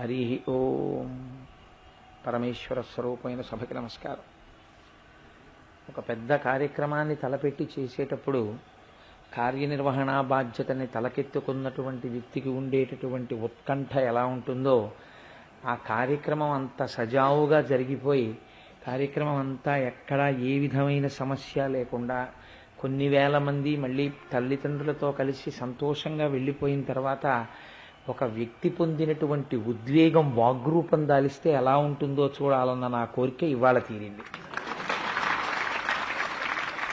హరి ఓం. పరమేశ్వర స్వరూపమైన సభకి నమస్కారం. ఒక పెద్ద కార్యక్రమాన్ని తలపెట్టి చేసేటప్పుడు కార్యనిర్వహణ బాధ్యతని తలకెత్తుకున్నటువంటి వ్యక్తికి ఉండేటటువంటి ఉత్కంఠ ఎలా ఉంటుందో, ఆ కార్యక్రమం అంత సజావుగా జరిగిపోయి కార్యక్రమం అంతా ఎక్కడా ఏ విధమైన సమస్య లేకుండా కొన్ని వేల మంది మళ్ళీ తల్లిదండ్రులతో కలిసి సంతోషంగా వెళ్ళిపోయిన తర్వాత ఒక వ్యక్తి పొందినటువంటి ఉద్వేగం వాగ్రూపం దాలిస్తే ఎలా ఉంటుందో చూడాలన్న నా కోరిక ఇవాళ తీరింది.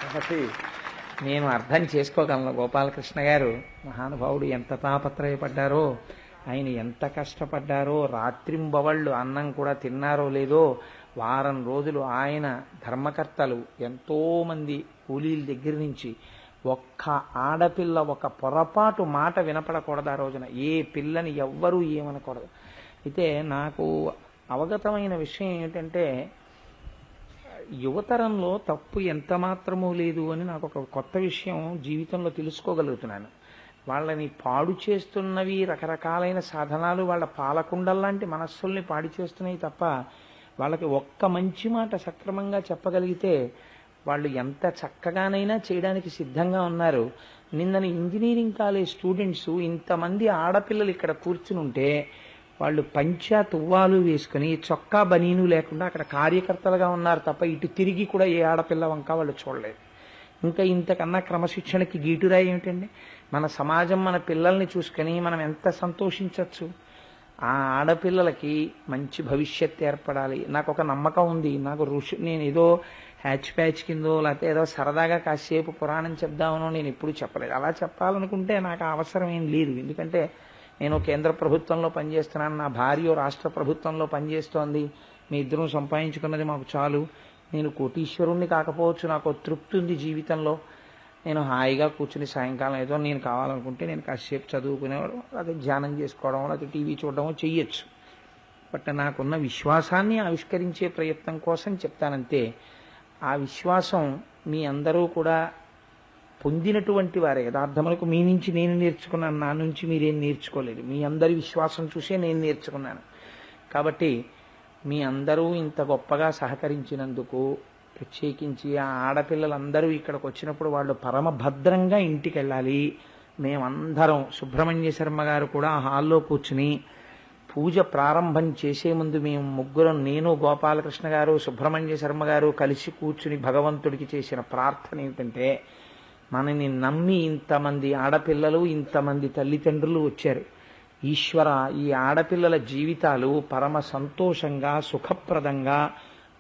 కాబట్టి నేను అర్థం చేసుకోగలను. గోపాలకృష్ణ గారు మహానుభావుడు ఎంత తాపత్రయపడ్డారో, ఆయన ఎంత కష్టపడ్డారో, రాత్రింబవళ్ళు అన్నం కూడా తిన్నారో లేదో, వారం రోజులు ఆయన ధర్మకర్తలు ఎంతోమంది కూలీల దగ్గర నుంచి ఒక్క ఆడపిల్ల ఒక పొరపాటు మాట వినపడకూడదు. ఆ రోజున ఏ పిల్లని ఎవ్వరూ ఏమనకూడదు. అయితే నాకు అవగతమైన విషయం ఏమిటంటే, యువతరంలో తప్పు ఎంత మాత్రమూ లేదు అని నాకు ఒక కొత్త విషయం జీవితంలో తెలుసుకోగలుగుతున్నాను. వాళ్ళని పాడు చేస్తున్నవి రకరకాలైన సాధనాలు, వాళ్ళ పాలకుండల్లాంటి మనస్సుల్ని పాడు చేస్తున్నాయి తప్ప వాళ్ళకి ఒక్క మంచి మాట సక్రమంగా చెప్పగలిగితే వాళ్ళు ఎంత చక్కగానైనా చేయడానికి సిద్ధంగా ఉన్నారు. నిన్నని ఇంజనీరింగ్ కాలేజ్ స్టూడెంట్స్ ఇంతమంది ఆడపిల్లలు ఇక్కడ కూర్చుని ఉంటే వాళ్ళు పంచా తువ్వాలు వేసుకుని చొక్కా బనీను లేకుండా అక్కడ కార్యకర్తలుగా ఉన్నారు తప్ప ఇటు తిరిగి కూడా ఏ ఆడపిల్ల వంక వాళ్ళు చూడలేదు. ఇంకా ఇంతకన్నా క్రమశిక్షణకి గీటురాయి ఏమిటండి? మన సమాజం మన పిల్లల్ని చూసుకొని మనం ఎంత సంతోషించవచ్చు. ఆ ఆడపిల్లలకి మంచి భవిష్యత్తు ఏర్పడాలి. నాకు ఒక నమ్మకం ఉంది. నాకు నేను ఏదో హ్యాచ్ ప్యాచ్ కిందో లేకపోతే ఏదో సరదాగా కాసేపు పురాణం చెప్దామనో నేను ఎప్పుడూ చెప్పలేదు. అలా చెప్పాలనుకుంటే నాకు అవసరం ఏం లేదు. ఎందుకంటే నేను కేంద్ర ప్రభుత్వంలో పనిచేస్తున్నాను, నా భార్య రాష్ట్ర ప్రభుత్వంలో పనిచేస్తోంది, మీ ఇద్దరం సంపాదించుకున్నది మాకు చాలు. నేను కోటీశ్వరుణ్ణి కాకపోవచ్చు, నాకు తృప్తి ఉంది జీవితంలో. నేను హాయిగా కూర్చుని సాయంకాలం ఏదో నేను కావాలనుకుంటే నేను కాసేపు చదువుకునేవాడు, అది ధ్యానం చేసుకోవడం, లేకపోతే టీవీ చూడడమో చెయ్యొచ్చు. బట్ నాకున్న విశ్వాసాన్ని ఆవిష్కరించే ప్రయత్నం కోసం చెప్తానంతే. ఆ విశ్వాసం మీ అందరూ కూడా పొందినటువంటి వారే. యథార్థములకు మీ నుంచి నేను నేర్చుకున్నాను, నా నుంచి మీరేం నేర్చుకోలేదు. మీ అందరి విశ్వాసం చూసే నేను నేర్చుకున్నాను. కాబట్టి మీ అందరూ ఇంత గొప్పగా సహకరించినందుకు, ప్రత్యేకించి ఆ ఆడపిల్లలందరూ ఇక్కడికి వచ్చినప్పుడు వాళ్ళు పరమభద్రంగా ఇంటికి వెళ్ళాలి. మేమందరం, సుబ్రహ్మణ్య శర్మ గారు కూడా హాల్లో కూర్చుని పూజ ప్రారంభం చేసే ముందు మేము ముగ్గురం, నేను, గోపాలకృష్ణ గారు, సుబ్రహ్మణ్య శర్మ గారు కలిసి కూర్చుని భగవంతుడికి చేసిన ప్రార్థన ఏమిటంటే, మనని నమ్మి ఇంతమంది ఆడపిల్లలు, ఇంతమంది తల్లిదండ్రులు వచ్చారు. ఈశ్వర, ఈ ఆడపిల్లల జీవితాలు పరమ సంతోషంగా, సుఖప్రదంగా,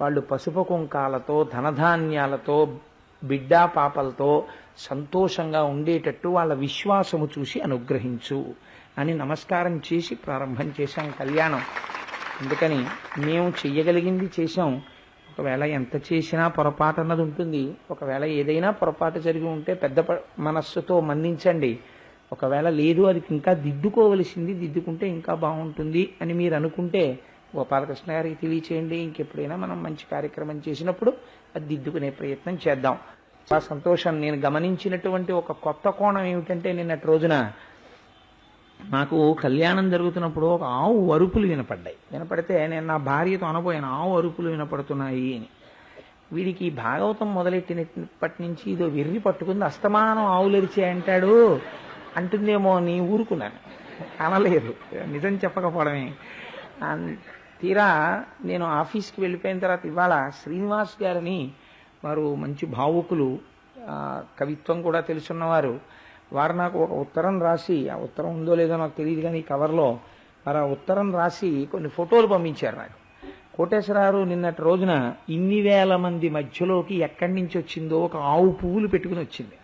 వాళ్ళు పసుపు కుంకాలతో, ధనధాన్యాలతో, బిడ్డా పాపలతో సంతోషంగా ఉండేటట్టు వాళ్ళ విశ్వాసము చూసి అనుగ్రహించు అని నమస్కారం చేసి ప్రారంభం చేశాం కళ్యాణం. అందుకని మేము చెయ్యగలిగింది చేశాం. ఒకవేళ ఎంత చేసినా పొరపాటు అన్నది ఉంటుంది. ఒకవేళ ఏదైనా పొరపాటు జరిగి ఉంటే పెద్ద మనస్సుతో మన్నించండి. ఒకవేళ లేదు, అది ఇంకా దిద్దుకోవలసింది, దిద్దుకుంటే ఇంకా బాగుంటుంది అని మీరు అనుకుంటే గోపాలకృష్ణ గారికి తెలియచేయండి. ఇంకెప్పుడైనా మనం మంచి కార్యక్రమం చేసినప్పుడు అది దిద్దుకునే ప్రయత్నం చేద్దాం. చాలా సంతోషం. నేను గమనించినటువంటి ఒక కొత్త కోణం ఏమిటంటే, నిన్నటి రోజున నాకు కళ్యాణం జరుగుతున్నప్పుడు ఒక ఆవు అరుపులు వినపడితే నేను నా భార్యతో అనబోయాను, ఆవు అరుపులు వినపడుతున్నాయి అని. వీడికి భాగవతం మొదలెట్టినప్పటి నుంచి ఇదో వెర్రి పట్టుకుంది, అస్తమానం ఆవులు ఎరిచే అంటాడు అంటుందేమో అని ఊరుకున్నాను. అనలేదు, నిజం చెప్పకపోవడమే. తీరా నేను ఆఫీస్కి వెళ్ళిపోయిన తర్వాత ఇవాళ శ్రీనివాస్ గారిని, వారు మంచి భావుకులు, కవిత్వం కూడా తెలుసున్నవారు, వారు నాకు ఒక ఉత్తరం రాసి, ఆ ఉత్తరం ఉందో లేదో నాకు తెలియదు కానీ కవర్లో వారు ఆ ఉత్తరం రాసి కొన్ని ఫోటోలు పంపించారు నాకు. కోటేశ్వరరావు నిన్నటి రోజున ఇన్ని వేల మంది మధ్యలోకి ఎక్కడి నుంచి వచ్చిందో ఒక ఆవు పువ్వులు పెట్టుకుని వచ్చింది.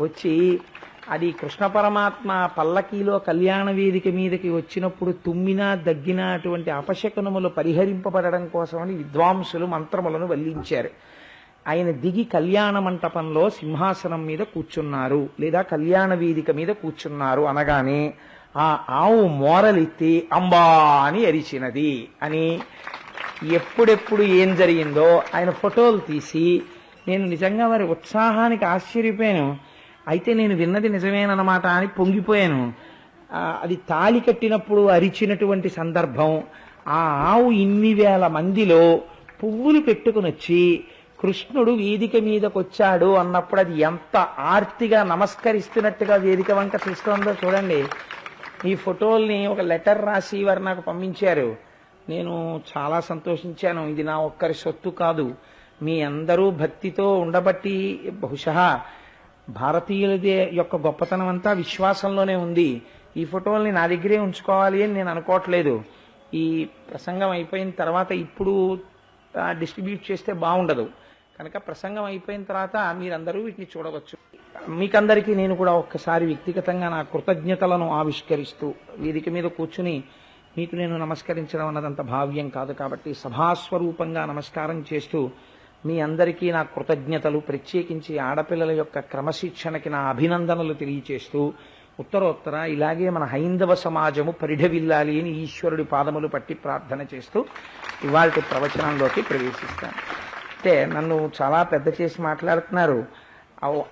వచ్చి అది కృష్ణ పరమాత్మ పల్లకీలో కళ్యాణ వేదిక మీదకి వచ్చినప్పుడు తుమ్మినా దగ్గినా అటువంటి అపశకునములు పరిహరింపబడడం కోసమని విద్వాంసులు మంత్రములను వల్లించారు. ఆయన దిగి కళ్యాణ మంటపంలో సింహాసనం మీద కూర్చున్నారు, లేదా కళ్యాణ వేదిక మీద కూర్చున్నారు అనగానే ఆ ఆవు మోరలెత్తి అంబా అని అరిచినది అని, ఎప్పుడెప్పుడు ఏం జరిగిందో ఆయన ఫోటోలు తీసి, నేను నిజంగా వారి ఉత్సాహానికి ఆశ్చర్యపోయాను. అయితే నేను విన్నది నిజమేనన్నమాట అని పొంగిపోయాను. అది తాళి కట్టినప్పుడు అరిచినటువంటి సందర్భం, ఆ ఆవు ఇన్ని వేల మందిలో పువ్వులు పెట్టుకుని వచ్చి కృష్ణుడు వేదిక మీదకొచ్చాడు అన్నప్పుడు అది ఎంత ఆర్తిగా నమస్కరిస్తున్నట్టుగా వేదిక వంక చూస్తోందో చూడండి. ఈ ఫోటోల్ని ఒక లెటర్ రాసి వారు నాకు పంపించారు. నేను చాలా సంతోషించాను. ఇది నా ఒక్కరి సొత్తు కాదు, మీ అందరూ భక్తితో ఉండబట్టి బహుశా భారతీయులదే యొక్క గొప్పతనం అంతా విశ్వాసంలోనే ఉంది. ఈ ఫోటోల్ని నా దగ్గరే ఉంచుకోవాలి అని నేను అనుకోవట్లేదు. ఈ ప్రసంగం అయిపోయిన తర్వాత ఇప్పుడు డిస్ట్రిబ్యూట్ చేస్తే బాగుండదు కనుక ప్రసంగం అయిపోయిన తర్వాత మీరందరూ వీటిని చూడవచ్చు. మీకందరికీ నేను కూడా ఒక్కసారి వ్యక్తిగతంగా నా కృతజ్ఞతలను ఆవిష్కరిస్తూ వేదిక మీద కూర్చుని మీకు నేను నమస్కరించడం అన్నదంత భావ్యం కాదు కాబట్టి సభాస్వరూపంగా నమస్కారం చేస్తూ మీ అందరికీ నా కృతజ్ఞతలు, ప్రత్యేకించి ఆడపిల్లల యొక్క క్రమశిక్షణకి నా అభినందనలు తెలియచేస్తూ ఉత్తరోత్తర ఇలాగే మన హైందవ సమాజము పరిఢవిల్లాలి అని ఈశ్వరుడి పాదములు పట్టి ప్రార్థన చేస్తూ ఇవాళ ప్రవచనంలోకి ప్రవేశిస్తాను. అంటే నన్ను చాలా పెద్ద చేసి మాట్లాడుతున్నారు.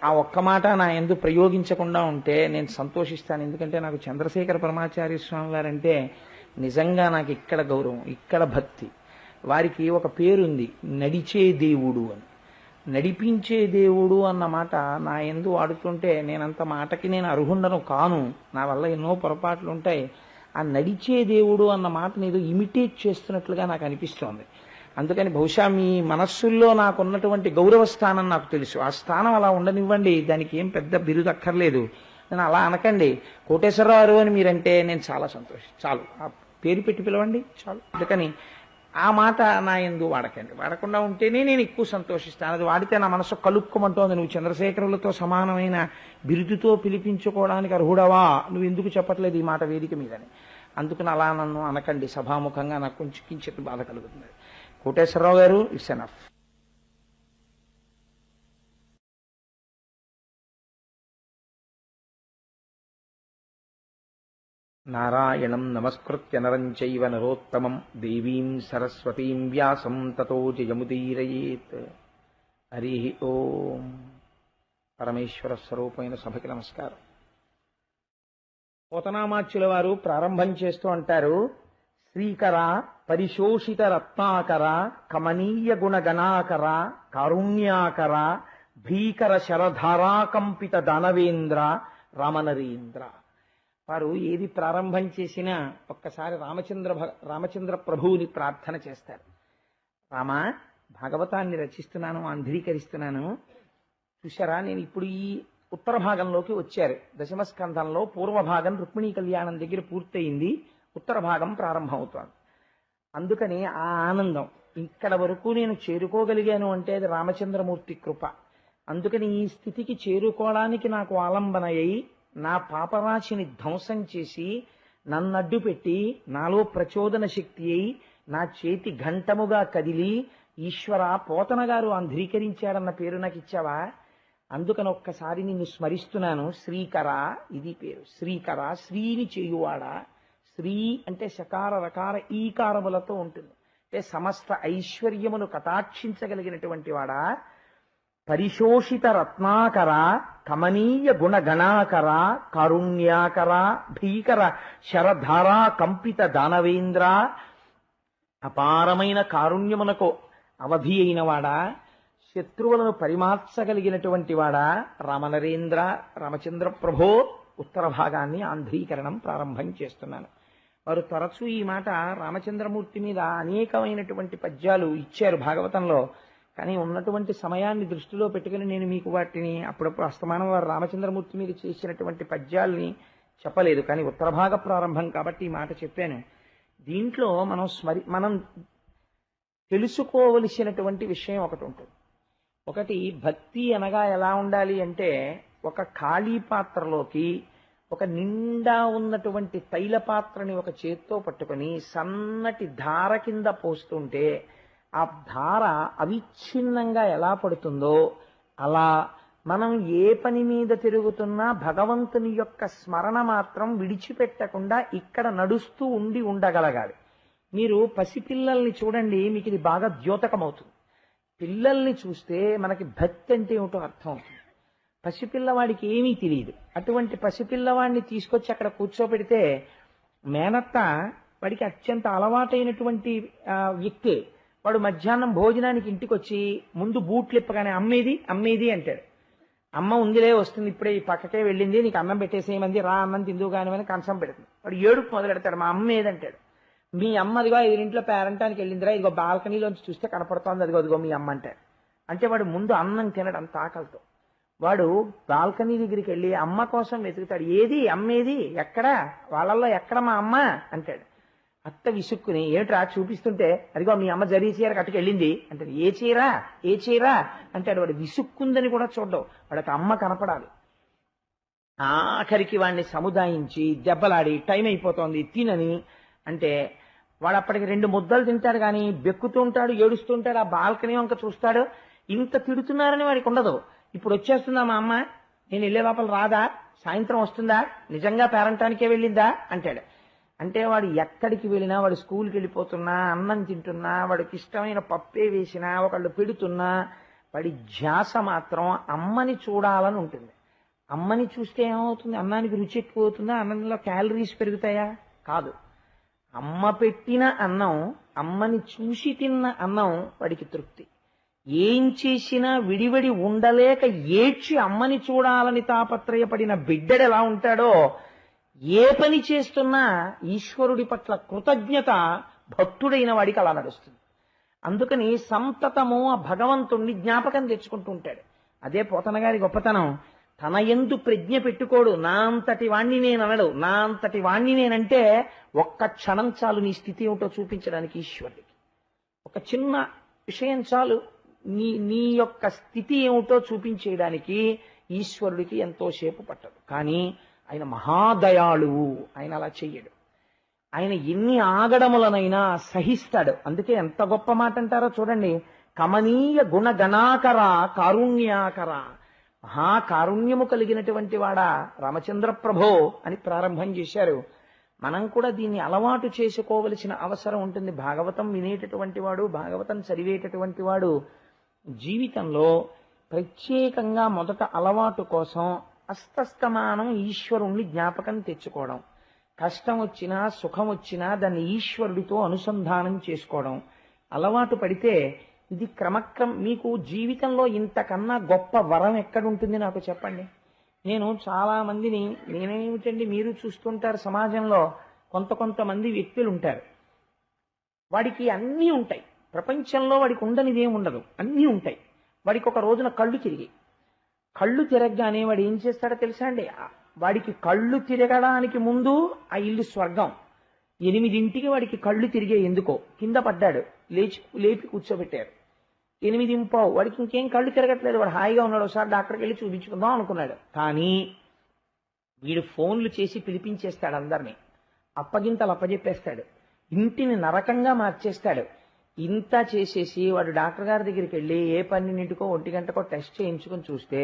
ఆ ఒక్క మాట నా యందు ప్రయోగించకుండా ఉంటే నేను సంతోషిస్తాను. ఎందుకంటే నాకు చంద్రశేఖర పరమాచార్య స్వామి వారంటే నిజంగా నాకు ఇక్కడ గౌరవం, ఇక్కడ భక్తి. వారికి ఒక పేరుంది, నడిచే దేవుడు అని. నడిపించే దేవుడు అన్న మాట నా యందు వాడుతుంటే నేనంత మాటకి నేను అర్హుండను కాను, నా వల్ల ఎన్నో పొరపాట్లు ఉంటాయి. ఆ నడిచే దేవుడు అన్న మాటని ఏదో ఇమిటేట్ చేస్తున్నట్లుగా నాకు అనిపిస్తోంది. అందుకని బహుశా మీ మనస్సుల్లో నాకున్నటువంటి గౌరవ స్థానం నాకు తెలుసు. ఆ స్థానం అలా ఉండనివ్వండి, దానికి ఏం పెద్ద బిరుదు అక్కర్లేదు. నేను అలా అనకండి, కోటేశ్వరరావు అని మీరంటే నేను చాలా సంతోషం, చాలు ఆ పేరు పెట్టి పిలవండి చాలు. అందుకని ఆ మాట నా యందు వాడకండి. వాడకుండా ఉంటేనే నేను ఎక్కువ సంతోషిస్తాను. అది వాడితే నా మనసు కలుక్కుమంటోంది, నువ్వు చంద్రశేఖరులతో సమానమైన బిరుదుతో పిలిపించుకోవడానికి అర్హుడవా, నువ్వు ఎందుకు చెప్పట్లేదు ఈ మాట వేదిక మీదని. అందుకని అలా నన్ను అనకండి, సభాముఖంగా నాకు కొంచెం కించిత్ బాధ కలుగుతుంది. కోటేశ్వరరావు గారు, ఇట్స్ ఎనఫ్. నారాయణం నమస్కృత్య నరం చైవ నరోత్తమం దేవీం సరస్వతీం వ్యాసం తతో జయముదీరయేత్. హరి ఓం. పరమేశ్వర స్వరూపమైన సభకి నమస్కారం. పోతనామాచ్యుల వారు ప్రారంభం చేస్తూ అంటారు, శ్రీకర పరిశోషిత రత్నాకర కమనీయ గుణగణాకర కారుణ్యాకర భీకర శరధారాకంపిత దానవేంద్ర రామనరేంద్ర. వారు ఏది ప్రారంభం చేసినా ఒక్కసారి రామచంద్ర ప్రభువుని ప్రార్థన చేస్తారు. రామ, భాగవతాన్ని రచిస్తున్నాను, ఆంధ్రీకరిస్తున్నాను, చూశారా, నేను ఇప్పుడు ఈ ఉత్తర భాగంలోకి వచ్చారు. దశమస్కంధంలో పూర్వభాగం రుక్మిణీ కళ్యాణం దగ్గర పూర్తయింది, ఉత్తర భాగం ప్రారంభమవుతోంది. అందుకని ఆ ఆనందం ఇక్కడ వరకు నేను చేరుకోగలిగాను అంటే అది రామచంద్రమూర్తి కృప. అందుకని ఈ స్థితికి చేరుకోవడానికి నాకు ఆలంబన అయి నా పాపరాశిని ధ్వంసం చేసి నన్నడ్డు పెట్టి నాలో ప్రచోదన శక్తి అయి నా చేతి ఘంటముగా కదిలి ఈశ్వర పోతన గారు ఆంధ్రీకరించాడన్న పేరు నాకు ఇచ్చావా, అందుకని ఒక్కసారి నిన్ను స్మరిస్తున్నాను. శ్రీకర, ఇది పేరు. శ్రీకర, శ్రీని చేయువాడా. శ్రీ అంటే శకార రకార ఈకారములతో ఉంటుంది, అంటే సమస్త ఐశ్వర్యమును కటాక్షించగలిగినటువంటి వాడా. పరిశోషిత రత్నాకర కమనీయ గుణగణాకర కారుణ్యాకర భీకర శరధారా కంపిత దానవేంద్ర. అపారమైన కారుణ్యమునకు అవధి అయిన వాడా, శత్రువులను పరిమార్చగలిగినటువంటి వాడా రామనరేంద్ర. రామచంద్ర ప్రభో, ఉత్తర భాగాన్ని ఆంధ్రీకరణం ప్రారంభం చేస్తున్నాను. వారు తరచూ ఈ మాట రామచంద్రమూర్తి మీద అనేకమైనటువంటి పద్యాలు ఇచ్చారు భాగవతంలో. కానీ ఉన్నటువంటి సమయాన్ని దృష్టిలో పెట్టుకుని నేను మీకు వాటిని అప్పుడప్పుడు అస్తమానం వారు రామచంద్రమూర్తి మీద చేసినటువంటి పద్యాల్ని చెప్పలేదు. కానీ ఉత్తర భాగ ప్రారంభం కాబట్టి ఈ మాట చెప్పాను. దీంట్లో మనం తెలుసుకోవలసినటువంటి విషయం ఒకటి ఉంటుంది. ఒకటి, భక్తి అనగా ఎలా ఉండాలి అంటే, ఒక ఖాళీ పాత్రలోకి ఒక నిండా ఉన్నటువంటి తైల పాత్రని ఒక చేత్తో పట్టుకొని సన్నటి ధార కింద పోస్తుంటే ఆ ధార అవిచ్ఛిన్నంగా ఎలా పడుతుందో అలా మనం ఏ పని మీద తిరుగుతున్నా భగవంతుని యొక్క స్మరణ మాత్రం విడిచిపెట్టకుండా ఇక్కడ నడుస్తూ ఉండగలగాలి. మీరు పసిపిల్లల్ని చూడండి, మీకు ఇది బాగా ద్యోతకమవుతుంది. పిల్లల్ని చూస్తే మనకి భక్తి అంటే ఏమిటో అర్థం అవుతుంది. పసిపిల్లవాడికి ఏమీ తెలియదు. అటువంటి పసిపిల్లవాడిని తీసుకొచ్చి అక్కడ కూర్చోబెడితే మేనత్త వాడికి అత్యంత అలవాటైనటువంటి వ్యక్తి. వాడు మధ్యాహ్నం భోజనానికి ఇంటికి వచ్చి ముందు బూట్లు ఇప్పగానే అమ్మేది అమ్మేది అంటాడు. అమ్మ ఉందిలే వస్తుంది ఇప్పుడే ఈ పక్కకే వెళ్ళింది నీకు అన్నం పెట్టేసేయమంది రా అన్నం తిందువు కానివని కంచం పెడుతుంది. వాడు ఏడుపు మొదలెడతాడు మా అమ్మ ఏదంటాడు. మీ అమ్మ అదిగో ఎదురింట్లో పేరంటానికి వెళ్ళిందిరా ఇదిగో బాల్కనీలోంచి చూస్తే కనపడుతోంది అదిగో అదిగో మీ అమ్మ అంటాడు. అంటే వాడు ముందు అన్నం తినడు అంత ఆకలితో. వాడు బాల్కనీ దగ్గరికి వెళ్ళి అమ్మ కోసం వెతుకుతాడు. ఏది అమ్మేది ఎక్కడా వాళ్ళల్లో ఎక్కడ మా అమ్మ అంటాడు. అత్త విసుక్కుని ఏమిట్రా చూపిస్తుంటే అదిగో మీ అమ్మ జరీ చీర కట్టుకెళ్ళింది అంటే ఏ చీర ఏ చీర అంటాడు. వాడు విసుక్కుందని కూడా చూడ్డం. వాడికి అమ్మ కనపడాలి. ఆఖరికి వాడిని సముదాయించి దెబ్బలాడి టైం అయిపోతోంది తినని అంటే వాడు అప్పటికి 2 ముద్దలు తింటాడు కానీ బెక్కుతూ ఉంటాడు ఏడుస్తూ ఉంటాడు. ఆ బాల్కనీ వంక చూస్తాడు. ఇంత తిడుతున్నారని వాడికి ఉండదు. ఇప్పుడు వచ్చేస్తుందా మా అమ్మ నేను వెళ్ళే లోపల రాదా సాయంత్రం వస్తుందా నిజంగా పేరంటానికే వెళ్ళిందా అంటాడు. అంటే వాడు ఎక్కడికి వెళ్ళినా వాడు స్కూల్కి వెళ్ళిపోతున్నా అన్నం తింటున్నా వాడికి ఇష్టమైన పప్పే వేసినా ఒకళ్ళు పెడుతున్నా వాడి ధ్యాస మాత్రం అమ్మని చూడాలని ఉంటుంది. అమ్మని చూస్తే ఏమవుతుంది? అన్నానికి రుచి ఎక్కువ అవుతుందా? అన్నంలో క్యాలరీస్ పెరుగుతాయా? కాదు. అమ్మ పెట్టిన అన్నం అమ్మని చూసి తిన్న అన్నం వాడికి తృప్తి. ఏం చేసినా విడివడి ఉండలేక ఏడ్చి అమ్మని చూడాలని తాపత్రయపడిన బిడ్డడు ఎలా ఉంటాడో ఏ పని చేస్తున్నా ఈశ్వరుడి పట్ల కృతజ్ఞత భక్తుడైన వాడికి అలా నడుస్తుంది. అందుకని సంతతము ఆ భగవంతుణ్ణి జ్ఞాపకం తెచ్చుకుంటూ ఉంటాడు. అదే పోతన గారి గొప్పతనం. తన యందు ప్రజ్ఞ పెట్టుకోడు. నా అంతటి వాణ్ణి నేను అనడు. నా అంతటి వాణ్ణి నేనంటే ఒక్క క్షణం చాలు నీ స్థితి ఏమిటో చూపించడానికి ఈశ్వరుడికి. ఒక చిన్న విషయం చాలు నీ యొక్క స్థితి ఏమిటో చూపించేయడానికి ఈశ్వరుడికి ఎంతో సేపు పట్టదు. కానీ ఆయన మహాదయాళువు. ఆయన అలా చెయ్యడు. ఆయన ఎన్ని ఆగడములనైనా సహిస్తాడు. అందుకే ఎంత గొప్ప మాట అంటారో చూడండి. కమనీయ గుణగణాకర కారుణ్యాకర. మహాకారుణ్యము కలిగినటువంటి వాడా రామచంద్ర ప్రభో అని ప్రారంభం చేశారు. మనం కూడా దీన్ని అలవాటు చేసుకోవలసిన అవసరం ఉంటుంది. భాగవతం వినేటటువంటి వాడు భాగవతం చదివేటటువంటి వాడు జీవితంలో ప్రత్యేకంగా మొదట అలవాటు కోసం అస్తస్తమానం ఈశ్వరుణ్ణి జ్ఞాపకం తెచ్చుకోవడం. కష్టం వచ్చినా సుఖం వచ్చినా దాన్ని ఈశ్వరుడితో అనుసంధానం చేసుకోవడం అలవాటు పడితే ఇది మీకు జీవితంలో ఇంతకన్నా గొప్ప వరం ఎక్కడుంటుంది నాకు చెప్పండి. నేను చాలా మందిని నేనేమిటండి మీరు చూస్తుంటారు సమాజంలో కొంతమంది వ్యక్తులు ఉంటారు. వాడికి అన్నీ ఉంటాయి. ప్రపంచంలో వాడికి ఉండనిది ఏమి ఉండదు. అన్నీ ఉంటాయి. వాడికి ఒక రోజున కళ్ళు తిరగగానే వాడు ఏం చేస్తాడో తెలుసా అండి? వాడికి కళ్ళు తిరగడానికి ముందు ఆ ఇల్లు స్వర్గం. 8ంటికి వాడికి కళ్ళు తిరిగే ఎందుకో కింద పడ్డాడు. లేపి కూర్చోబెట్టారు. 8:15 వాడికి ఇంకేం కళ్ళు తిరగట్లేదు. వాడు హాయిగా ఉన్నాడు. ఒకసారి డాక్టర్కి వెళ్ళి చూపించుకుందాం అనుకున్నాడు. కానీ వీడు ఫోన్లు చేసి పిలిపించేస్తాడు. అందరినీ అప్పగింతలు అప్పజెప్పేస్తాడు. ఇంటిని నరకంగా మార్చేస్తాడు. ఇంత చేసేసి వాడు డాక్టర్ గారి దగ్గరికి వెళ్ళి ఏ 12కో 1 గంటకో టెస్ట్ చేయించుకొని చూస్తే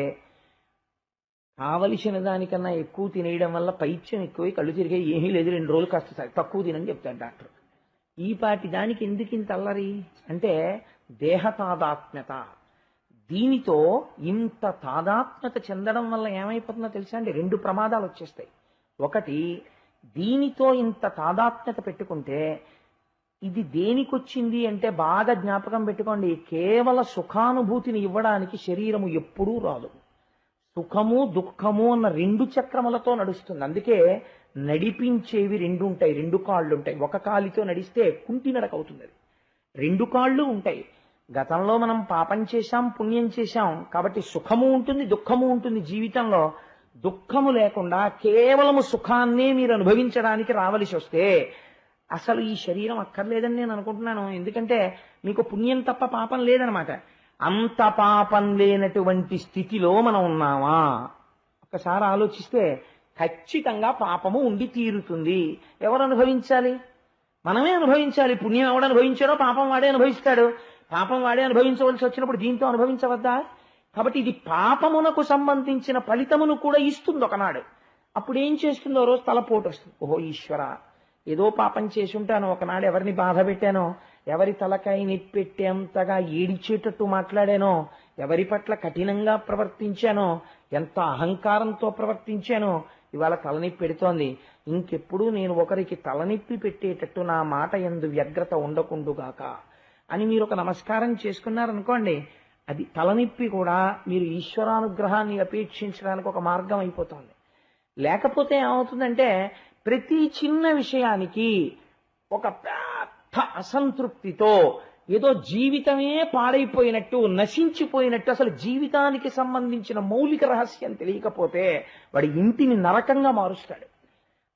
కావలసిన దానికన్నా ఎక్కువ తినేయడం వల్ల పైత్యం ఎక్కువై కళ్ళు తిరిగే ఏమీ లేదు 2 రోజులు కాస్త తక్కువ తినని చెప్తాడు డాక్టర్. ఈ పాటి దానికి ఎందుకు ఇంత అల్లరి అంటే దేహ తాదాత్మ్యత. దీనితో ఇంత తాదాత్మ్యత చెందడం వల్ల ఏమైపోతుందో తెలుసా అండి? 2 ప్రమాదాలు వచ్చేస్తాయి. ఒకటి, దీనితో ఇంత తాదాత్మ్యత పెట్టుకుంటే ఇది దేనికొచ్చింది అంటే బాగా జ్ఞాపకం పెట్టుకోండి. కేవల సుఖానుభూతిని ఇవ్వడానికి శరీరము ఎప్పుడూ రాదు. సుఖము దుఃఖము అన్న 2 చక్రములతో నడుస్తుంది. అందుకే నడిపించేవి 2 ఉంటాయి. 2 కాళ్ళు ఉంటాయి. ఒక కాలితో నడిస్తే కుంటి నడక అవుతుంది. 2 కాళ్ళు ఉంటాయి. గతంలో మనం పాపం చేశాం పుణ్యం చేశాం కాబట్టి సుఖము ఉంటుంది దుఃఖము ఉంటుంది. జీవితంలో దుఃఖము లేకుండా కేవలము సుఖాన్నే మీరు అనుభవించడానికి రావలసి వస్తే అసలు ఈ శరీరం అక్కర్లేదని నేను అనుకుంటున్నాను. ఎందుకంటే మీకు పుణ్యం తప్ప పాపం లేదనమాట. అంత పాపం లేనటువంటి స్థితిలో మనం ఉన్నామా? ఒకసారి ఆలోచిస్తే ఖచ్చితంగా పాపము ఉండి తీరుతుంది. ఎవరు అనుభవించాలి? మనమే అనుభవించాలి. పుణ్యం ఎవడు అనుభవించాడో పాపం వాడే అనుభవిస్తాడు. పాపం వాడే అనుభవించవలసి వచ్చినప్పుడు దీంతో అనుభవించవద్దా? కాబట్టి ఇది పాపమునకు సంబంధించిన ఫలితమును కూడా ఇస్తుంది ఒకనాడు. అప్పుడు ఏం చేస్తుందో రోజు తలపోటు వస్తుంది. ఓహో ఈశ్వర, ఏదో పాపం చేసి ఉంటాను, ఒకనాడు ఎవరిని బాధ పెట్టానో, ఎవరి తలకాయ నెప్పెట్టేంతగా ఏడిచేటట్టు మాట్లాడానో, ఎవరి పట్ల కఠినంగా ప్రవర్తించానో, ఎంత అహంకారంతో ప్రవర్తించానో ఇవాళ తలనొప్పి పెడుతోంది. ఇంకెప్పుడు నేను ఒకరికి తలనొప్పి పెట్టేటట్టు నా మాట యందు వ్యగ్రత ఉండకుండుగాక అని మీరు ఒక నమస్కారం చేసుకున్నారనుకోండి, అది తలనొప్పి కూడా మీరు ఈశ్వరానుగ్రహాన్ని అపేక్షించడానికి ఒక మార్గం అయిపోతుంది. లేకపోతే ఏమవుతుందంటే ప్రతి చిన్న విషయానికి ఒక పెద్ద అసంతృప్తితో ఏదో జీవితమే పాడైపోయినట్టు, నశించిపోయినట్టు, అసలు జీవితానికి సంబంధించిన మౌలిక రహస్యం తెలియకపోతే వాడి ఇంటిని నరకంగా మారుస్తాడు.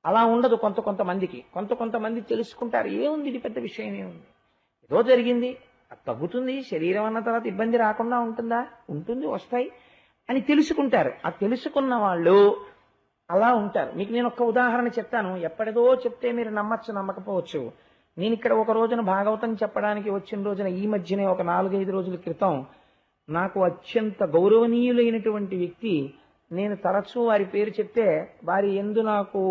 అలా ఉండదు కొంతమందికి. కొంతమంది తెలుసుకుంటారు, ఏముంది ఇది పెద్ద విషయం, ఏముంది, ఏదో జరిగింది, అది తగ్గుతుంది, శరీరం అన్న తర్వాత ఇబ్బంది రాకుండా ఉంటుందా, ఉంటుంది, వస్తాయి అని తెలుసుకుంటారు. ఆ తెలుసుకున్న వాళ్ళు అలా ఉంటారు. మీకు నేను ఒక ఉదాహరణ చెప్తాను. ఎప్పటిదో చెప్తే మీరు నమ్మచ్చు, నమ్మకపోవచ్చు. నేను ఇక్కడ ఒక రోజున భాగవతం చెప్పడానికి వచ్చిన రోజున ఈ మధ్యనే ఒక 4-5 రోజుల క్రితం నాకు అత్యంత గౌరవనీయులైనటువంటి వ్యక్తి, నేను తరచూ వారి పేరు చెప్తే వారి యందు నాకు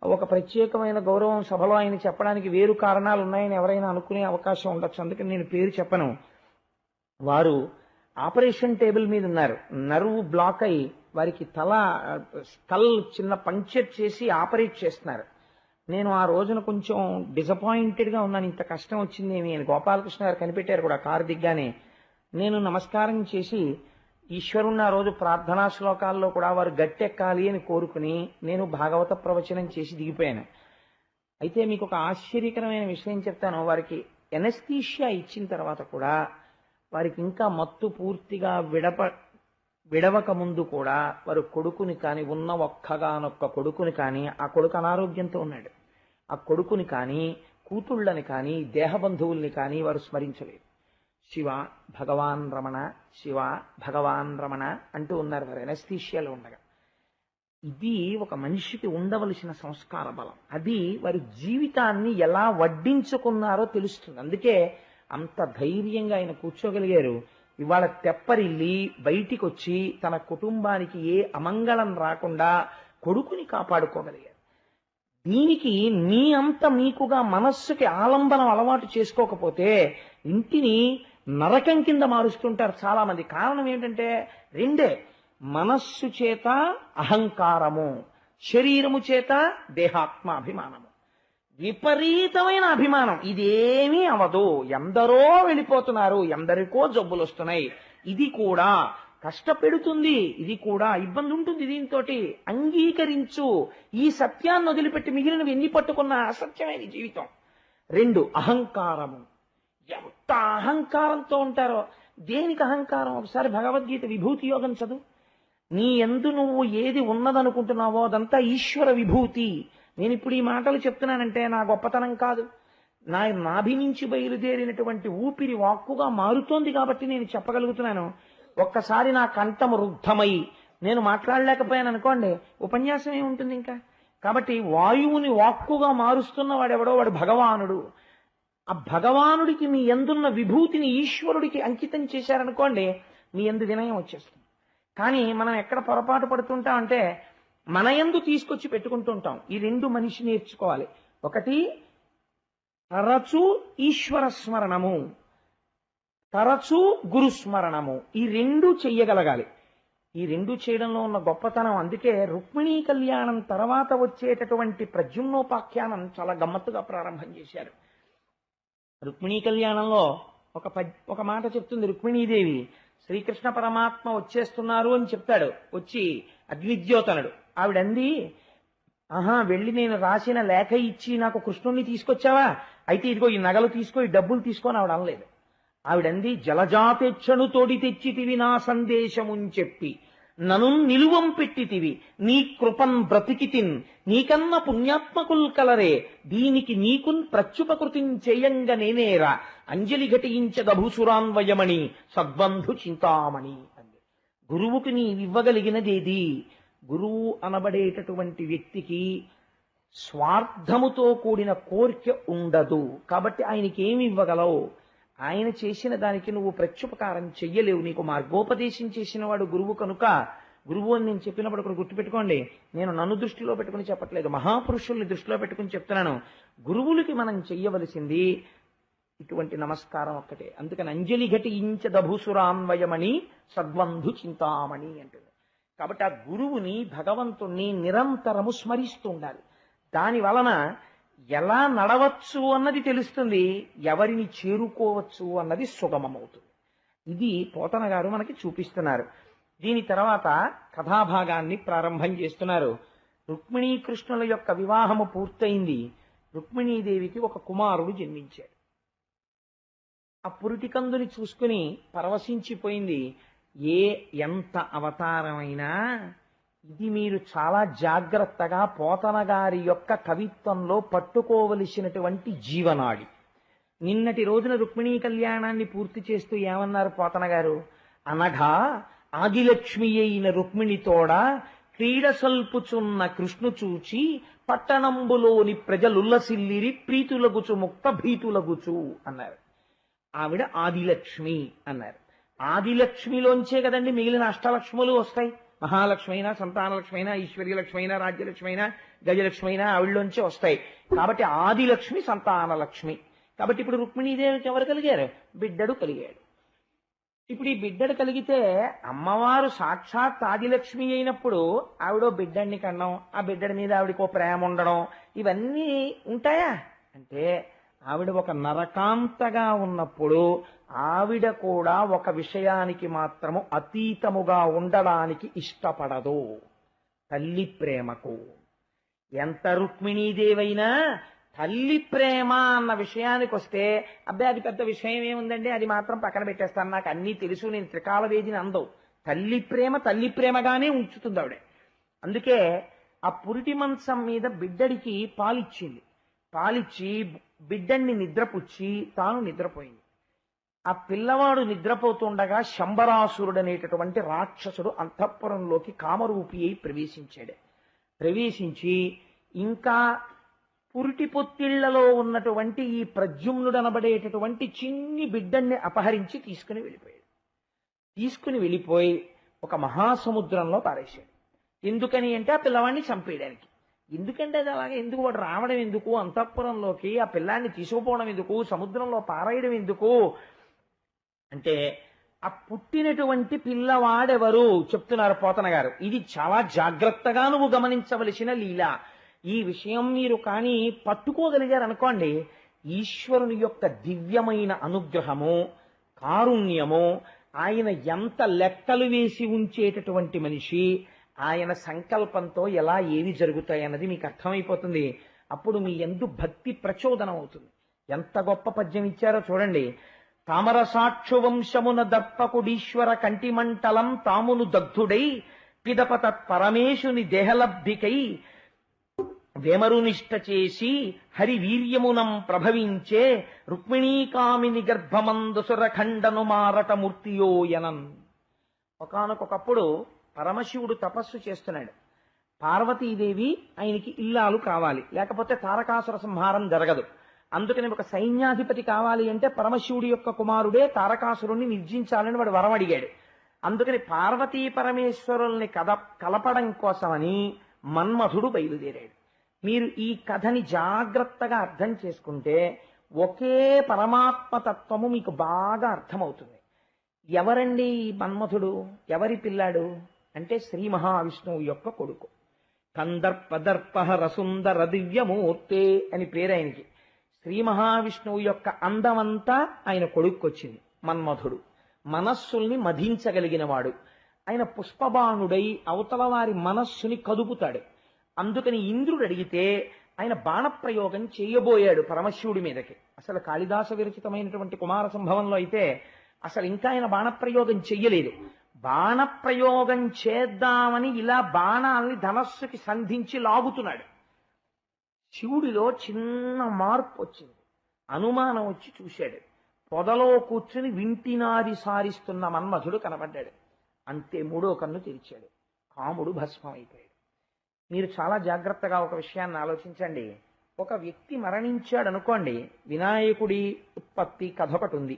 ఒక ప్రత్యేకమైన గౌరవం సభలో ఆయన చెప్పడానికి వేరు కారణాలు ఉన్నాయని ఎవరైనా అనుకునే అవకాశం ఉండొచ్చు, అందుకని నేను పేరు చెప్పను. వారు ఆపరేషన్ టేబుల్ మీద ఉన్నారు. నర్వ్ బ్లాక్ అయి వారికి స్కల్ చిన్న పంక్చర్ చేసి ఆపరేట్ చేస్తున్నారు. నేను ఆ రోజున కొంచెం డిసప్పాయింటెడ్గా ఉన్నాను. ఇంత కష్టం వచ్చిందేమి అని గోపాలకృష్ణ గారు కనిపెట్టారు కూడా కారు దిగ్గానే. నేను నమస్కారం చేసి ఈశ్వరుణ్ణి ఆ రోజు ప్రార్థనా శ్లోకాల్లో కూడా వారు గట్టెక్కాలి అని కోరుకుని నేను భాగవత ప్రవచనం చేసి దిగిపోయాను. అయితే మీకు ఒక ఆశ్చర్యకరమైన విషయం చెప్తాను. వారికి ఎనస్థీషియా ఇచ్చిన తర్వాత కూడా వారికి ఇంకా మత్తు పూర్తిగా విడవక ముందు కూడా వారు కొడుకుని కానీ, ఉన్న ఒక్కగానొక్క కొడుకుని కానీ, ఆ కొడుకు అనారోగ్యంతో ఉన్నాడు, ఆ కొడుకుని కానీ, కూతుళ్ళని కానీ, దేహబంధువుల్ని కానీ వారు స్మరించలేదు. శివ భగవాన్ రమణ, శివ భగవాన్ రమణ అంటూ ఉన్నారు వారు ఎనస్థీషియాలో ఉండగా. ఇది ఒక మనిషికి ఉండవలసిన సంస్కార బలం. అది వారి జీవితాన్ని ఎలా వడ్డించుకున్నారో తెలుస్తుంది. అందుకే అంత ధైర్యంగా ఆయన కూర్చోగలిగారు. ఇవాళ తెప్పరిల్లి బయటికి వచ్చి తన కుటుంబానికి ఏ అమంగళం రాకుండా కొడుకుని కాపాడుకోగలిగారు. దీనికి నీ అంత మీకుగా మనస్సుకి ఆలంబనం అలవాటు చేసుకోకపోతే ఇంటిని నరకం కింద మారుస్తుంటారు చాలా మంది. కారణం ఏంటంటే రెండే, మనస్సు చేత అహంకారము, శరీరము చేత దేహాత్మాభిమానము. విపరీతమైన అభిమానం. ఇదేమీ అవదు, ఎందరో వెళ్ళిపోతున్నారు, ఎందరికో జబ్బులు వస్తున్నాయి, ఇది కూడా కష్టపెడుతుంది, ఇది కూడా ఇబ్బంది ఉంటుంది, దీంతో అంగీకరించు. ఈ సత్యాన్ని వదిలిపెట్టి మిగిలినవి ఎన్ని పట్టుకున్న అసత్యమైన జీవితం. 2 అహంకారము. ఎంత అహంకారంతో ఉంటారో. దేనికి అహంకారం? ఒకసారి భగవద్గీత విభూతి యోగం చదువు. నీ యందు నువ్వు ఏది ఉన్నదనుకుంటున్నావో అదంతా ఈశ్వర విభూతి. నేను ఇప్పుడు ఈ మాటలు చెప్తున్నానంటే నా గొప్పతనం కాదు, నా నాభి నుంచి బయలుదేరినటువంటి ఊపిరి వాక్కుగా మారుతోంది కాబట్టి నేను చెప్పగలుగుతున్నాను. ఒక్కసారి నా కంఠం రుద్ధమై నేను మాట్లాడలేకపోయాను అనుకోండి, ఉపన్యాసం ఏముంటుంది ఇంకా? కాబట్టి వాయువుని వాక్కుగా మారుస్తున్న వాడెవడో వాడు భగవానుడు. ఆ భగవానుడికి మీ యందున్న విభూతిని ఈశ్వరుడికి అంకితం చేశారనుకోండి, మీ యందు వినయం వచ్చేస్తుంది. కానీ మనం ఎక్కడ పొరపాటు పడుతుంటాం అంటే మన యందు తీసుకొచ్చి పెట్టుకుంటూ ఉంటాం. ఈ 2 మనిషి నేర్చుకోవాలి. ఒకటి తరచూ ఈశ్వర స్మరణము, తరచూ గురుస్మరణము. ఈ 2 చెయ్యగలగాలి. ఈ 2 చేయడంలో ఉన్న గొప్పతనం. అందుకే రుక్మిణీ కళ్యాణం తర్వాత వచ్చేటటువంటి ప్రద్యుమ్నోపాఖ్యానం చాలా గమ్మత్తుగా ప్రారంభం చేశారు. రుక్మిణీ కళ్యాణంలో ఒక మాట చెప్తుంది రుక్మిణీదేవి. శ్రీకృష్ణ పరమాత్మ వచ్చేస్తున్నారు అని చెప్తాడు. వచ్చి అగ్నిద్యోతనుడు ఆవిడంది, వెళ్ళి నేను రాసిన లేఖ ఇచ్చి నాకు కృష్ణుణ్ణి తీసుకొచ్చావా, అయితే ఇదిగో ఈ నగలు తీసుకో, ఈ డబ్బులు తీసుకొని ఆవిడ అనలేదు. ఆవిడంది, జలజాతెచ్చను తోడి తెచ్చితివి నా సందేశముని చెప్పి, నను నిలువం పెట్టితివి నీ కృపన్ బ్రతికితిన్, నీకన్న పుణ్యాత్మకుల్ కలరే, దీనికి నీకున్ ప్రత్యుపకృతిం చేయంగ నేనేరా, అంజలి ఘటించదభూసురాన్వయమణి సద్బంధు చింతామణి అంది. గురువుకి నీవివ్వగలిగినదేది? గురువు అనబడేటటువంటి వ్యక్తికి స్వార్థముతో కూడిన కోరిక ఉండదు. కాబట్టి ఆయనకి ఏమి ఇవ్వగలవు? ఆయన చేసిన దానికి నువ్వు ప్రత్యుపకారం చెయ్యలేవు. నీకు మార్గోపదేశం చేసిన వాడు గురువు కనుక, గురువు అని నేను చెప్పినప్పుడు ఇక్కడ గుర్తుపెట్టుకోండి, నేను నన్ను దృష్టిలో పెట్టుకుని చెప్పట్లేదు, మహాపురుషుల్ని దృష్టిలో పెట్టుకుని చెప్తున్నాను. గురువులకి మనం చెయ్యవలసింది ఇటువంటి నమస్కారం ఒక్కటే. అందుకని అంజలి ఘటించదభూసురాన్వయమణి సద్బంధు చింతామణి అంటుంది. కాబట్టి ఆ గురువుని భగవంతుణ్ణి నిరంతరము స్మరిస్తూ ఉండాలి. దాని వలన ఎలా నడవచ్చు అన్నది తెలుస్తుంది, ఎవరిని చేరుకోవచ్చు అన్నది సుగమమవుతుంది. ఇది పోతన గారు మనకి చూపిస్తున్నారు. దీని తర్వాత కథాభాగాన్ని ప్రారంభం చేస్తున్నారు. రుక్మిణీకృష్ణుల యొక్క వివాహము పూర్తయింది. రుక్మిణీదేవికి ఒక కుమారుడు జన్మించాడు. ఆ పురిటికందుని చూసుకుని పరవశించిపోయింది. ఎంత అవతారమైనా ఇది మీరు చాలా జాగ్రత్తగా పోతన గారి యొక్క కవిత్వంలో పట్టుకోవలసినటువంటి జీవనాడి. నిన్నటి రోజున రుక్మిణీ కళ్యాణాన్ని పూర్తి చేస్తూ ఏమన్నారు పోతన గారు? అనగా ఆదిలక్ష్మి అయిన రుక్మిణితోడ క్రీడ సల్పుచున్న కృష్ణు చూచి పట్టణంబులోని ప్రజలుల్లసిల్లిరి ప్రీతులగుచు ముక్త భీతులగుచు అన్నారు. ఆవిడ ఆదిలక్ష్మి అన్నారు. ఆదిలక్ష్మిలోంచే కదండి మిగిలిన అష్టలక్ష్ములు వస్తాయి. మహాలక్ష్మి అయినా, సంతానలక్ష్మి అయినా, ఐశ్వర్యలక్ష్మి అయినా, రాజ్యలక్ష్మి అయినా, గజలక్ష్మి అయినా ఆవిడలోంచే వస్తాయి. కాబట్టి ఆదిలక్ష్మి, సంతానలక్ష్మి. కాబట్టి ఇప్పుడు రుక్మిణీదేవికి ఎవరు కలిగారు? బిడ్డడు కలిగాడు. ఇప్పుడు ఈ బిడ్డడు కలిగితే అమ్మవారు సాక్షాత్ ఆదిలక్ష్మి అయినప్పుడు ఆవిడో బిడ్డడిని కనడం, ఆ బిడ్డడి మీద ఆవిడకో ప్రేమ ఉండడం, ఇవన్నీ ఉంటాయా అంటే ఆవిడ ఒక నరకాంతగా ఉన్నప్పుడు ఆవిడ కూడా ఒక విషయానికి మాత్రము అతీతముగా ఉండడానికి ఇష్టపడదు, తల్లి ప్రేమకు. ఎంత రుక్మిణీదేవైనా తల్లి ప్రేమ అన్న విషయానికి వస్తే అబ్బాయి అది పెద్ద విషయం ఏముందండి, అది మాత్రం పక్కన పెట్టేస్తాను, నాకు అన్నీ తెలుసు, నేను త్రికాల వేదిని అందవు. తల్లి ప్రేమ తల్లి ప్రేమగానే ఉంచుతుంది ఆవిడ. అందుకే ఆ పురిటి మంచం మీద బిడ్డడికి పాలిచ్చింది. పాలిచ్చి బిడ్డన్ని నిద్రపుచ్చి తాను నిద్రపోయింది. ఆ పిల్లవాడు నిద్రపోతుండగా శంబరాసురుడు అనేటటువంటి రాక్షసుడు అంతఃపురంలోకి కామరూపి అయి ప్రవేశించాడు. ప్రవేశించి ఇంకా పురిటి పొత్తిళ్లలో ఉన్నటువంటి ఈ ప్రద్యుమ్నుడు అనబడేటటువంటి చిన్ని బిడ్డన్ని అపహరించి తీసుకుని వెళ్ళిపోయాడు. తీసుకుని వెళ్ళిపోయి ఒక మహాసముద్రంలో పారేశాడు. ఎందుకని అంటే ఆ పిల్లవాడిని చంపేయడానికి. ఎందుకంటే అది అలాగే ఎందుకు, వాడు రావడం ఎందుకు అంతఃపురంలోకి, ఆ పిల్లాన్ని తీసుకుపోవడం ఎందుకు, సముద్రంలో పారేయడం ఎందుకు అంటే ఆ పుట్టినటువంటి పిల్లవాడెవరు చెప్తున్నారు పోతన గారు. ఇది చాలా జాగ్రత్తగా నువ్వు గమనించవలసిన లీల. ఈ విషయం మీరు కానీ పట్టుకోగలిగారనుకోండి, ఈశ్వరుని యొక్క దివ్యమైన అనుగ్రహము, కారుణ్యము, ఆయన ఎంత లెక్కలు వేసి ఉంచేటటువంటి మనిషి, ఆయన సంకల్పంతో ఎలా ఏవి జరుగుతాయన్నది మీకు అర్థమైపోతుంది. అప్పుడు మీ యందు భక్తి ప్రచోదనం అవుతుంది. ఎంత గొప్ప పద్యం ఇచ్చారో చూడండి. తామర సాక్షు వంశమున దర్పకుడీశ్వర కంటిమంటలం తామును దగ్ధుడై పిదప తత్పరమేశుని దేహలబ్ధికై వేమరునిష్ట చేసి హరి వీర్యమునం ప్రభవించే రుక్మిణీకామిని గర్భమందుసుర ఖండను మారట మూర్తియోయనన్. ఒకానొకప్పుడు పరమశివుడు తపస్సు చేస్తున్నాడు. పార్వతీదేవి ఆయనకి ఇల్లాలు కావాలి, లేకపోతే తారకాసుర సంహారం జరగదు. అందుకని ఒక సైన్యాధిపతి కావాలి అంటే పరమశివుడి యొక్క కుమారుడే తారకాసురుణ్ణి నిర్జించాలని వాడు వరం అడిగాడు. అందుకని పార్వతీ పరమేశ్వరుల్ని కలపడం కోసమని మన్మథుడు బయలుదేరాడు. మీరు ఈ కథని జాగ్రత్తగా అర్థం చేసుకుంటే ఒకే పరమాత్మతత్వము మీకు బాగా అర్థమవుతుంది. ఎవరండి ఈ మన్మథుడు? ఎవరి పిల్లాడు అంటే శ్రీ మహావిష్ణువు యొక్క కొడుకు. కందర్పదర్పహర సుందర దివ్యమూర్తే అని పేరు ఆయనకి. శ్రీ మహావిష్ణువు యొక్క అందమంతా ఆయన కొడుక్కొచ్చింది. మన్మథుడు మనస్సుల్ని మధించగలిగిన వాడు. ఆయన పుష్పబాణుడై అవతల వారి మనస్సుని కదుపుతాడు. అందుకని ఇంద్రుడు అడిగితే ఆయన బాణప్రయోగం చేయబోయాడు పరమశివుడి మీదకి. అసలు కాళిదాస విరచితమైనటువంటి కుమార సంభవంలో అయితే అసలు ఇంకా ఆయన బాణప్రయోగం చెయ్యలేదు. బాణప్రయోగం చేద్దామని ఇలా బాణాల్ని ధనస్సుకి సంధించి లాగుతున్నాడు. శివుడిలో చిన్న మార్పు వచ్చింది. అనుమానం వచ్చి చూశాడు. పొదలో కూర్చుని వింటినాది సారిస్తున్న మన్మథుడు కనబడ్డాడు. అంతే మూడో కన్ను తెరిచాడు. కాముడు భస్మం అయిపోయాడు. మీరు చాలా జాగ్రత్తగా ఒక విషయాన్ని ఆలోచించండి. ఒక వ్యక్తి మరణించాడు అనుకోండి, వినాయకుడి ఉత్పత్తి కథ ఒకటి ఉంది.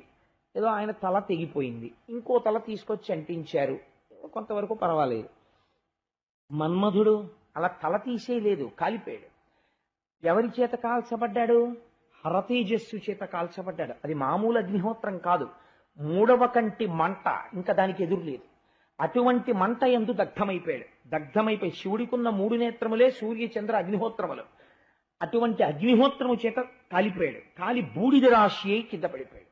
ఏదో ఆయన తల తెగిపోయింది, ఇంకో తల తీసుకొచ్చి అంటించారు, కొంతవరకు పర్వాలేదు. మన్మధుడు అలా తల తీసేయలేదు, కాలిపోయాడు. ఎవరి చేత కాల్చబడ్డాడు? హరతేజస్సు చేత కాల్చబడ్డాడు. అది మామూలు అగ్నిహోత్రం కాదు, మూడవ కంటి మంట, ఇంకా దానికి ఎదురు లేదు. అటువంటి మంట యందు దగ్ధమైపోయాడు. దగ్ధమైపోయి శివుడికున్న 3 నేత్రములే సూర్య చంద్ర అగ్నిహోత్రములు. అటువంటి అగ్నిహోత్రము చేత కాలిపోయాడు. కాలి బూడిద రాశి అయి కింద పడిపోయాడు.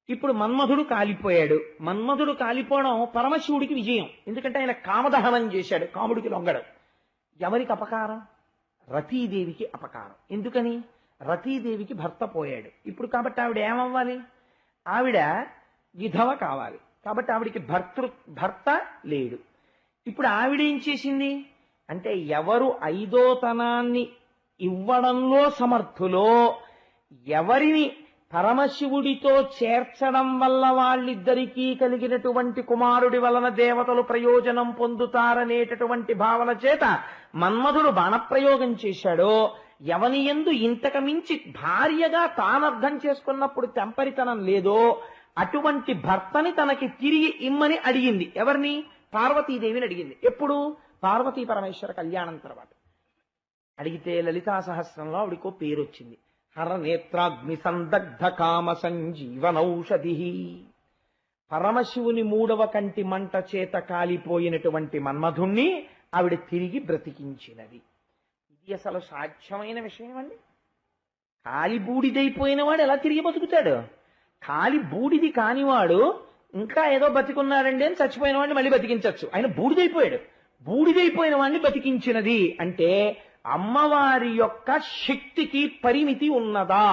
ఇప్పుడు మన్మధుడు కాలిపోయాడు. మన్మధుడు కాలిపోవడం పరమశివుడికి విజయం. ఎందుకంటే ఆయన కామదహనం చేశాడు, కాముడికి లొంగడం. ఎవరికి అపకారం? రతీదేవికి అపకారం. ఎందుకని? రతీదేవికి భర్త పోయాడు. ఇప్పుడు కాబట్టి ఆవిడ ఏమవ్వాలి? ఆవిడ విధవ కావాలి. కాబట్టి ఆవిడికి భర్త లేడు. ఇప్పుడు ఆవిడేం చేసింది అంటే, ఎవరు 5వ తనాన్ని ఇవ్వడంలో సమర్థులో, ఎవరిని పరమశివుడితో చేర్చడం వల్ల వాళ్ళిద్దరికీ కలిగినటువంటి కుమారుడి వలన దేవతలు ప్రయోజనం పొందుతారనేటటువంటి భావన చేత మన్మధుడు బాణప్రయోగం చేశాడో, ఎవని యందు ఇంతకు మించి భార్యగా తానర్థం చేసుకున్నప్పుడు తెంపరితనం లేదో అటువంటి భర్తని తనకి తిరిగి ఇమ్మని అడిగింది. ఎవరిని? పార్వతీదేవిని అడిగింది. ఎప్పుడు? పార్వతీ పరమేశ్వర కళ్యాణం తర్వాత అడిగితే లలితా సహస్రంలో ఆవిడికో పేరు వచ్చింది, హరనేత్రాగ్ని సందగ్ధ కామ సంజీవనౌషధి. పరమశివుని 3వ కంటి మంట చేత కాలిపోయినటువంటి మన్మధుణ్ణి ఆవిడ తిరిగి బ్రతికించినది. ఇది అసలు సాధ్యమైన విషయం అండి. కాలి బూడిదైపోయిన వాడు ఎలా తిరిగి బతుకుతాడు? కాలి బూడిది కానివాడు ఇంకా ఏదో బతికున్నాడండి అని చచ్చిపోయిన వాడిని మళ్ళీ బతికించవచ్చు. ఆయన బూడిదైపోయాడు. బూడిదైపోయిన వాడిని బతికించినది అంటే అమ్మవారి యొక్క శక్తికి పరిమితి ఉన్నదా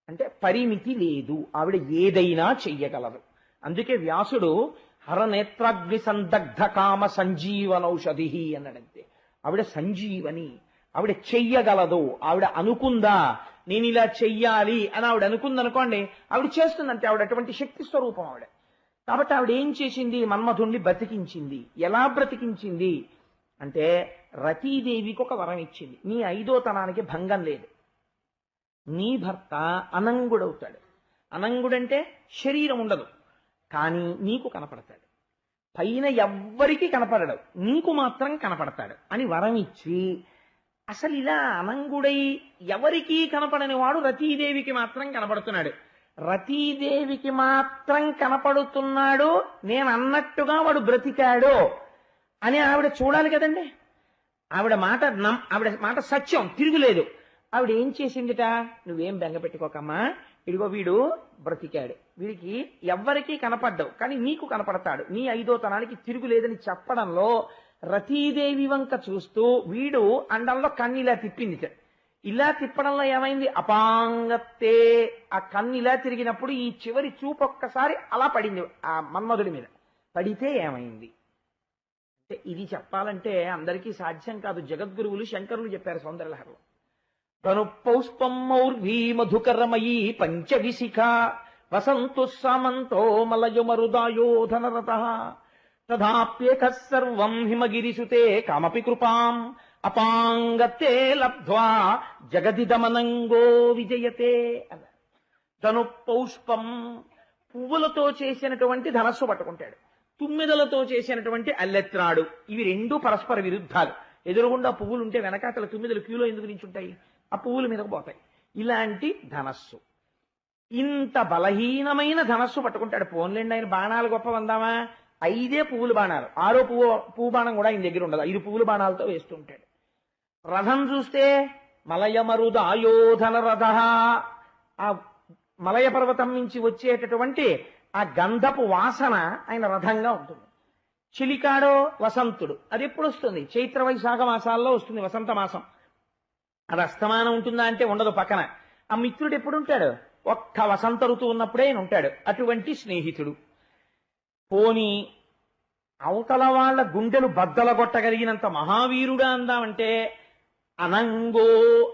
అంటే పరిమితి లేదు. ఆవిడ ఏదైనా చెయ్యగలదు. అందుకే వ్యాసుడు హరనేత్రాగ్ని సందగ్ధ కామ సంజీవనౌషధి అన్నాడంతే. ఆవిడ సంజీవని, ఆవిడ చెయ్యగలదు. ఆవిడ అనుకుందా నేను ఇలా చెయ్యాలి అని ఆవిడ అనుకుందనుకోండి, ఆవిడ చేస్తుందంటే ఆవిడ అటువంటి శక్తి స్వరూపం ఆవిడ. కాబట్టి ఆవిడ ఏం చేసింది? మన్మధుణ్ణి బ్రతికించింది. ఎలా బ్రతికించింది అంటే, రతీదేవికి ఒక వరం ఇచ్చింది. నీ 5వ తనానికి భంగం లేదు. నీ భర్త అనంగుడవుతాడు. అనంగుడంటే శరీరం ఉండదు, కానీ నీకు కనపడతాడు. పైన ఎవ్వరికీ కనపడడు, నీకు మాత్రం కనపడతాడు అని వరం ఇచ్చి, అసలు ఇలా అనంగుడై ఎవరికీ కనపడని వాడు రతీదేవికి మాత్రం కనపడుతున్నాడు. రతీదేవికి మాత్రం కనపడుతున్నాడు, నేను అన్నట్టుగా వాడు బ్రతికాడు అని ఆవిడ చూడాలి కదండి. ఆవిడ మాట సత్యం, తిరుగులేదు. ఆవిడ ఏం చేసిందిట? నువ్వేం బెంగ పెట్టుకోకమ్మా, ఇదిగో వీడు బ్రతికాడు, వీడికి ఎవ్వరికీ కనపడ్డావు కానీ నీకు కనపడతాడు, నీ 5వ తనానికి తిరుగులేదని చెప్పడంలో రతీదేవి వంక చూస్తూ వీడు అండంలో కన్ను ఇలా తిప్పిందిట. ఇలా తిప్పడంలో ఏమైంది? అపాంగత్తే. ఆ కన్ను ఇలా తిరిగినప్పుడు ఈ చివరి చూపు ఒక్కసారి అలా పడింది ఆ మన్మధుడి మీద. పడితే ఏమైంది అంటే, ఇది చెప్పాలంటే అందరికీ సాధ్యం కాదు. జగద్గురువులు శంకరులు చెప్పారు సౌందర్యలహరిలో. తను పౌష్పం మౌర్వీ మధుకరమయీ పంచవిశిఖ వసంతు సామంతో మలయమరుదాయోధనరత తదాప్యేక సర్వం హిమగిరిసుతే కామపి కృపాం అపాంగతే లబ్ధ్వా జగదిదమనంగో విజయతే అన్న. తను పౌష్పం, పువ్వులతో చేసినటువంటి ధనస్సు పట్టుకుంటాడు. తుమ్మెదలతో చేసినటువంటి అల్లెత్రాడు. ఇవి 2 పరస్పర విరుద్ధాలు. ఎదురుగుండా పువ్వులు ఉంటే వెనకాతల తుమ్మెదలు క్యూలో ఎందుకు నించుంటాయి? ఆ పువ్వుల మీదకు పోతాయి. ఇలాంటి ధనస్సు, ఇంత బలహీనమైన ధనస్సు పట్టుకుంటాడు. పోన్లేండి, ఆయన బాణాలు గొప్పవందామా? 5 పువ్వుల బాణాలు, 6వ పువ్వు బాణం కూడా ఆయన దగ్గర ఉండదు. 5 పువ్వుల బాణాలతో వేస్తూ ఉంటాడు. రథం చూస్తే మలయమరుదాయోధన రథ, ఆ మలయ పర్వతం నుంచి వచ్చేటటువంటి ఆ గంధపు వాసన ఆయన రథంగా ఉంటుంది. చిలికాడో వసంతుడు, అది ఎప్పుడు వస్తుంది? చైత్ర వైశాఖ మాసాల్లో వస్తుంది వసంత మాసం. అది అస్తమానం ఉంటుందా అంటే ఉండదు. పక్కన ఆ మిత్రుడు ఎప్పుడు ఉంటాడు? ఒక్క వసంత ఋతువు ఉన్నప్పుడే ఆయన ఉంటాడు. అటువంటి స్నేహితుడు. పోని అవతల వాళ్ళ గుండెలు బద్దలగొట్టగలిగినంత మహావీరుడా అందామంటే అనంగో,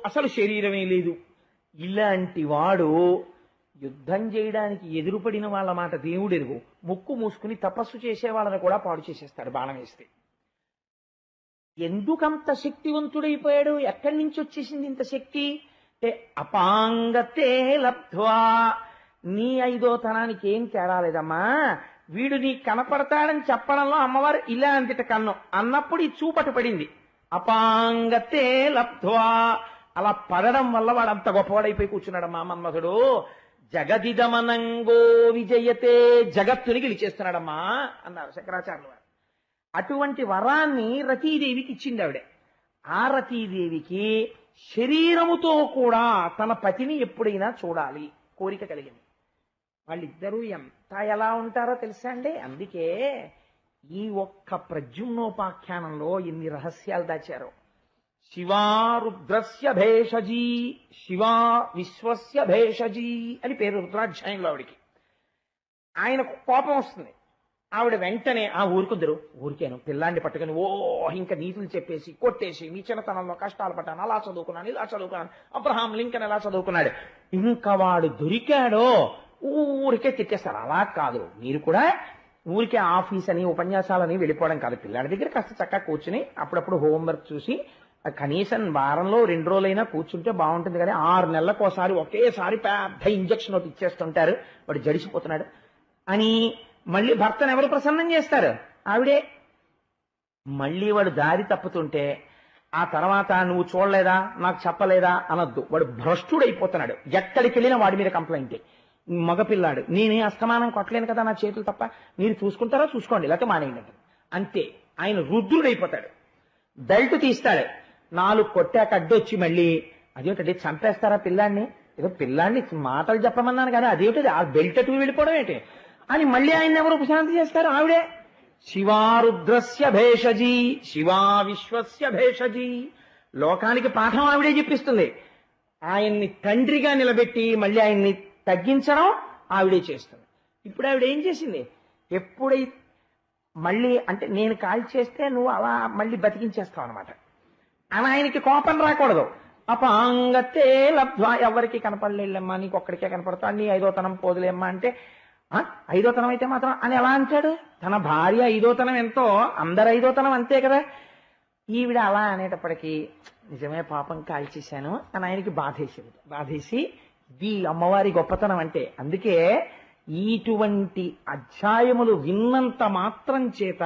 అసలు శరీరమే లేదు. ఇలాంటి వాడు యుద్ధం చేయడానికి ఎదురుపడిన వాళ్ళ మాట దేవుడెరుగు, ముక్కు మూసుకుని తపస్సు చేసే వాళ్ళని కూడా పాడు చేసేస్తాడు బాణం వేస్తే. ఎందుకంత శక్తివంతుడైపోయాడు? ఎక్కడి నుంచి వచ్చేసింది ఇంత శక్తి అంటే, అపాంగతే లబ్ధ్వా. నీ 5వ తనానికి ఏం తేడా లేదమ్మా, వీడు నీకు కనపడతాడని చెప్పడంలో అమ్మవారు ఇలా అంతట కన్ను అన్నప్పుడు ఈ చూపట పడింది. అపాంగతే లబ్ధ్వా, అలా పడడం వల్ల వాడు అంత గొప్పవాడైపోయి కూర్చున్నాడమ్మా మన్మధుడు. జగదిదమనంగో విజయతే, జగత్తుని గెలిచేస్తున్నాడమ్మా అన్నారు శంకరాచార్యులు వారు. అటువంటి వరాన్ని రతీదేవికి ఇచ్చింది ఆవిడ. ఆ రతీదేవికి శరీరముతో కూడా తన పతిని ఎప్పుడైనా చూడాలి కోరిక కలిగింది. వాళ్ళిద్దరూ ఎంత ఎలా ఉంటారో తెలుసా అండి. అందుకే ఈ ఒక్క ప్రద్యుమ్నోపాఖ్యానంలో ఎన్ని రహస్యాలు దాచారో. శివా రుద్రస్య భేషజీ, శివా విశ్వస్య భేషజీ అని పేరు రుద్రాధ్యాయంలో ఆవిడికి. ఆయనకు కోపం వస్తుంది. ఆవిడ వెంటనే ఆ ఊరుకుందరు, ఊరికేను పిల్లాన్ని పట్టుకుని ఇంకా నీతులు చెప్పేసి కొట్టేసి, మీ చిన్నతనంలో కష్టాలు పడ్డాను, అలా చదువుకున్నాను, ఇలా చదువుకున్నాను, అబ్రహాం లింకన్ ఎలా చదువుకున్నాడు, ఇంకా వాడు దొరికాడో ఊరికే తిట్టేస్తారు. అలా కాదు, మీరు కూడా ఊరికే ఆఫీస్ అని ఉపన్యాసాలని వెళ్ళిపోవడం కాదు. పిల్లాడి దగ్గర కాస్త చక్కగా కూర్చుని అప్పుడప్పుడు హోంవర్క్ చూసి కనీసం వారంలో 2 రోజులైనా కూర్చుంటే బాగుంటుంది. కానీ 6 నెలలకు ఒకసారి ఒకేసారి పెద్ద ఇంజక్షన్ ఒకటి ఇచ్చేస్తుంటారు, వాడు జడిసిపోతున్నాడు అని మళ్ళీ భర్తను ఎవరు ప్రసన్నం చేస్తారు? ఆవిడే. మళ్ళీ వాడు దారి తప్పుతుంటే ఆ తర్వాత నువ్వు చూడలేదా, నాకు చెప్పలేదా అనొద్దు. వాడు భ్రష్టుడైపోతున్నాడు. ఎక్కడికి వెళ్ళినా వాడి మీద కంప్లైంట్. మగపిల్లాడు, నేనే అస్తమానం కొట్టలేను కదా, నా చేతులు తప్ప, మీరు చూసుకుంటారా చూసుకోండి, లేకపోతే మానేయండి అంతే. ఆయన రుద్రుడైపోతాడు. బెల్ట్ తీస్తాడు, 4 కొట్టాక అడ్డొచ్చి మళ్ళీ అదేమిటండి చంపేస్తారా పిల్లాన్ని, ఏదో పిల్లాన్ని మాటలు చెప్పమన్నాను కదా, అదేమిటది ఆ బెల్ట్ అటు వెళ్ళిపోవడం ఏంటి అని మళ్ళీ ఆయన ఎవరు ఉపశాంతి చేస్తారు? ఆవిడే. శివారుద్రస్య భేషజీ, శివా విశ్వస్య భేషజీ. లోకానికి పాఠం ఆవిడే చెప్పిస్తుంది. ఆయన్ని తండ్రిగా నిలబెట్టి మళ్ళీ ఆయన్ని తగ్గించడం ఆవిడే చేస్తుంది. ఇప్పుడు ఆవిడ ఏం చేసింది? ఎప్పుడైతే మళ్ళీ అంటే నేను కాల్ చేస్తే నువ్వు అలా మళ్ళీ బతికించేస్తావు అనమాట అని ఆయనకి కోపం రాకూడదు. అపాంగతే లబ్ధ్వా, ఎవరికి కనపడలేమ్మా, నీకు ఒక్కడికే కనపడతాడు, నీ 5వ తనం పోదులేమ్మా అంటే 5వ తనం అయితే మాత్రం అని ఎలా అంటాడు? తన భార్య 5వ తనం ఎంతో అందరు 5వ తనం అంతే కదా. ఈవిడ అలా అనేటప్పటికీ నిజమే పాపం కాల్చేశాను అని ఆయనకి బాధేసి ఇది అమ్మవారి గొప్పతనం అంటే. అందుకే ఇటువంటి అధ్యాయములు విన్నంత మాత్రం చేత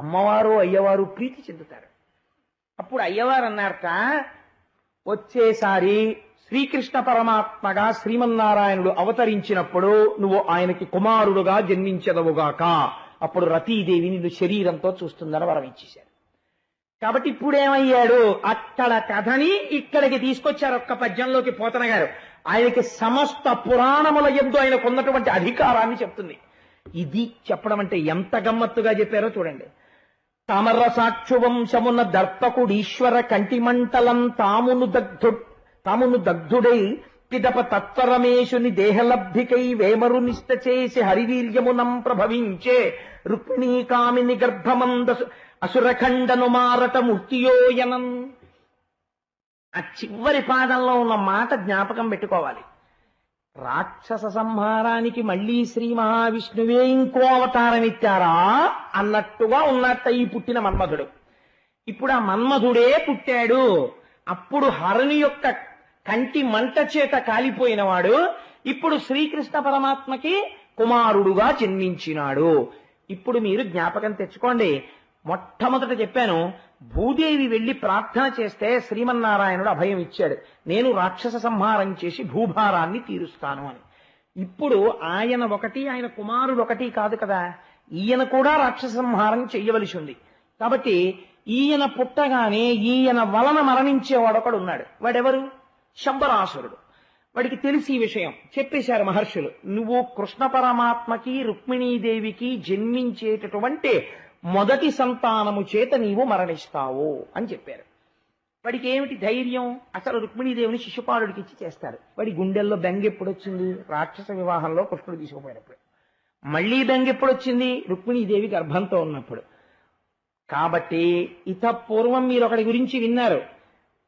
అమ్మవారు అయ్యవారు ప్రీతి చెందుతారు. అప్పుడు అయ్యవారు అన్నారట, వచ్చేసారి శ్రీకృష్ణ పరమాత్మగా శ్రీమన్నారాయణుడు అవతరించినప్పుడు నువ్వు ఆయనకి కుమారుడుగా జన్మించదవుగాక, అప్పుడు రతీదేవి నిన్ను శరీరంతో చూస్తుందని వరం ఇచ్చేశారు. కాబట్టి ఇప్పుడేమయ్యాడు? అక్కడ కథని ఇక్కడికి తీసుకొచ్చారు ఒక్క పద్యంలోకి పోతన గారు. ఆయనకి సమస్త పురాణముల యందు ఆయనకు ఉన్నటువంటి అధికారాన్ని చెప్తుంది. ఇది చెప్పడం అంటే ఎంత గమ్మత్తుగా చెప్పారో చూడండి. తామర సాక్షు వంశమున దర్పకుడీశ్వర కంటిమంటలం తామును దగ్ధుడై పిదప తత్వరమేశుని దేహలబ్ధికై వేమరు నిష్ట చేసి హరివీర్యమునం ప్రభవించే రుక్మిణీ కామిని గర్భమంద అసురఖండను మారట మూర్తియోయనం. ఆ చివరి పాదంలో ఉన్న మాట జ్ఞాపకం పెట్టుకోవాలి. రాక్షస సంహారానికి మళ్లీ శ్రీ మహావిష్ణువే ఇంకో అవతారం ఇచ్చారా అన్నట్టుగా ఉన్నట్ట ఈ పుట్టిన మన్మధుడు. ఇప్పుడు ఆ మన్మధుడే పుట్టాడు. అప్పుడు హరుని యొక్క కంటి మంట చేత కాలిపోయినవాడు ఇప్పుడు శ్రీకృష్ణ పరమాత్మకి కుమారుడుగా జన్మించినాడు. ఇప్పుడు మీరు జ్ఞాపకం తెచ్చుకోండి. మొట్టమొదట చెప్పాను, భూదేవి వెళ్లి ప్రార్థన చేస్తే శ్రీమన్నారాయణుడు అభయం ఇచ్చాడు, నేను రాక్షస సంహారం చేసి భూభారాన్ని తీరుస్తాను అని. ఇప్పుడు ఆయన ఒకటి, ఆయన కుమారుడు ఒకటి కాదు కదా, ఈయన కూడా రాక్షస సంహారం చెయ్యవలసి ఉంది. కాబట్టి ఈయన పుట్టగానే ఈయన వలన మరణించేవాడొకడు ఉన్నాడు. వాడెవరు? శంబరాసురుడు. వాడికి తెలిసి ఈ విషయం చెప్పేశారు మహర్షులు, నువ్వు కృష్ణ పరమాత్మకి రుక్మిణీదేవికి జన్మించేటటువంటి మొదటి సంతానము చేత నీవు మరణిస్తావు అని చెప్పారు. వాడికి ఏమిటి ధైర్యం? అసలు రుక్మిణీదేవిని శిశుపాలుడికి ఇచ్చి చేస్తారు. వాడి గుండెల్లో బెంగ ఎప్పుడు వచ్చింది? రాక్షస వివాహంలో కృష్ణుడు తీసుకుపోయినప్పుడు. మళ్లీ బెంగ ఎప్పుడు వచ్చింది? రుక్మిణీదేవి గర్భంతో ఉన్నప్పుడు. కాబట్టి ఇత పూర్వం మీరు ఒకటి గురించి విన్నారు,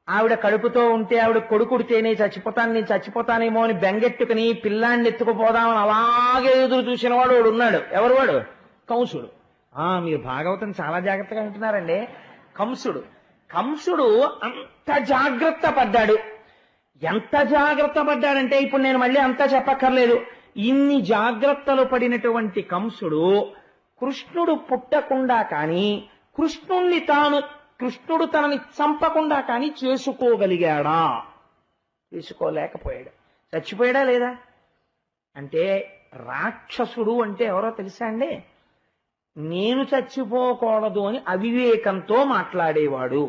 ఆవిడ కడుపుతో ఉంటే ఆవిడ కొడుకుడితేనే నేను చచ్చిపోతానేమో అని బెంగెట్టుకుని పిల్లాన్ని ఎత్తుకుపోదామని అలాగే ఎదురు చూసిన వాడు వాడు ఉన్నాడు. ఎవరు వాడు? కంసుడు. మీరు భాగవతం చాలా జాగ్రత్తగా వింటున్నారండి. కంసుడు అంత జాగ్రత్త పడ్డాడు. ఎంత జాగ్రత్త పడ్డాడంటే ఇప్పుడు నేను మళ్ళీ అంతా చెప్పక్కర్లేదు. ఇన్ని జాగ్రత్తలు పడినటువంటి కంసుడు కృష్ణుడు పుట్టకుండా కానీ కృష్ణుడు తనని చంపకుండా కానీ చేసుకోగలిగాడా? చేసుకోలేకపోయాడు. చచ్చిపోయాడా లేదా? అంటే రాక్షసుడు అంటే ఎవరో తెలుసా అండి? నేను చచ్చిపోకూడదు అని అవివేకంతో మాట్లాడేవాడు.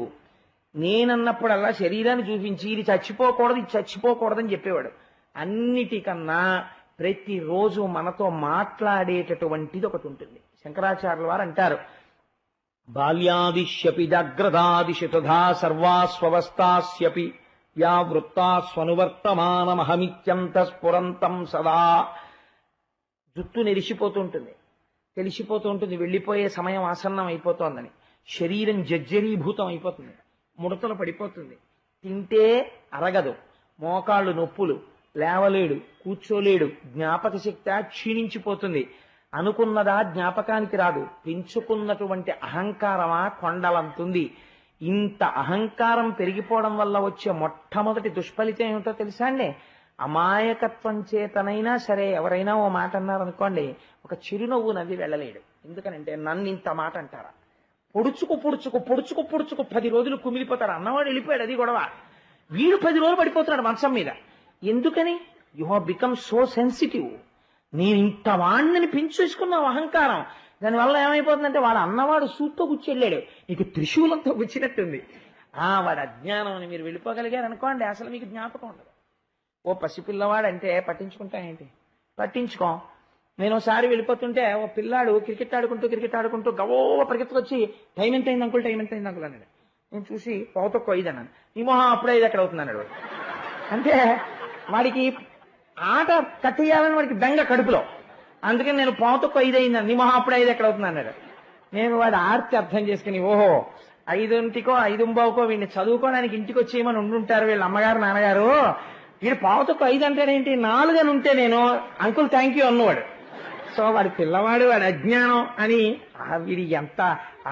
నేనన్నప్పుడల్లా శరీరాన్ని చూపించి ఇది చచ్చిపోకూడదు, ఇది చచ్చిపోకూడదని చెప్పేవాడు. అన్నిటికన్నా ప్రతిరోజు మనతో మాట్లాడేటటువంటిది ఒకటి ఉంటుంది. శంకరాచార్యుల వారు అంటారు, బాల్యాదిశ్యపి జాగ్రదాదిశు తథా సర్వాస్వవస్థాస్యపి యా వృత్తాస్వనువర్తమానమహమిత్యంత స్ఫురంతం సదా. జుట్టు నెరిసిపోతూ ఉంటుంది, తెలిసిపోతూ ఉంటుంది వెళ్ళిపోయే సమయం ఆసన్నం అయిపోతోందని. శరీరం జర్జరీభూతం అయిపోతుంది, ముడతలు పడిపోతుంది, తింటే అరగదు, మోకాళ్ళు నొప్పులు, లేవలేడు, కూర్చోలేడు, జ్ఞాపక శక్తి క్షీణించిపోతుంది. అనుకున్నదా జ్ఞాపకానికి రాదు. పెంచుకున్నటువంటి అహంకారమా కొండలంతుంది. ఇంత అహంకారం పెరిగిపోవడం వల్ల వచ్చే మొట్టమొదటి దుష్ఫలితం ఏమిటో తెలుసా అండి? అమాయకత్వం చేతనైనా సరే ఎవరైనా ఓ మాట అన్నారనుకోండి, ఒక చిరునవ్వు నవ్వి వెళ్ళలేడు. ఎందుకనంటే నన్ను ఇంత మాట అంటారా, పొడుచుకు పొడుచుకు పొడుచుకు పొడుచుకు 10 రోజులు కుమిలిపోతాడు. అన్నవాడు వెళ్ళిపోయాడు, అది గొడవ. వీడు 10 రోజులు పడిపోతున్నాడు మంచం మీద. ఎందుకని? You have become so sensitive. నేను ఇంత వాణ్ణిని పెంచేసుకున్నావు అహంకారం. దానివల్ల ఏమైపోతుందంటే వాడు అన్నవాడు సూట్తో కూర్చెళ్ళాడు, నీకు త్రిశూలంతో కూర్చున్నట్టుంది. వాడు అజ్ఞానం అని మీరు వెళ్ళిపోగలిగారు అనుకోండి, అసలు మీకు జ్ఞాపకం ఉండదు. ఓ పసిపిల్లవాడంటే పట్టించుకుంటా ఏంటి? పట్టించుకో. నేను ఒకసారి వెళ్ళిపోతుంటే ఓ పిల్లాడు క్రికెట్ ఆడుకుంటూ గవో పరిగెత్తుకొచ్చి టైం ఎంత అయింది అంకుల్ అన్నాడు. నేను చూసి పావుతొక్క 5 అన్నాను. ఈ మొహం అప్పుడే 5 ఎక్కడ అవుతుంది అన్నాడు. అంటే వాడికి ఆట కట్టేయాలని వాడికి బెంగ కడుపులో. అందుకని నేను పావుతొక్క 5 అయిందని, నీ మొహం అప్పుడే 5 ఎక్కడ అవుతుంది అన్నాడు. నేను వాడి ఆర్తి అర్థం చేసుకుని, ఓహో 5:00కో 5:15కో వీడిని చదువుకోవడానికి ఇంటికి వచ్చేయమని ఉండుంటారు వీళ్ళ అమ్మగారు నాన్నగారు. వీడు పావుతొక్క 5 అంటేనేంటి, 4 అని ఉంటే నేను అంకుల్ థ్యాంక్ యూ అన్నవాడు. సో వాడి పిల్లవాడు, వాడి అజ్ఞానం అని వీడి ఎంత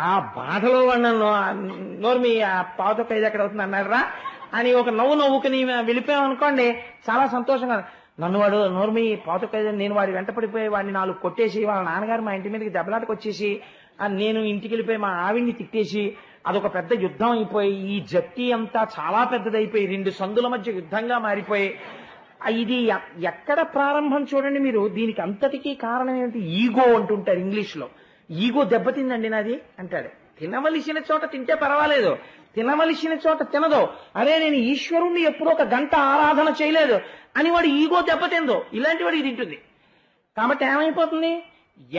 ఆ బాధలో వాడినో నోర్మి ఆ పావుతొక్క 5 ఎక్కడ అవుతుంది అన్నారా అని ఒక నవ్వుకుని వెళ్ళిపోయామనుకోండి, చాలా సంతోషంగా. నన్ను వాడు నోర్మి పావుతొక్క 5 నేను వాడి వెంట పడిపోయి వాడిని 4 కొట్టేసి వాళ్ళ నాన్నగారు మా ఇంటి మీదకి దెబ్బలాటకు వచ్చేసి నేను ఇంటికి వెళ్ళిపోయి మా ఆవిడ్ని తిట్టేసి అదొక పెద్ద యుద్ధం అయిపోయి ఈ జట్టి అంతా చాలా పెద్దదైపోయి 2 సందుల మధ్య యుద్ధంగా మారిపోయి, ఇది ఎక్కడ ప్రారంభం చూడండి మీరు. దీనికి అంతటికీ కారణం ఏమిటి? ఈగో అంటుంటారు ఇంగ్లీష్లో. ఈగో దెబ్బతిందండి నాది అంటాడు. తినవలసిన చోట తింటే పర్వాలేదు, తినవలసిన చోట తినదు. అరే నేను ఈశ్వరుణ్ణి ఎప్పుడూ 1 గంట ఆరాధన చేయలేదు అని వాడు ఈగో దెబ్బతిందో, ఇలాంటి వాడు ఇది తింటుంది. కాబట్టి ఏమైపోతుంది?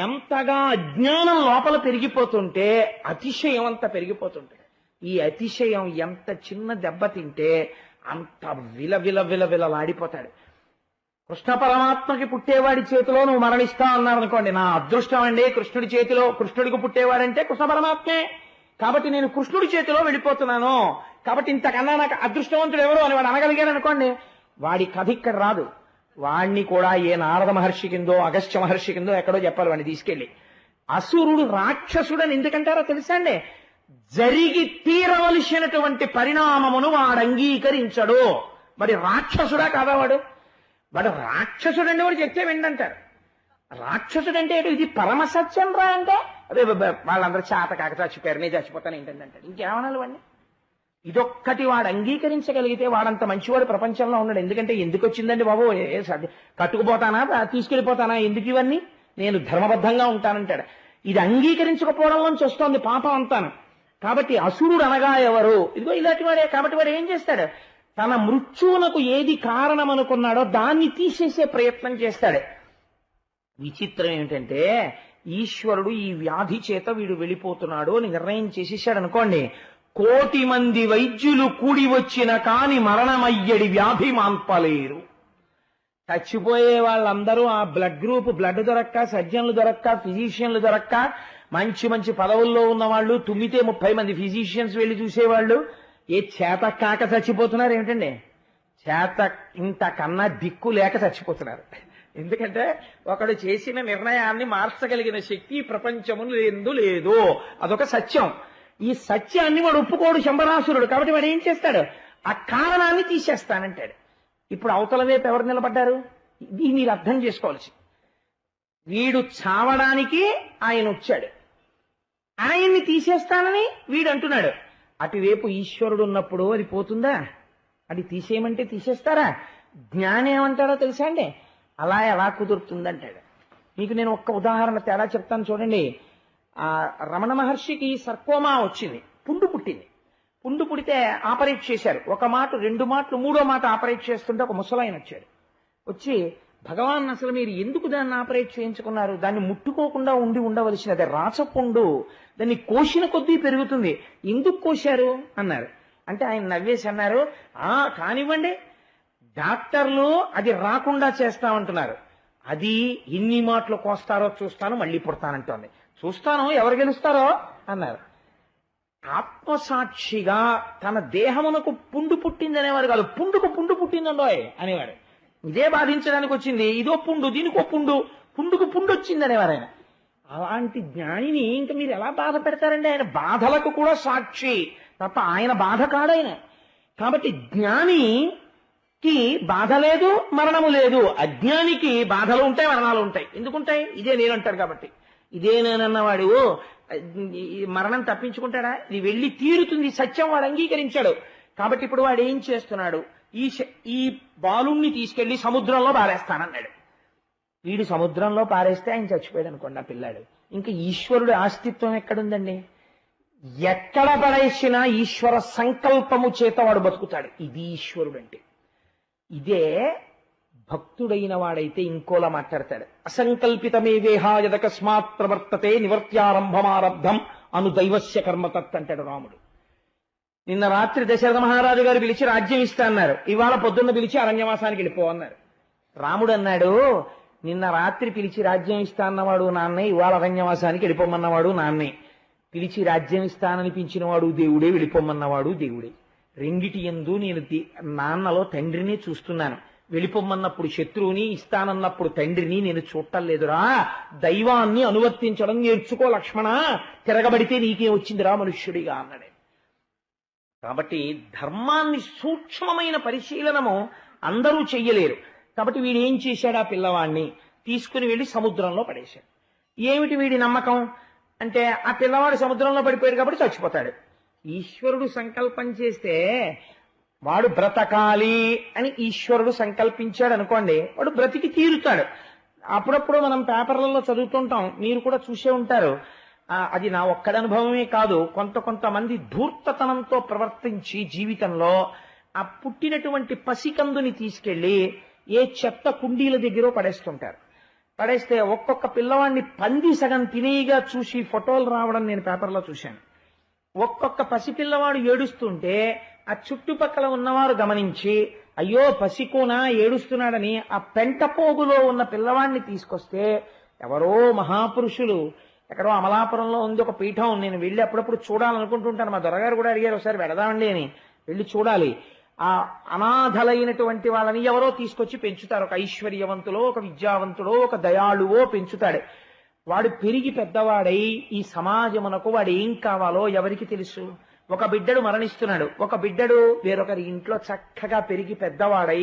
ఎంతగా అజ్ఞానం లోపల పెరిగిపోతుంటే అతిశయం అంత పెరిగిపోతుంటుంది. ఈ అతిశయం ఎంత చిన్న దెబ్బ తింటే అంత విలవిలలాడిపోతాడు. కృష్ణ పరమాత్మకి పుట్టేవాడి చేతిలో నువ్వు మరణిస్తా అన్నారు అనుకోండి, నా అదృష్టం అండి కృష్ణుడి చేతిలో, కృష్ణుడికి పుట్టేవాడంటే కృష్ణ పరమాత్మే, కాబట్టి నేను కృష్ణుడి చేతిలో వెళ్ళిపోతున్నాను, కాబట్టి ఇంతకన్నా నాకు అదృష్టవంతుడు ఎవరు అని వాడు అనగలిగాడు అనుకోండి, వాడి కథ ఇక్కడ రాదు. వాణ్ణి కూడా ఏ నారద మహర్షి కిందో అగస్త్య మహర్షి కిందో ఎక్కడో చెప్పాలి వాడిని తీసుకెళ్లి. అసురుడు రాక్షసుడని ఎందుకంటారో తెలుసా అండి? జరిగి తీరవలసినటువంటి పరిణామమును వాడు అంగీకరించడు. మరి రాక్షసుడా కాదా వాడు? వాడు రాక్షసుడంటే వాడు చెప్తే విండంటారు. రాక్షసుడంటే ఇది పరమసత్యం రా అంటే అదే వాళ్ళందరూ చేత కాక చచ్చిపోయారు, నేను చచ్చిపోతాను ఏంటంటే అంటాడు. ఇంకేమనాలి వాడిని? ఇదొక్కటి వాడు అంగీకరించగలిగితే వాడంత మంచివాడు ప్రపంచంలో ఉన్నాడు. ఎందుకంటే ఎందుకు వచ్చిందండి బాబు, కట్టుకుపోతానా తీసుకెళ్లిపోతానా, ఎందుకు ఇవన్నీ, నేను ధర్మబద్ధంగా ఉంటానంటాడు. ఇది అంగీకరించకపోవడంలోంచి వస్తోంది పాపం అంతాను. కాబట్టి అసురుడు అనగా ఎవరు? ఇదిగో ఇలాంటి వాడే. కాబట్టి వాడు ఏం చేస్తాడు? తన మృత్యువునకు ఏది కారణం అనుకున్నాడో దాన్ని తీసేసే ప్రయత్నం చేస్తాడు. విచిత్రం ఏమిటంటే ఈశ్వరుడు ఈ వ్యాధి చేత వీడు వెళ్ళిపోతున్నాడు అని నిర్ణయం చేసేసాడు అనుకోండి, 1,000,000 మంది వైద్యులు కూడి వచ్చిన కాని మరణమయ్యడి వ్యాధి మాన్పలేరు. చచ్చిపోయే వాళ్ళందరూ ఆ బ్లడ్ గ్రూప్ బ్లడ్ దొరక్క, సర్జన్లు దొరక్క, ఫిజిషియన్లు దొరక్క, మంచి మంచి పదవుల్లో ఉన్న వాళ్ళు, తుమ్మితే 30 మంది ఫిజిషియన్స్ వెళ్ళి చూసేవాళ్ళు, ఏ చేత కాక చచ్చిపోతున్నారు ఏమిటండి? చేత ఇంతకన్నా దిక్కు లేక చచ్చిపోతున్నారు. ఎందుకంటే ఒకడు చేసిన నిర్ణయాన్ని మార్చగలిగిన శక్తి ప్రపంచములు ఎందు లేదు. అదొక సత్యం. ఈ సత్యాన్ని వాడు ఒప్పుకోడు శంబరాసురుడు. కాబట్టి వాడు ఏం చేస్తాడు? ఆ కారణాన్ని తీసేస్తానంటాడు. ఇప్పుడు అవతల వైపు ఎవరు నిలబడ్డారు? ఇది మీరు అర్థం చేసుకోవాల్సి. వీడు చావడానికి ఆయన వచ్చాడు, ఆయన్ని తీసేస్తానని వీడు అంటున్నాడు. అటువైపు ఈశ్వరుడు ఉన్నప్పుడు అది పోతుందా? అది తీసేయమంటే తీసేస్తారా? జ్ఞానం ఏమంటారో తెలుసా అండి? అలా ఎలా కుదురుతుందంటాడు. మీకు నేను ఒక్క ఉదాహరణ తేడా చెప్తాను చూడండి. రమణ మహర్షికి సర్కోమా వచ్చింది, పుండు పుట్టింది. పుండు పుడితే ఆపరేట్ చేశారు. ఒక మాట, 2 మాటలు, 3వ మాట ఆపరేట్ చేస్తుంటే ఒక ముసలాయన వచ్చాడు. వచ్చి, భగవాన్ అసలు మీరు ఎందుకు దాన్ని ఆపరేట్ చేయించుకున్నారు? దాన్ని ముట్టుకోకుండా ఉండవలసినది, రాచపుండు, దాన్ని కోసిన కొద్దీ పెరుగుతుంది, ఎందుకు కోశారు అన్నారు. అంటే ఆయన నవ్వేసి అన్నారు, కానివ్వండి, డాక్టర్లు అది రాకుండా చేస్తామంటున్నారు, అది ఎన్ని మాటలు కోస్తారో చూస్తాను, మళ్ళీ పుడతానంటోంది, చూస్తాను ఎవరు గెలుస్తారో అన్నారు. ఆత్మసాక్షిగా తన దేహమునకు పుండు పుట్టిందనేవారు కాదు, పుండుకు పుండు పుట్టిందండోయ్ అనేవారు. ఇదే బాధించడానికి వచ్చింది, ఇదో పుండు, దీనికో పుండు, పుండుకు పుండు వచ్చిందనేవారు ఆయన. అలాంటి జ్ఞానిని ఇంకా మీరు ఎలా బాధ పెడతారండి? ఆయన బాధలకు కూడా సాక్షి తప్ప ఆయన బాధ కాడాయన. కాబట్టి జ్ఞానికి బాధ లేదు, మరణము లేదు. అజ్ఞానికి బాధలు ఉంటాయి, మరణాలు ఉంటాయి. ఎందుకుంటాయి? ఇదే నేనంటాడు కాబట్టి. ఇదే నేనన్నవాడు మరణం తప్పించుకుంటాడా? ఇది వెళ్ళి తీరుతుంది, సత్యం వాడు అంగీకరించాడు. కాబట్టి ఇప్పుడు వాడు ఏం చేస్తున్నాడు? ఈ బాలుణ్ణి తీసుకెళ్లి సముద్రంలో పారేస్తానన్నాడు. వీడు సముద్రంలో పారేస్తే ఆయన చచ్చిపోయాడు అనుకోండి, ఆ పిల్లాడు. ఇంకా ఈశ్వరుడు అస్తిత్వం ఎక్కడుందండి? ఎక్కడ పడేసినా ఈశ్వర సంకల్పము చేత వాడు బతుకుతాడు. ఇది ఈశ్వరుడు అంటే. ఇదే భక్తుడైన వాడైతే ఇంకోలా మాట్లాడతాడు. అసంకల్పితమే వేహాయదకస్మాత్ ప్రవర్తతే నివర్త్యారంభమారబ్ధం అను దైవస్య కర్మతత్ అంటాడు రాముడు. నిన్న రాత్రి దశరథ మహారాజు గారు పిలిచి రాజ్యం ఇస్తా అన్నారు, ఇవాళ పొద్దున్న పిలిచి అరణ్యవాసానికి వెళ్ళిపో అన్నారు. రాముడు అన్నాడు, నిన్న రాత్రి పిలిచి రాజ్యం ఇస్తా అన్నవాడు నాన్నే, ఇవాళ అరణ్యవాసానికి వెళ్ళిపోమన్నవాడు నాన్నే. పిలిచి రాజ్యం ఇస్తాననిపించిన వాడు దేవుడే, వెళ్ళిపోమన్నవాడు దేవుడే. రెండిటి యందు నేను నాన్నలో తండ్రిని చూస్తున్నాను. వెళ్ళిపోమన్నప్పుడు శత్రువుని, ఇస్తానన్నప్పుడు తండ్రిని నేను చూడటం లేదురా. దైవాన్ని అనువర్తించడం నేర్చుకో లక్ష్మణ, తిరగబడితే నీకే వచ్చిందిరా మనుష్యుడిగా అన్నాడే. కాబట్టి ధర్మాన్ని సూక్ష్మమైన పరిశీలనము అందరూ చెయ్యలేరు. కాబట్టి వీడు ఏం చేశాడు? ఆ పిల్లవాడిని తీసుకుని వెళ్ళి సముద్రంలో పడేశాడు. ఏమిటి వీడి నమ్మకం అంటే, ఆ పిల్లవాడు సముద్రంలో పడిపోయాడు కాబట్టి చచ్చిపోతాడు. ఈశ్వరుడు సంకల్పం చేస్తే వాడు బ్రతకాలి అని ఈశ్వరుడు సంకల్పించాడు అనుకోండి, వాడు బ్రతికి తీరుతాడు. అప్పుడప్పుడు మనం పేపర్లలో చదువుతుంటాం, మీరు కూడా చూసే ఉంటారు. అది నా ఒక్కడి అనుభవమే కాదు, కొంతమంది ధూర్తతనంతో ప్రవర్తించి జీవితంలో ఆ పుట్టినటువంటి పసికందుని తీసుకెళ్లి ఏ చెత్త కుండీల దగ్గర పడేస్తుంటారు. పడేస్తే ఒక్కొక్క పిల్లవాడిని పంది సగం తినేగా చూసి ఫోటోలు రావడం నేను పేపర్లో చూశాను. ఒక్కొక్క పసిపిల్లవాడు ఏడుస్తుంటే ఆ చుట్టుపక్కల ఉన్నవారు గమనించి, అయ్యో పసికోనా ఏడుస్తున్నాడని ఆ పెంటపోగులో ఉన్న పిల్లవాడిని తీసుకొస్తే, ఎవరో మహాపురుషులు, ఎక్కడో అమలాపురంలో ఉంది ఒక పీఠం, నేను వెళ్ళి అప్పుడప్పుడు చూడాలనుకుంటుంటాను. మా దొరగారు కూడా అడిగారు ఒకసారి వెళదామండి అని. వెళ్ళి చూడాలి. ఆ అనాథలైనటువంటి వాళ్ళని ఎవరో తీసుకొచ్చి పెంచుతారు. ఒక ఐశ్వర్యవంతులో, ఒక విద్యావంతుడో, ఒక దయాళువో పెంచుతాడు. వాడు పెరిగి పెద్దవాడై ఈ సమాజమునకు వాడు ఏం కావాలో ఎవరికి తెలుసు? ఒక బిడ్డడు మరణిస్తున్నాడు, ఒక బిడ్డడు వేరొకరి ఇంట్లో చక్కగా పెరిగి పెద్దవాడై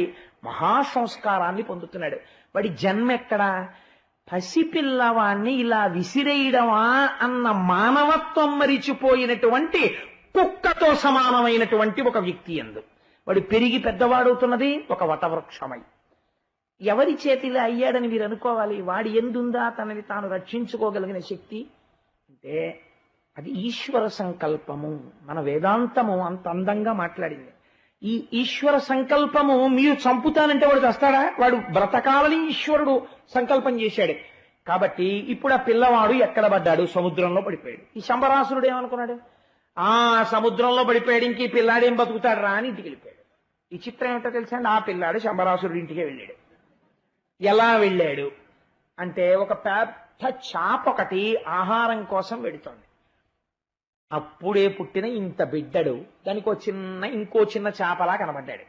మహాసంస్కారాన్ని పొందుతున్నాడు. వాడి జన్మ ఎక్కడా? పసిపిల్లవాణ్ణి ఇలా విసిరేయడమా అన్న మానవత్వం మరిచిపోయినటువంటి కుక్కతో సమానమైనటువంటి ఒక వ్యక్తి యందు వాడు పెరిగి పెద్దవాడవుతున్నది ఒక వటవృక్షమై. ఎవరి చేతిలో అయ్యాడని మీరు అనుకోవాలి? వాడి ఎందుందా తనని తాను రక్షించుకోగలిగిన శక్తి అంటే అది ఈశ్వర సంకల్పము. మన వేదాంతము అంత అందంగా మాట్లాడింది. ఈ ఈశ్వర సంకల్పము మీరు చంపుతానంటే వాడు చస్తాడా? వాడు బ్రతకాలని ఈశ్వరుడు సంకల్పం చేశాడు. కాబట్టి ఇప్పుడు ఆ పిల్లవాడు ఎక్కడ పడ్డాడు? సముద్రంలో పడిపోయాడు. ఈ శంబరాసురుడు ఏమనుకున్నాడు? సముద్రంలో పడిపోయాడు, ఇంక ఈ పిల్లాడేం బతుకుతాడు రా అని ఇంటికి వెళ్ళిపోయాడు. ఈ చిత్రం ఏమిటో తెలుసా అండి? ఆ పిల్లాడు శంబరాసురుడి ఇంటికే వెళ్ళాడు. ఎలా వెళ్ళాడు అంటే, ఒక పెద్ద చాప ఒకటి ఆహారం కోసం వెడుతోంది. అప్పుడే పుట్టిన ఇంత బిడ్డడు దానికి ఇంకో చిన్న చేపలా కనబడ్డాడు.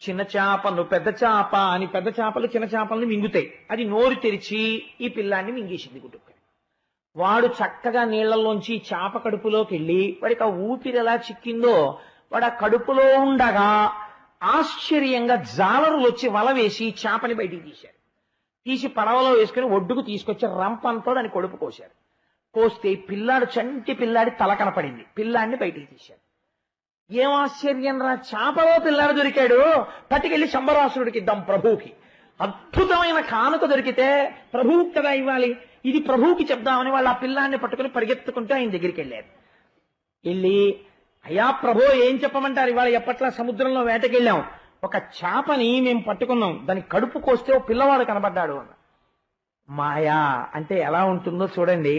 చిన్న చేపను పెద్ద చేప అని, పెద్ద చేపలు చిన్న చేపలను మింగుతాయి. అది నోరు తెరిచి ఈ పిల్లాన్ని మింగేసింది గుట్టుకొని. వాడు చక్కగా నీళ్లలోంచి చేప కడుపులోకి వెళ్ళి, వాడికి ఆ ఊపిరి ఎలా చిక్కిందో, వాడు ఆ కడుపులో ఉండగా ఆశ్చర్యంగా జాలరులు వచ్చి వల వేసి చేపని బయటికి తీశారు. తీసి పడవలో వేసుకుని ఒడ్డుకు తీసుకొచ్చి రంపంతో దాన్ని కొడుపు కోశారు. కోస్తే పిల్లాడు, చంటి పిల్లాడి తల కనపడింది. పిల్లాడిని బయటికి తీశారు. ఏం ఆశ్చర్యం రా, చేపలో పిల్లాడు దొరికాడు, పట్టుకెళ్లి శంబరాసురుడికి ఇద్దాం ప్రభువుకి అద్భుతమైన కానుక దొరికితే ప్రభువుకి కదా ఇవ్వాలి, ఇది ప్రభువుకి చెప్దామని వాళ్ళు ఆ పిల్లాన్ని పట్టుకుని పరిగెత్తుకుంటూ ఆయన దగ్గరికి వెళ్ళారు. వెళ్ళి, అయ్యా ప్రభు ఏం చెప్పమంటారు, ఇవాళ ఎప్పట్లా సముద్రంలో వేటకెళ్ళాం, ఒక చేపని మేము పట్టుకున్నాం, దాని కడుపు కోస్తే ఓ పిల్లవాడు కనబడ్డాడు అన్న. మాయా అంటే ఎలా ఉంటుందో చూడండి.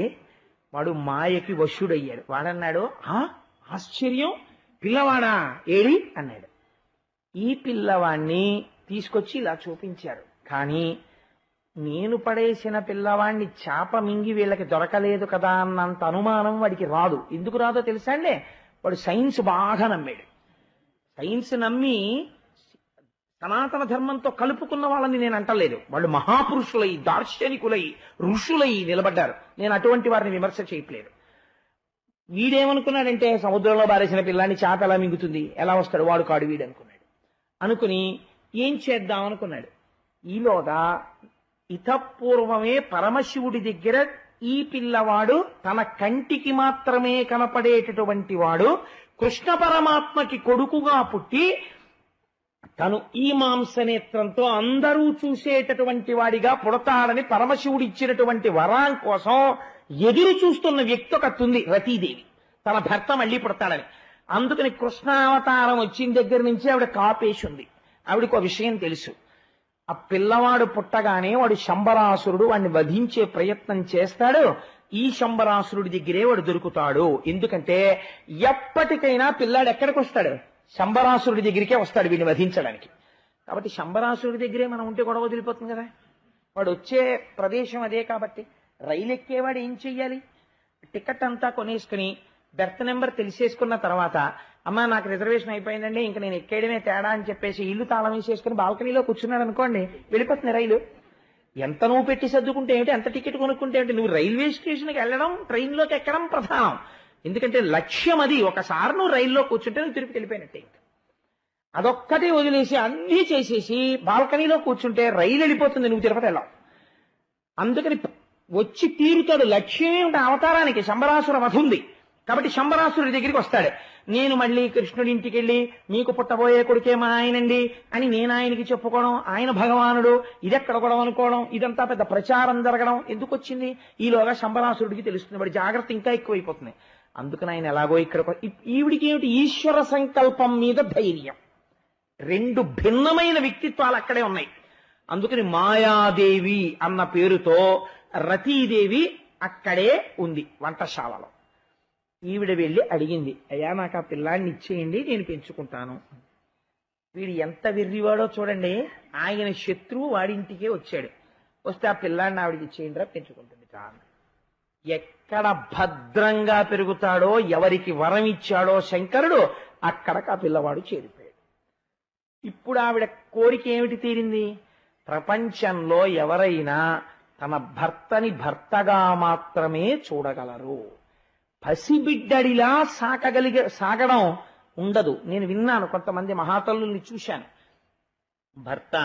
వాడు మాయకి వశుడయ్యాడు. వాడన్నాడు, ఆశ్చర్యం, పిల్లవాడా ఏడి అన్నాడు. ఈ పిల్లవాణ్ణి తీసుకొచ్చి ఇలా చూపించారు. కానీ నేను పడేసిన పిల్లవాణ్ణి చేప మింగి వీళ్ళకి దొరకలేదు కదా అన్నంత అనుమానం వాడికి రాదు. ఎందుకు రాదో తెలుసా అండి? వాడు సైన్స్ బాగా నమ్మాడు. సైన్స్ నమ్మి సనాతన ధర్మంతో కలుపుకున్న వాళ్ళని నేను అంటలేదు. వాళ్ళు మహాపురుషులై, దార్శనికులై, ఋషులై నిలబడ్డారు. నేను అటువంటి వారిని విమర్శ చేయట్లేదు. వీడేమనుకున్నాడంటే, సముద్రంలో బారేసిన పిల్లాన్ని చేప ఎలా మింగుతుంది, ఎలా వస్తాడు, వాడు కాడు వీడు అనుకున్నాడు. అనుకుని ఏం చేద్దాం అనుకున్నాడు. ఈలోగా ఇతపూర్వమే పరమశివుడి దగ్గర ఈ పిల్లవాడు తన కంటికి మాత్రమే కనపడేటటువంటి వాడు కృష్ణ పరమాత్మకి కొడుకుగా పుట్టి తను ఈ మాంసనేత్రంతో అందరూ చూసేటటువంటి వాడిగా పుడతాడని పరమశివుడు ఇచ్చినటువంటి వరం కోసం ఎదురు చూస్తున్న వ్యక్తి ఒకటి ఉంది, రతీదేవి. తన భర్త మళ్ళీ పుడతాడని. అందుకని కృష్ణావతారం వచ్చిన దగ్గర నుంచి ఆవిడ కాపేసి ఉంది. ఆవిడకు ఆ విషయం తెలుసు. ఆ పిల్లవాడు పుట్టగానే వాడు శంబరాసురుడు వాడిని వధించే ప్రయత్నం చేస్తాడు. ఈ శంబరాసురుడి దగ్గరే వాడు దొరుకుతాడు. ఎందుకంటే ఎప్పటికైనా పిల్లాడు ఎక్కడికి వస్తాడు, శంబరాసురుడి దగ్గరికే వస్తాడు వీడిని వధించడానికి. కాబట్టి శంబరాసురుడి దగ్గరే మనం ఉంటే గొడవ వదిలిపోతుంది కదా. వాడు వచ్చే ప్రదేశం అదే. కాబట్టి రైలు ఎక్కేవాడు ఏం చెయ్యాలి, టికెట్ అంతా కొనేసుకుని బెర్త్ నెంబర్ తెలిసేసుకున్న తర్వాత, అమ్మా నాకు రిజర్వేషన్ అయిపోయిందండి, ఇంకా నేను ఎక్కేయడమే తేడా అని చెప్పేసి ఇల్లు తాళం వేసేసుకుని బాల్కనీలో కూర్చున్నాడు అనుకోండి, వెళ్ళిపోతుంది రైలు. ఎంత నువ్వు పెట్టి సర్దుకుంటే ఏమిటి, ఎంత టికెట్ కొనుక్కుంటే ఏమిటి, నువ్వు రైల్వే స్టేషన్కి వెళ్ళడం, ట్రైన్లోకి ఎక్కడం ప్రధానం. ఎందుకంటే లక్ష్యం అది. ఒకసారి నువ్వు రైల్లో కూర్చుంటే నువ్వు తిరుపతి వెళ్ళిపోయినట్టే. అదొక్కటే వదిలేసి అన్నీ చేసేసి బాల్కనీలో కూర్చుంటే రైలు వెళ్ళిపోతుంది, నువ్వు తిరుపతి వెళ్ళావు. అందుకని వచ్చి తీరుతాడు. లక్ష్యం ఏమిటి అవతారానికి, శంబరాసుర వధ ఉంది. కాబట్టి శంబరాసురుడి దగ్గరికి వస్తాడు. నేను మళ్ళీ కృష్ణుడి ఇంటికి వెళ్ళి మీకు పుట్టబోయే కొడుకే మా ఆయనండి అని నేను ఆయనకి చెప్పుకోవడం, ఆయన భగవానుడు, ఇదెక్కడ గొడవ అనుకోవడం, ఇదంతా పెద్ద ప్రచారం జరగడం ఎందుకు వచ్చింది? ఈలోగా శంబరాసురుడికి తెలుస్తుంది, వాడి జాగ్రత్త ఇంకా ఎక్కువైపోతుంది. అందుకని ఆయన ఎలాగో ఇక్కడ ఈవిడికి ఏమిటి, ఈశ్వర సంకల్పం మీద ధైర్యం. రెండు భిన్నమైన వ్యక్తిత్వాలు అక్కడే ఉన్నాయి. అందుకని మాయాదేవి అన్న పేరుతో రతీదేవి అక్కడే ఉంది వంటశాలలో. ఈవిడ వెళ్ళి అడిగింది, అయ్యా నాకు ఆ పిల్లాన్ని ఇచ్చేయండి, నేను పెంచుకుంటాను. వీడు ఎంత వెర్రివాడో చూడండి. ఆయన శత్రువు వాడింటికే వచ్చాడు. వస్తే ఆ పిల్లాన్ని ఆవిడికి ఇచ్చేయండిరా, పెంచుకుంటుంది చాలు. ఎక్కడ భద్రంగా పెరుగుతాడో, ఎవరికి వరం ఇచ్చాడో శంకరుడు, అక్కడికి ఆ పిల్లవాడు చేరిపోయాడు. ఇప్పుడు ఆవిడ కోరిక ఏమిటి తీరింది? ప్రపంచంలో ఎవరైనా తన భర్తని భర్తగా మాత్రమే చూడగలరు. పసిబిడ్డడిలా సాగడం ఉండదు. నేను విన్నాను, కొంతమంది మహాతల్లుల్ని చూశాను. భర్త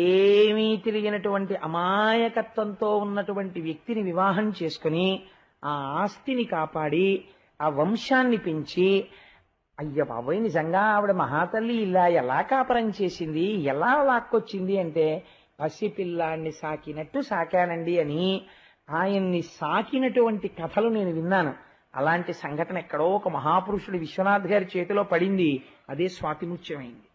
ఏమీ తెలియనటువంటి అమాయకత్వంతో ఉన్నటువంటి వ్యక్తిని వివాహం చేసుకుని ఆ ఆస్తిని కాపాడి ఆ వంశాన్ని పెంచి, అయ్య బాబోయ్ నిజంగా ఆవిడ మహాతల్లి ఇలా ఎలా కాపరం చేసింది, ఎలా లాక్కొచ్చింది అంటే, పసిపిల్లాన్ని సాకినట్టు సాకానండి అని ఆయన్ని సాకినటువంటి కథలు నేను విన్నాను. అలాంటి సంఘటన ఎక్కడో ఒక మహాపురుషుడు విశ్వనాథ్ గారి చేతిలో పడింది. అదే స్వాతిముత్యమైంది.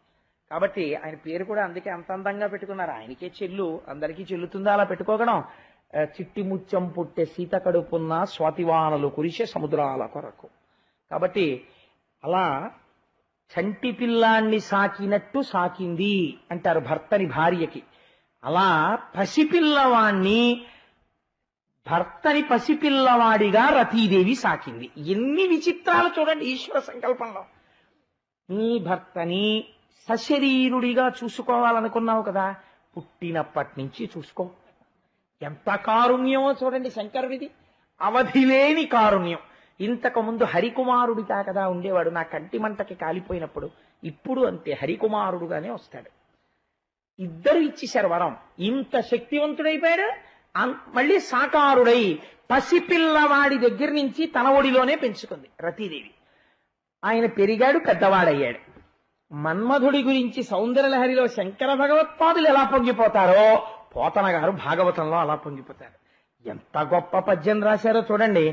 కాబట్టి ఆయన పేరు కూడా అందుకే అంత అందంగా పెట్టుకున్నారు. ఆయనకే చెల్లు, అందరికీ చెల్లుతుందా అలా పెట్టుకోగడం? చిట్టి ముత్యం పుట్టే సీత కడుపున్న స్వాతివానలు కురిసే సముద్రాల కొరకు. కాబట్టి అలా చంటి పిల్లాన్ని సాకినట్టు సాకింది అంటారు భర్తని భార్యకి. అలా పసిపిల్లవాణ్ణి భర్తని పసిపిల్లవాడిగా రతీదేవి సాకింది. ఎన్ని విచిత్రాలు చూడండి ఈశ్వర సంకల్పంలో. నీ భర్తని సశరీరుడిగా చూసుకోవాలనుకున్నావు కదా, పుట్టినప్పటి నుంచి చూసుకో. ఎంత కారుణ్యమో చూడండి శంకరుడిది, అవధిలేని కారుణ్యం. ఇంతకు ముందు హరికుమారుడిగా కదా ఉండేవాడు, నా కంటి మంటకి కాలిపోయినప్పుడు. ఇప్పుడు అంతే, హరికుమారుడుగానే వస్తాడు. ఇద్దరు ఇచ్చేశారు వరం. ఇంత శక్తివంతుడైపోయాడు. మళ్ళీ సాకారుడై పసిపిల్లవాడి దగ్గర నుంచి తన ఒడిలోనే పెంచుకుంది రతీదేవి. ఆయన పెరిగాడు, పెద్దవాడయ్యాడు. మన్మధుడి గురించి సౌందర్యలహరిలో శంకర భగవత్పాదులు ఎలా పొంగిపోతారో పోతన గారు భాగవతంలో అలా పొంగిపోతారు. ఎంత గొప్ప పద్యం రాశారో చూడండి.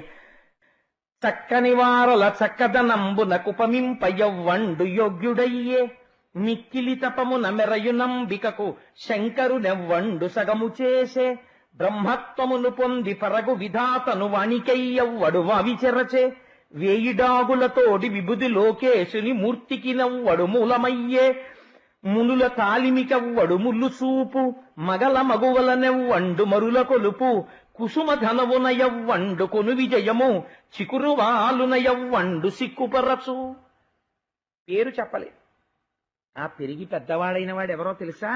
చక్కని వారల చక్కదనంబునకుపమింపయవ్వండు యోగ్యుడయ్యే మిక్కిలి తపమున మెరయునంబికకు శంకరునెవ్వండు సగము చేసే బ్రహ్మత్వమును పొంది పరగు విధాతను వాణికయ్యవ్వడు వావిచెరచే వేయిడాగులతోడి విభుది లోకేశుని మూర్తికి నవ్వడు మూలమయ్యే మునుల తాలిమికవ్వడు ముల్లు చూపు మగల మగువలనెవ్వండు మరుల కొలుపు కుసుమ ధనవునయవ్వండు కొను విజయము చికురువాలునయవ్వండు సిక్కుపరచు. పేరు చెప్పలేదు. ఆ పెరిగి పెద్దవాడైన వాడు ఎవరో తెలుసా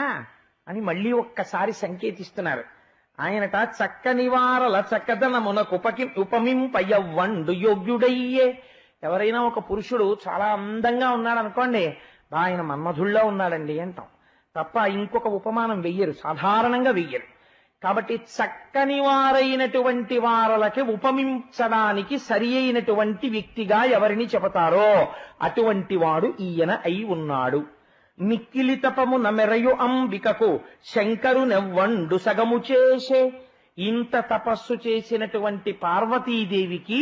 అని మళ్ళీ ఒక్కసారి సంకేతిస్తున్నారు. ఆయనట చక్కని వారల ఉపమింపయవ్వండు యోగ్యుడయ్యే. ఎవరైనా ఒక పురుషుడు చాలా అందంగా ఉన్నాడు అనుకోండి, ఆయన మన్మధుల్లో ఉన్నాడండి అంటాం తప్ప ఇంకొక ఉపమానం వెయ్యరు, సాధారణంగా వెయ్యరు. కాబట్టి చక్కని వారైనటువంటి వారలకి ఉపమించడానికి సరి అయినటువంటి వ్యక్తిగా ఎవరిని చెబుతారో అటువంటి వాడు ఈయన అయి ఉన్నాడు. మిక్కిలి తపము నమెరయు అంబికకు శంకరునెవ్వండు సగము చేసే. ఇంత తపస్సు చేసినటువంటి పార్వతీదేవికి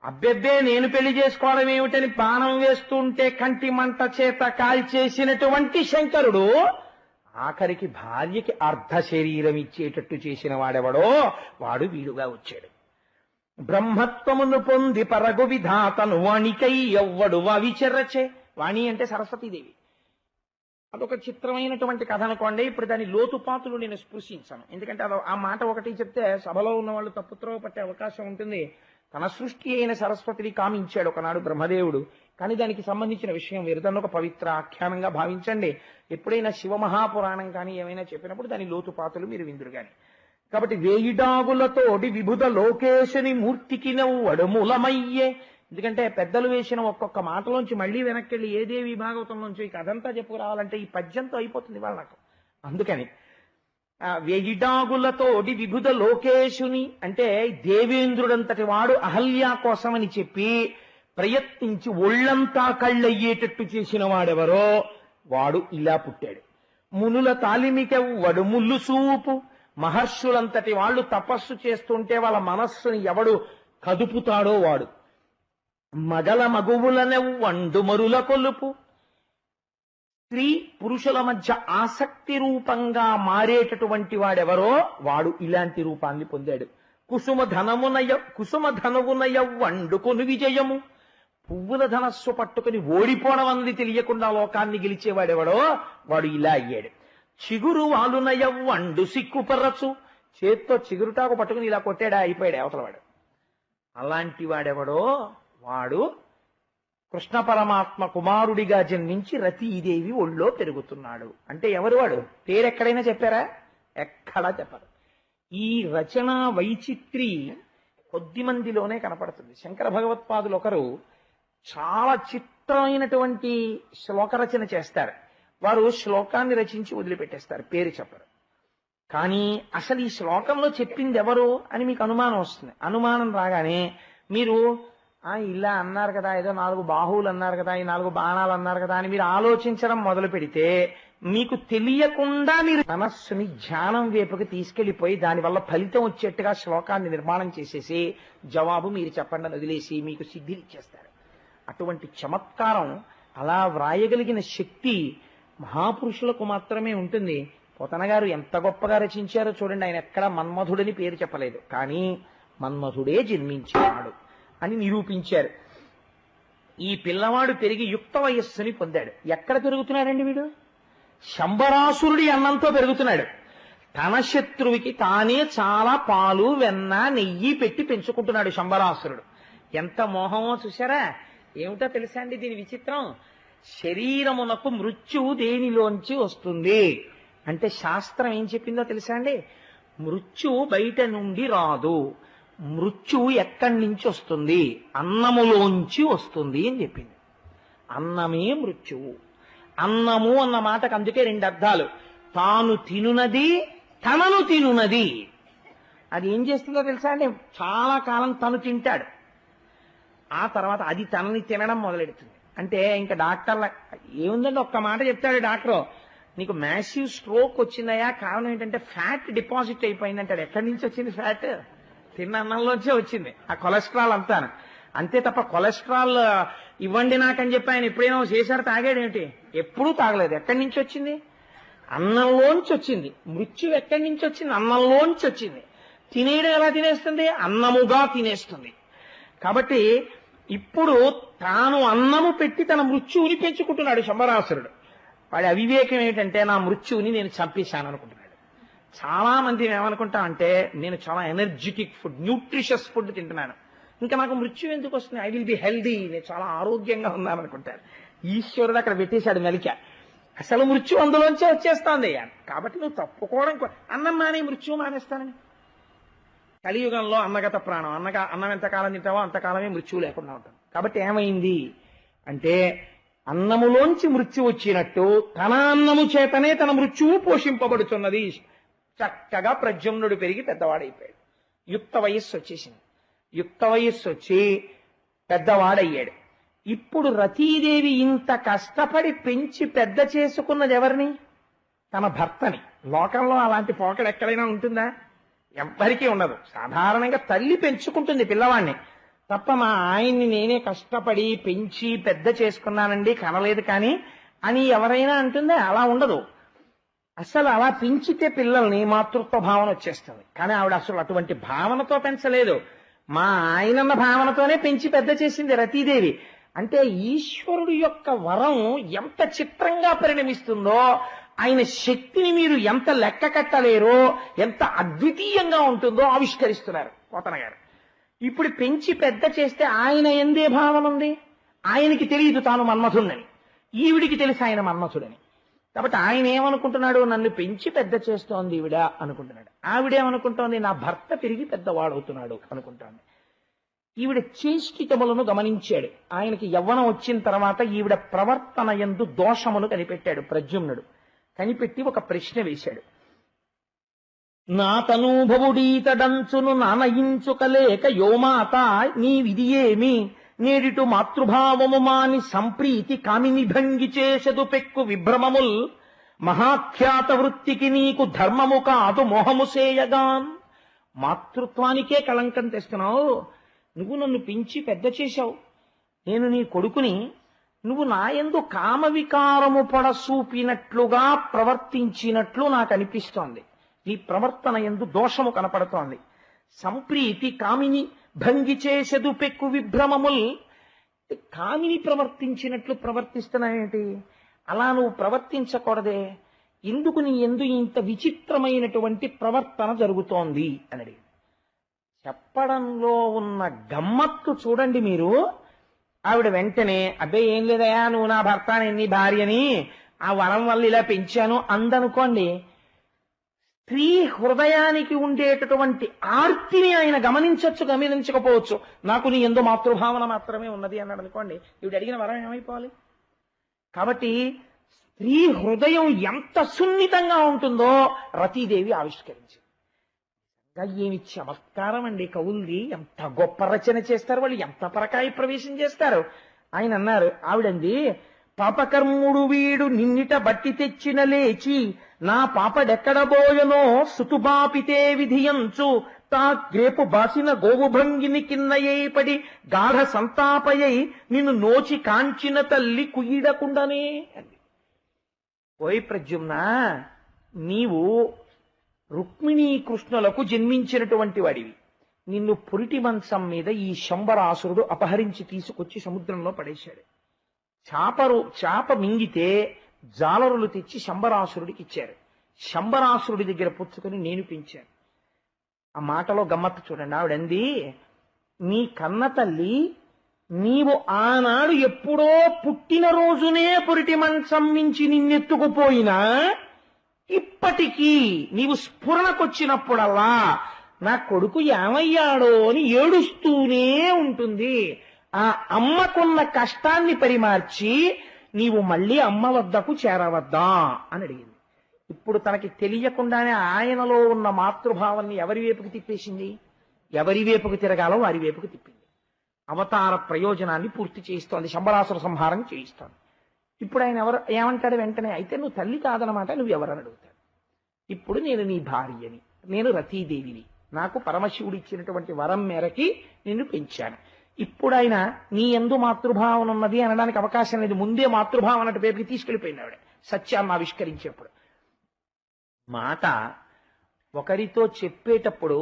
అబ్బెబ్బే నేను పెళ్లి చేసుకోవడం ఏమిటని బాణం వేస్తుంటే కంటి మంట చేత కాల్చేసినటువంటి శంకరుడు ఆఖరికి భార్యకి అర్ధ శరీరం ఇచ్చేటట్టు చేసిన వాడెవడో వాడు వీడుగా వచ్చాడు. బ్రహ్మత్వమును పొంది పరగు విధాతను వాణికై ఎవ్వడు వావిచెరచే. వాణి అంటే సరస్వతీదేవి. అదొక చిత్రమైనటువంటి కథ అనుకోండి. ఇప్పుడు దాని లోతుపాతులు నేను స్పృశించాను, ఎందుకంటే ఆ మాట ఒకటి చెప్తే సభలో ఉన్న వాళ్ళు తప్పుత్రోవ పట్టే అవకాశం ఉంటుంది. తన సృష్టి అయిన సరస్వతిని కామించాడు ఒకనాడు బ్రహ్మదేవుడు, కానీ దానికి సంబంధించిన విషయం వేరు. దాన్ని ఒక పవిత్ర ఆఖ్యానంగా భావించండి. ఎప్పుడైనా శివమహాపురాణం కానీ ఏమైనా చెప్పినప్పుడు దాని లోతుపాతులు మీరు విందురు గాని. కాబట్టి వేయిడాగులతోడి విభుద లోకేశుని మూర్తికి నవ్వడు మూలమయ్యే. ఎందుకంటే పెద్దలు వేసిన ఒక్కొక్క మాటలోంచి మళ్ళీ వెనక్కి ఏ దేవి భాగవతంలోంచి ఈ కథంతా చెప్పుకురావాలంటే ఈ పద్యంతో అయిపోతుంది వాళ్ళ నాకు. అందుకని వేయిడాగులతోడి విభుద లోకేశుని అంటే దేవేంద్రుడంతటి వాడు అహల్య కోసమని చెప్పి ప్రయత్నించి ఒళ్లంతా కళ్ళయ్యేటట్టు చేసిన వాడెవరో వాడు ఇలా పుట్టాడు. మునుల తాలిమికెవ్వడు ముల్లు చూపు. మహర్షులంతటి వాళ్ళు తపస్సు చేస్తుంటే వాళ్ళ మనస్సుని ఎవడు కదుపుతాడో వాడు. మగల మగువులనెవ్వండు మరుల కొలుపు. స్త్రీ పురుషుల మధ్య ఆసక్తి రూపంగా మారేటటువంటి వాడెవరో వాడు ఇలాంటి రూపాన్ని పొందాడు. కుసుమ ధనవునయవ్వండు కొను విజయము. పువ్వుల ధనస్సు పట్టుకుని ఓడిపోవడం అన్నది తెలియకుండా లోకాన్ని గెలిచేవాడెవడో వాడు ఇలా అయ్యాడు. చిగురు వాలునయవ్వండు సిక్కుపరచు. చేత్తో చిగురుటాకు పట్టుకుని ఇలా కొట్టాడా అయిపోయాడు అవతలవాడు. అలాంటి వాడెవడో వాడు కృష్ణ పరమాత్మ కుమారుడిగా జన్మించి రతీదేవి ఒళ్ళో పెరుగుతున్నాడు. అంటే ఎవరు వాడు? పేరెక్కడైనా చెప్పారా? ఎక్కడా చెప్పరు. ఈ రచన వైచిత్రి కొద్ది మందిలోనే కనపడుతుంది. శంకర భగవత్పాదులు ఒకరు చాలా చిత్రమైనటువంటి శ్లోక రచన చేస్తారు. వారు శ్లోకాన్ని రచించి వదిలిపెట్టేస్తారు, పేరు చెప్పరు. కానీ అసలు ఈ శ్లోకంలో చెప్పింది ఎవరు అని మీకు అనుమానం వస్తుంది. అనుమానం రాగానే మీరు ఇలా అన్నారు కదా, ఏదో 4 బాహువులు అన్నారు కదా, ఈ 4 బాణాలు అన్నారు కదా అని మీరు ఆలోచించడం మొదలు పెడితే మీకు తెలియకుండా మీరు మనస్సుని ధ్యానం వైపుకి తీసుకెళ్లిపోయి దానివల్ల ఫలితం వచ్చేట్టుగా శ్లోకాన్ని నిర్మాణం చేసేసి జవాబు మీరు చెప్పండి అని వదిలేసి మీకు సిద్ధినిచ్చేస్తారు. అటువంటి చమత్కారం, అలా వ్రాయగలిగిన శక్తి మహాపురుషులకు మాత్రమే ఉంటుంది. పోతన గారు ఎంత గొప్పగా రచించారో చూడండి. ఆయన ఎక్కడ మన్మధుడని పేరు చెప్పలేదు, కానీ మన్మధుడే జన్మించాడు అని నిరూపించారు. ఈ పిల్లవాడు పెరిగి యుక్త వయస్సుని పొందాడు. ఎక్కడ పెరుగుతున్నాడండి వీడు? శంబరాసురుడి అన్నంతో పెరుగుతున్నాడు. తన శత్రువుకి తానే చాలా పాలు వెన్న నెయ్యి పెట్టి పెంచుకుంటున్నాడు శంబరాసురుడు. ఎంత మోహమో చూసారా? ఏమిటో తెలుసా అండి దీని విచిత్రం? శరీరమునకు మృత్యువు దేనిలోంచి వస్తుంది అంటే శాస్త్రం ఏం చెప్పిందో తెలుసా అండి? మృత్యువు బయట నుండి రాదు. మృత్యువు ఎక్కడి నుంచి వస్తుంది? అన్నములోంచి వస్తుంది అని చెప్పింది. అన్నమే మృత్యువు. అన్నము అన్న మాటకు అందుకే 2 అర్థాలు. తాను తినునది, తనను తినునది. అది ఏం చేస్తుందో తెలుసా అండి? చాలా కాలం తను తింటాడు, ఆ తర్వాత అది తనని తినడం మొదలెడుతుంది. అంటే ఇంకా డాక్టర్ల ఏముందండి, ఒక్క మాట చెప్తాడు డాక్టర్, నీకు మ్యాసివ్ స్ట్రోక్ వచ్చిందయా, కారణం ఏంటంటే ఫ్యాట్ డిపాజిట్ అయిపోయింది అంటాడు. ఎక్కడి నుంచి వచ్చింది ఫ్యాట్? తిన్న అన్నంలోంచే వచ్చింది ఆ కొలెస్ట్రాల్ అంతా. అంతే తప్ప కొలెస్ట్రాల్ ఇవ్వండి నాకని చెప్పి ఆయన ఎప్పుడైనా చేశారు తాగాడు ఏమిటి? ఎప్పుడూ తాగలేదు. ఎక్కడి నుంచి వచ్చింది? అన్నంలోంచి వచ్చింది. మృత్యు ఎక్కడి నుంచి వచ్చింది? అన్నంలోంచి వచ్చింది. తినేయడం ఎలా తినేస్తుంది? అన్నముగా తినేస్తుంది. కాబట్టి ఇప్పుడు తాను అన్నము పెట్టి తన మృత్యువుని పెంచుకుంటున్నాడు శంబరాసురుడు. వాడి అవివేకం ఏమిటంటే నా మృత్యువుని నేను చంపేశాను అనుకుంటున్నాడు. చాలా మంది ఏమనుకుంటామంటే నేను చాలా ఎనర్జెటిక్ ఫుడ్, న్యూట్రిషియస్ ఫుడ్ తింటున్నాను, ఇంకా నాకు మృత్యు ఎందుకు వస్తుంది, ఐ విల్ బి హెల్దీ, నేను చాలా ఆరోగ్యంగా ఉన్నాను అనుకుంటారు. ఈశ్వరుడు అక్కడ పెట్టేశాడు మెలిక. అసలు మృత్యు అందులోంచే వచ్చేస్తోంది. కాబట్టి నువ్వు తప్పుకోవడం, అన్నం మానే మృత్యువు మానేస్తానని. కలియుగంలో అన్నగత ప్రాణం, అన్నం ఎంతకాలం తింటావో అంతకాలమే మృత్యువు లేకుండా ఉంటుంది. కాబట్టి ఏమైంది అంటే అన్నములోంచి మృత్యు వచ్చినట్టు తన అన్నము చేతనే తన మృత్యువు పోషింపబడుతున్నది. చక్కగా ప్రద్యుమ్నుడు పెరిగి పెద్దవాడైపోయాడు. యుక్త వయస్సు వచ్చేసింది. యుక్త వయస్సు వచ్చి పెద్దవాడయ్యాడు. ఇప్పుడు రతీదేవి ఇంత కష్టపడి పెంచి పెద్ద చేసుకున్నది ఎవరిని? తన భర్తని. లోకంలో అలాంటి పోకడ ఎక్కడైనా ఉంటుందా? ఎవ్వరికీ ఉండదు. సాధారణంగా తల్లి పెంచుకుంటుంది పిల్లవాడిని తప్ప, మా ఆయన్ని నేనే కష్టపడి పెంచి పెద్ద చేసుకున్నానండి, కనలేదు కానీ అని ఎవరైనా అంటుందా? అలా ఉండదు. అసలు అలా పెంచితే పిల్లల్ని మాతృత్వ భావన వచ్చేస్తుంది. కానీ ఆవిడ అసలు అటువంటి భావనతో పెంచలేదు. మా ఆయనన్న భావనతోనే పెంచి పెద్ద చేసింది రతీదేవి. అంటే ఈశ్వరుడు యొక్క వరం ఎంత చిత్రంగా పరిణమిస్తుందో, ఆయన శక్తిని మీరు ఎంత లెక్క కట్టలేరో, ఎంత అద్వితీయంగా ఉంటుందో ఆవిష్కరిస్తున్నారు పోతన గారు. ఇప్పుడు పెంచి పెద్ద చేస్తే ఆయన ఎందే భావన ఉంది? ఆయనకి తెలియదు తాను మన్మథుడని, ఈవిడికి తెలిసి ఆయన మన్మథుడని. కాబట్టి ఆయన ఏమనుకుంటున్నాడు? నన్ను పెంచి పెద్ద చేస్తోంది ఈవిడ అనుకుంటున్నాడు. ఆవిడేమనుకుంటోంది? నా భర్త పెరిగి పెద్దవాడవుతున్నాడు అనుకుంటోంది. ఈవిడ చేష్టితములను గమనించాడు. ఆయనకి యవ్వనం వచ్చిన తర్వాత ఈవిడ ప్రవర్తన యందు దోషమును కనిపెట్టాడు ప్రద్యుమ్నుడు. కనిపెట్టి ఒక ప్రశ్న వేశాడు. నా తనూభవుడీతడంచును నానయించుకలేక యోమాత నీ విధి ఏమి, నేడిటు మాతృభావము మాని సంప్రీతి కామిని భంగి చేసెదు పెక్కు విభ్రమముల్, మహాఖ్యాత వృత్తికి నీకు ధర్మము కాదు మోహము సేయగాన్. మాతృత్వానికే కళంకం తెస్తున్నావు. నువ్వు నన్ను పెంచి పెద్ద చేశావు, నేను నీ కొడుకుని, నువ్వు నాయందు కామవికారము పొడసూపినట్లుగా ప్రవర్తించినట్లు నాకు అనిపిస్తోంది. నీ ప్రవర్తన యందు దోషము కనపడుతోంది. సంప్రీతి కామిని భంగి చేసెదు పెక్కు విభ్రమముల్. కామిని ప్రవర్తించినట్లు ప్రవర్తిస్తున్నాయేంటి? అలా నువ్వు ప్రవర్తించకూడదే. ఎందుకు నీ యందు ఇంత విచిత్రమైనటువంటి ప్రవర్తన జరుగుతోంది అని అడిగి. చెప్పడంలో ఉన్న గమ్మత్తు చూడండి మీరు. ఆవిడ వెంటనే అబ్బే ఏం లేదయా, నువ్వు నా భర్త నీ భార్యని ఆ వరం వల్ల ఇలా పెంచాను అందనుకోండి. స్త్రీ హృదయానికి ఉండేటటువంటి ఆర్తిని ఆయన గమనించకపోవచ్చు. నాకు నీ ఎందు మాతృభావన మాత్రమే ఉన్నది అన్నాడు అనుకోండి, ఈవిడ అడిగిన వరం ఏమైపోవాలి? కాబట్టి స్త్రీ హృదయం ఎంత సున్నితంగా ఉంటుందో రతీదేవి ఆవిష్కరించింది. ఏమి చమత్కారం అండి కవుల్ది, ఎంత గొప్ప రచన చేస్తారు వాళ్ళు, ఎంత పరకాయ ప్రవేశం చేస్తారు. ఆయన అన్నారు, ఆవిడంది, పాపకర్ముడు వీడు నిన్నిట బట్టి తెచ్చిన లేచి నా పాపడెక్కడబోయనో సుతుబాపితే విధియంచు తా గ్రేపు బాసిన గోవుభంగిని కిన్నయై పడి గాఢ సంతాపయై నిన్ను నోచి కాంచిన తల్లి కుయ్యిడకుండానే అంది. ఓయ్ ప్రద్యుమ్న, నీవు రుక్మిణీ కృష్ణులకు జన్మించినటువంటి వాడివి. నిన్ను పురిటి మంచం మీద ఈ శంబరాసురుడు అపహరించి తీసుకొచ్చి సముద్రంలో పడేశాడు. చాప మింగితే జాలరులు తెచ్చి శంబరాసురుడికి ఇచ్చారు. శంబరాసురుడి దగ్గర పుచ్చుకొని నేను పెంచాను. ఆ మాటలో గమ్మత్తు చూడండి. ఆవిడంది, నీ కన్న తల్లి నీవు ఆనాడు ఎప్పుడో పుట్టినరోజునే పురిటి మంచం నుంచి నిన్నెత్తుకుపోయినా ఇప్పటికీ నీవు స్ఫురణకొచ్చినప్పుడల్లా నా కొడుకు ఏమయ్యాడో అని ఏడుస్తూనే ఉంటుంది. ఆ అమ్మకున్న కష్టాన్ని పరిమార్చి నీవు మళ్ళీ అమ్మ వద్దకు చేరవద్దా అని అడిగింది. ఇప్పుడు తనకి తెలియకుండానే ఆయనలో ఉన్న మాతృభావాన్ని ఎవరి వైపుకి తిప్పేసింది? ఎవరి వైపుకు తిరగాలో వారి వైపుకు తిప్పింది. అవతార ప్రయోజనాన్ని పూర్తి చేయిస్తోంది, శంబరాసుర సంహారం చేయిస్తోంది. ఇప్పుడు ఆయన ఏమంటాడు వెంటనే, అయితే నువ్వు తల్లి కాదనమాట, నువ్వు ఎవరని అడుగుతాడు. ఇప్పుడు నేను నీ భార్యని, నేను రతీదేవిని, నాకు పరమశివుడు ఇచ్చినటువంటి వరం మేరకి నిన్ను పెంచాను. ఇప్పుడు ఆయన నీ యందు మాతృభావం ఉన్నది అనడానికి అవకాశం లేదు, ముందే మాతృభావం అన్నట్టు పేరుకి తీసుకెళ్లిపోయింది ఆవిడ సత్యాన్ని ఆవిష్కరించేప్పుడు. మాట ఒకరితో చెప్పేటప్పుడు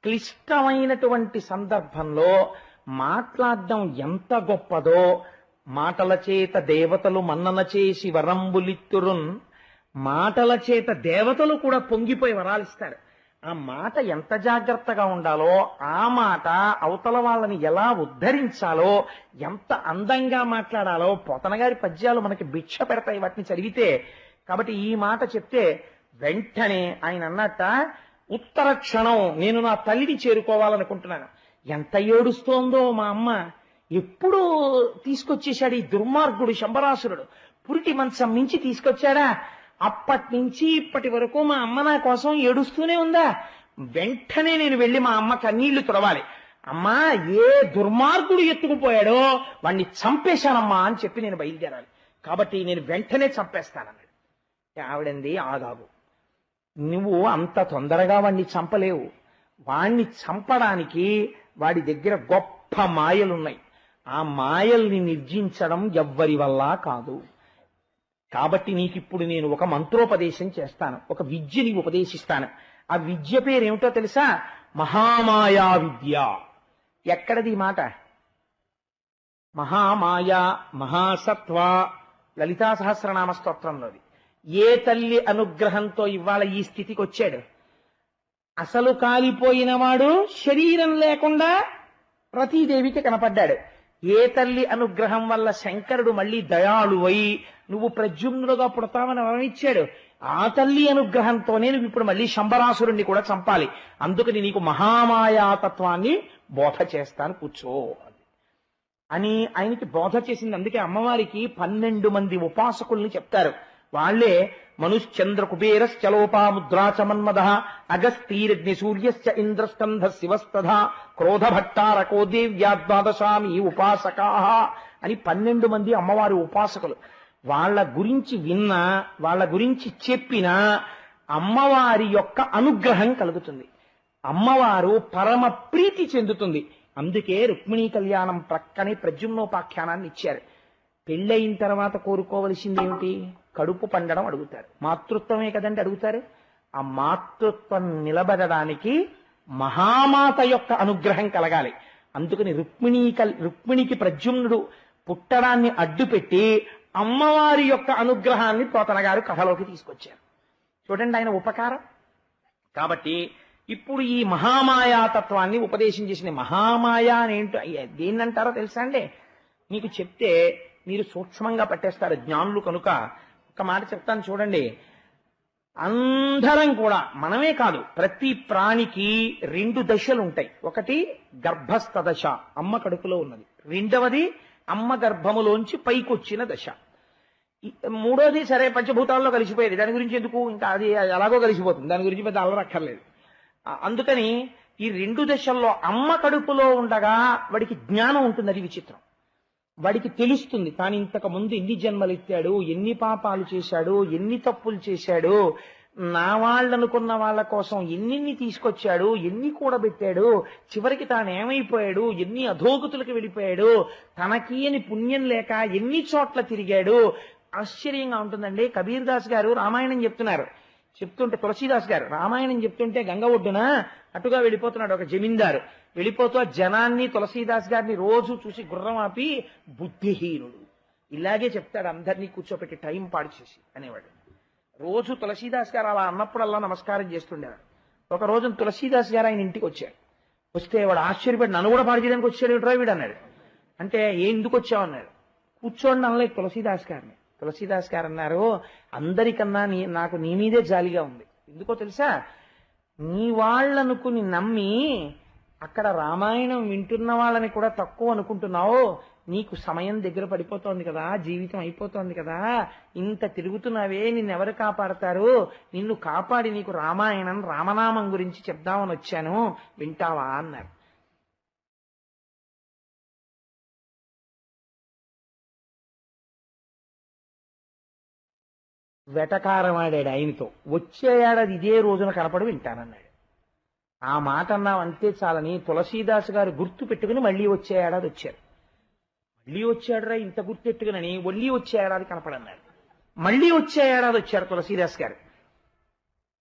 క్లిష్టమైనటువంటి సందర్భంలో మాట్లాడడం ఎంత గొప్పదో, మాటల చేత దేవతలు మన్నన చేసి వరంబులిత్తురున్, మాటల చేత దేవతలు కూడా పొంగిపోయి వరాలిస్తారు. ఆ మాట ఎంత జాగ్రత్తగా ఉండాలో, ఆ మాట అవతల వాళ్ళని ఎలా ఉద్ధరించాలో, ఎంత అందంగా మాట్లాడాలో పోతన గారి పద్యాలు మనకి భిక్ష పెడతాయి వాటిని చదివితే. కాబట్టి ఈ మాట చెప్తే వెంటనే ఆయన అన్నట్ట, ఉత్తర క్షణం నేను నా తల్లిని చేరుకోవాలనుకుంటున్నాను. ఎంత ఏడుస్తోందో మా అమ్మ, ఎప్పుడు తీసుకొచ్చేశాడు ఈ దుర్మార్గుడు శంబరాసురుడు, పురిటి మంచం మించి తీసుకొచ్చాడా, అప్పటి నుంచి ఇప్పటి వరకు మా అమ్మ నా కోసం ఏడుస్తూనే ఉందా, వెంటనే నేను వెళ్ళి మా అమ్మ కన్నీళ్లు తుడవాలి. అమ్మా, ఏ దుర్మార్గుడు ఎత్తుకుపోయాడో వాణ్ణి చంపేశానమ్మా అని చెప్పి నేను బయలుదేరాలి, కాబట్టి నేను వెంటనే చంపేస్తానన్నాడు. ఆవిడంది, ఆగాగు, నువ్వు అంత తొందరగా వాణ్ణి చంపలేవు, వాణ్ణి చంపడానికి వాడి దగ్గర గొప్ప మాయలున్నాయి, ఆ మాయల్ని నిర్జించడం ఎవ్వరి వల్ల కాదు. కాబట్టి నీకిప్పుడు నేను ఒక మంత్రోపదేశం చేస్తాను, ఒక విద్యని ఉపదేశిస్తాను. ఆ విద్య పేరేమిటో తెలుసా? మహామాయా విద్య. ఎక్కడది ఈ మాట? మహామాయా, మహాసత్వ, లలితా సహస్రనామ స్తోత్రంలోది. ఏ తల్లి అనుగ్రహంతో ఇవాళ ఈ స్థితికి వచ్చాడు? అసలు కాలిపోయిన వాడు శరీరం లేకుండా రతీదేవికి కనపడ్డాడు. ఏ తల్లి అనుగ్రహం వల్ల శంకరుడు మళ్ళీ దయాళువై నువ్వు ప్రద్యుమ్నుడుగా పుడతామని వరమిచ్చాడు? ఆ తల్లి అనుగ్రహంతోనే నువ్వు ఇప్పుడు మళ్ళీ శంబరాసురుణ్ణి కూడా చంపాలి. అందుకని నీకు మహామాయాతత్వాన్ని బోధ చేస్తాను, కూర్చో అని ఆయనకి బోధ చేసింది. అందుకే అమ్మవారికి 12 మంది ఉపాసకుల్ని చెప్తారు. వాళ్లే మనుశ్చంద్ర కుబేరశ్చలోపాముద్రాచ మన్మద అగస్తీరగ్ని సూర్యశ్చ ఇంద్రస్కంధ శివస్తథ క్రోధభట్టారకో దేవ్యాద్వాదశామి ఉపాసకా అని 12 మంది అమ్మవారి ఉపాసకులు. వాళ్ళ గురించి విన్నా, వాళ్ళ గురించి చెప్పినా అమ్మవారి యొక్క అనుగ్రహం కలుగుతుంది, అమ్మవారు పరమ ప్రీతి చెందుతుంది. అందుకే రుక్మిణీ కళ్యాణం ప్రక్కనే ప్రద్యుమ్నోపాఖ్యానాన్ని ఇచ్చారు. పెళ్ళయిన తర్వాత కోరుకోవలసింది ఏమిటి? కడుపు పండడం అడుగుతారు. మాతృత్వమే కదండి అడుగుతారు. ఆ మాతృత్వం నిలబడడానికి మహామాత యొక్క అనుగ్రహం కలగాలి. అందుకని రుక్మిణికి ప్రద్యుమ్నుడు పుట్టడాన్ని అడ్డుపెట్టి అమ్మవారి యొక్క అనుగ్రహాన్ని పోతన గారు కథలోకి తీసుకొచ్చారు. చూడండి ఆయన ఉపకారం. కాబట్టి ఇప్పుడు ఈ మహామాయాతత్వాన్ని ఉపదేశం చేసిన మహామాయ అని ఏంటో దేన్నంటారో తెలుసా అండి? మీకు చెప్తే మీరు సూక్ష్మంగా పట్టేస్తారు జ్ఞానులు కనుక. ఒక మాట చెప్తాను చూడండి. అందరం కూడా, మనమే కాదు, ప్రతి ప్రాణికి 2 దశలు ఉంటాయి. ఒకటి గర్భస్థ దశ, అమ్మ కడుపులో ఉన్నది. రెండవది అమ్మ గర్భములోంచి పైకొచ్చిన దశ. మూడోది సరే పంచభూతాల్లో కలిసిపోయేది, దాని గురించి ఎందుకు, ఇంకా అది ఎలాగో కలిసిపోతుంది, దాని గురించి పెద్ద అల్లరక్కర్లేదు. అందుకని ఈ 2 దశల్లో అమ్మ కడుపులో ఉండగా వాడికి జ్ఞానం ఉంటుంది. అది విచిత్రం. వాడికి తెలుస్తుంది తాను ఇంతకు ముందు ఎన్ని జన్మలు ఎత్తాడు, ఎన్ని పాపాలు చేశాడు, ఎన్ని తప్పులు చేశాడు, నా వాళ్ళనుకున్న వాళ్ళ కోసం ఎన్ని తీసుకొచ్చాడు, ఎన్ని కూడబెట్టాడు, చివరికి తాను ఏమైపోయాడు, ఎన్ని అధోగతులకు వెళ్ళిపోయాడు, తనకి అని పుణ్యం లేక ఎన్ని చోట్ల తిరిగాడు. ఆశ్చర్యంగా ఉంటుందండి. కబీర్ దాస్ గారు రామాయణం చెప్తుంటే తులసీదాస్ గారు రామాయణం చెప్తుంటే గంగ ఒడ్డున అటుగా వెళ్ళిపోతున్నాడు ఒక జమీందారు. వెళ్ళిపోతూ ఆ జనాన్ని తులసీదాస్ గారిని రోజు చూసి గుర్రం ఆపి, బుద్ధిహీనుడు, ఇలాగే చెప్తాడు అందరినీ కూర్చోపెట్టి టైం పాడు చేసి అనేవాడు. రోజు తులసీదాస్ గారు అలా అన్నప్పుడల్లా నమస్కారం చేస్తుండేవాడు. ఒక రోజు తులసీదాస్ గారు ఆయన ఇంటికి వచ్చాడు. వస్తే వాడు ఆశ్చర్యపడి, నన్ను కూడా పాడు చేయడానికి వచ్చాడు వీడు అన్నాడు. అంటే ఎందుకు వచ్చావు అన్నాడు. కూర్చోండి అనలేదు తులసీదాస్ గారిని. తులసీదాస్ గారు అన్నారు, అందరికన్నా నాకు నీ మీదే జాలిగా ఉంది. ఎందుకో తెలుసా? నీ వాళ్ళనుకుని నమ్మి అక్కడ రామాయణం వింటున్న వాళ్ళని కూడా తక్కువ అనుకుంటున్నావు. నీకు సమయం దగ్గర పడిపోతోంది కదా, జీవితం అయిపోతోంది కదా, ఇంత తిరుగుతున్నావే, నిన్నెవరు కాపాడతారు? నిన్ను కాపాడి నీకు రామాయణం రామనామం గురించి చెప్దామని వచ్చాను, వింటావా అన్నారు. వెటకారం ఆడాడు ఆయనతో. వచ్చే ఏడాది ఇదే రోజున కనపడి వింటానన్నాడు. ఆ మాట అన్నాం అంతే చాలని తులసీదాస్ గారు గుర్తు పెట్టుకుని మళ్ళీ వచ్చే ఏడాది వచ్చారు. మళ్ళీ వచ్చాడురా ఇంత గుర్తెట్టుకునని మళ్ళీ వచ్చే ఏడాది కనపడన్నాడు. మళ్ళీ వచ్చే ఏడాది వచ్చారు తులసీదాస్ గారు.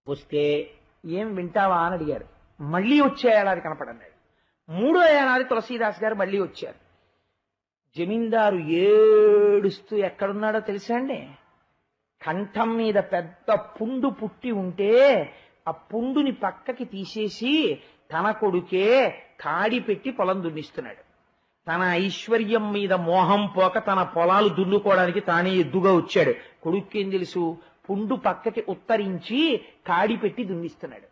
వస్తే ఏం వింటావా అని అడిగారు. మళ్ళీ వచ్చే ఏడాది కనపడన్నాడు. మూడో ఏడాది తులసీదాస్ గారు మళ్ళీ వచ్చారు. జమీందారు ఏడుస్తూ ఎక్కడున్నాడో తెలుసా అండి? కంఠం మీద పెద్ద పుండు పుట్టి ఉంటే ఆ పుండుని పక్కకి తీసేసి తన కొడుకే కాడి పెట్టి పొలం దున్నిస్తున్నాడు. తన ఐశ్వర్యం మీద మోహం పోక తన పొలాలు దున్నుకోవడానికి తానే ఎద్దుగా వచ్చాడు. కొడుకేం తెలుసు? పుండు పక్కకి ఉత్తరించి కాడి పెట్టి దున్నిస్తున్నాడు.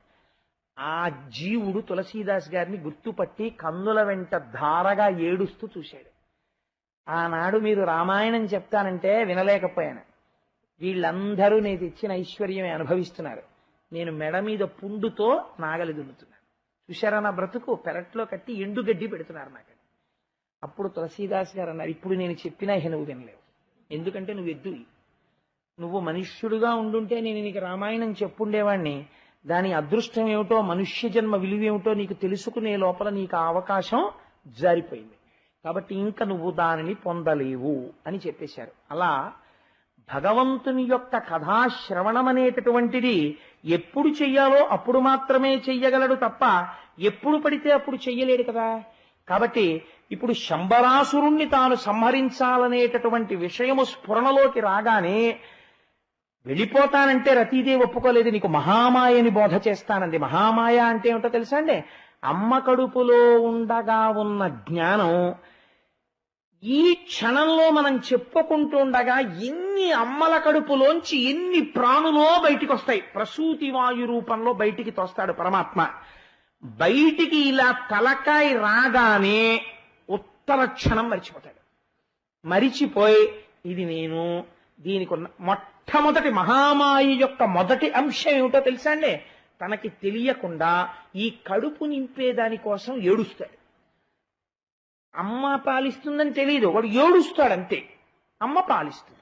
ఆ జీవుడు తులసీదాస్ గారిని గుర్తుపట్టి కన్నుల వెంట ధారగా ఏడుస్తూ చూశాడు. ఆనాడు మీరు రామాయణం చెప్తానంటే వినలేకపోయాను. వీళ్ళందరూ నేను తెచ్చిన ఐశ్వర్యమే అనుభవిస్తున్నారు. నేను మెడ మీద పుండుతో నాగలి దున్నుతున్నాను. చూశారా నా బ్రతుకు? పెరట్లో కట్టి ఎండుగడ్డి పెడుతున్నారు నాకు. అప్పుడు తులసీదాస్ గారు అన్నారు, ఇప్పుడు నేను చెప్పినా నువ్వు వినలేవు. ఎందుకంటే నువ్వు ఎద్దువి. నువ్వు మనుష్యుడుగా ఉండుంటే నేను నీకు రామాయణం చెప్పుండేవాణ్ణి. దాని అదృష్టం ఏమిటో, మనుష్య జన్మ విలువేమిటో నీకు తెలుసుకునే లోపల నీకు ఆ అవకాశం జారిపోయింది. కాబట్టి ఇంకా నువ్వు దానిని పొందలేవు అని చెప్పేశారు. అలా భగవంతుని యొక్క కథాశ్రవణం అనేటటువంటిది ఎప్పుడు చెయ్యాలో అప్పుడు మాత్రమే చెయ్యగలడు తప్ప ఎప్పుడు పడితే అప్పుడు చెయ్యలేడు కదా. కాబట్టి ఇప్పుడు శంబరాసురుణ్ణి తాను సంహరించాలనేటటువంటి విషయము స్ఫురణలోకి రాగానే వెళ్ళిపోతానంటే రతీదేవి ఒప్పుకోలేదు. నీకు మహామాయని బోధ చేస్తానంది. మహామాయ అంటే ఏమిటో తెలుసా అండి? అమ్మ కడుపులో ఉండగా ఉన్న జ్ఞానం ఈ క్షణంలో మనం చెప్పుకుంటూ ఉండగా ఎన్ని అమ్మల కడుపులోంచి ఎన్ని ప్రాణులో బయటికి వస్తాయి. ప్రసూతి వాయు రూపంలో బయటికి తోస్తాడు పరమాత్మ. బయటికి ఇలా తలకాయ రాగానే ఉత్తర క్షణం మరిచిపోతాడు. మరిచిపోయి ఇది నేను దీనికి ఉన్న మొట్టమొదటి మహామాయ యొక్క మొదటి అంశం ఏమిటో తెలుసా అండి? తనకి తెలియకుండా ఈ కడుపు నింపేదాని కోసం ఏడుస్తాడు. అమ్మ పాలిస్తుందని తెలియదు, వాడు ఏడుస్తాడు అంతే. అమ్మ పాలిస్తుంది.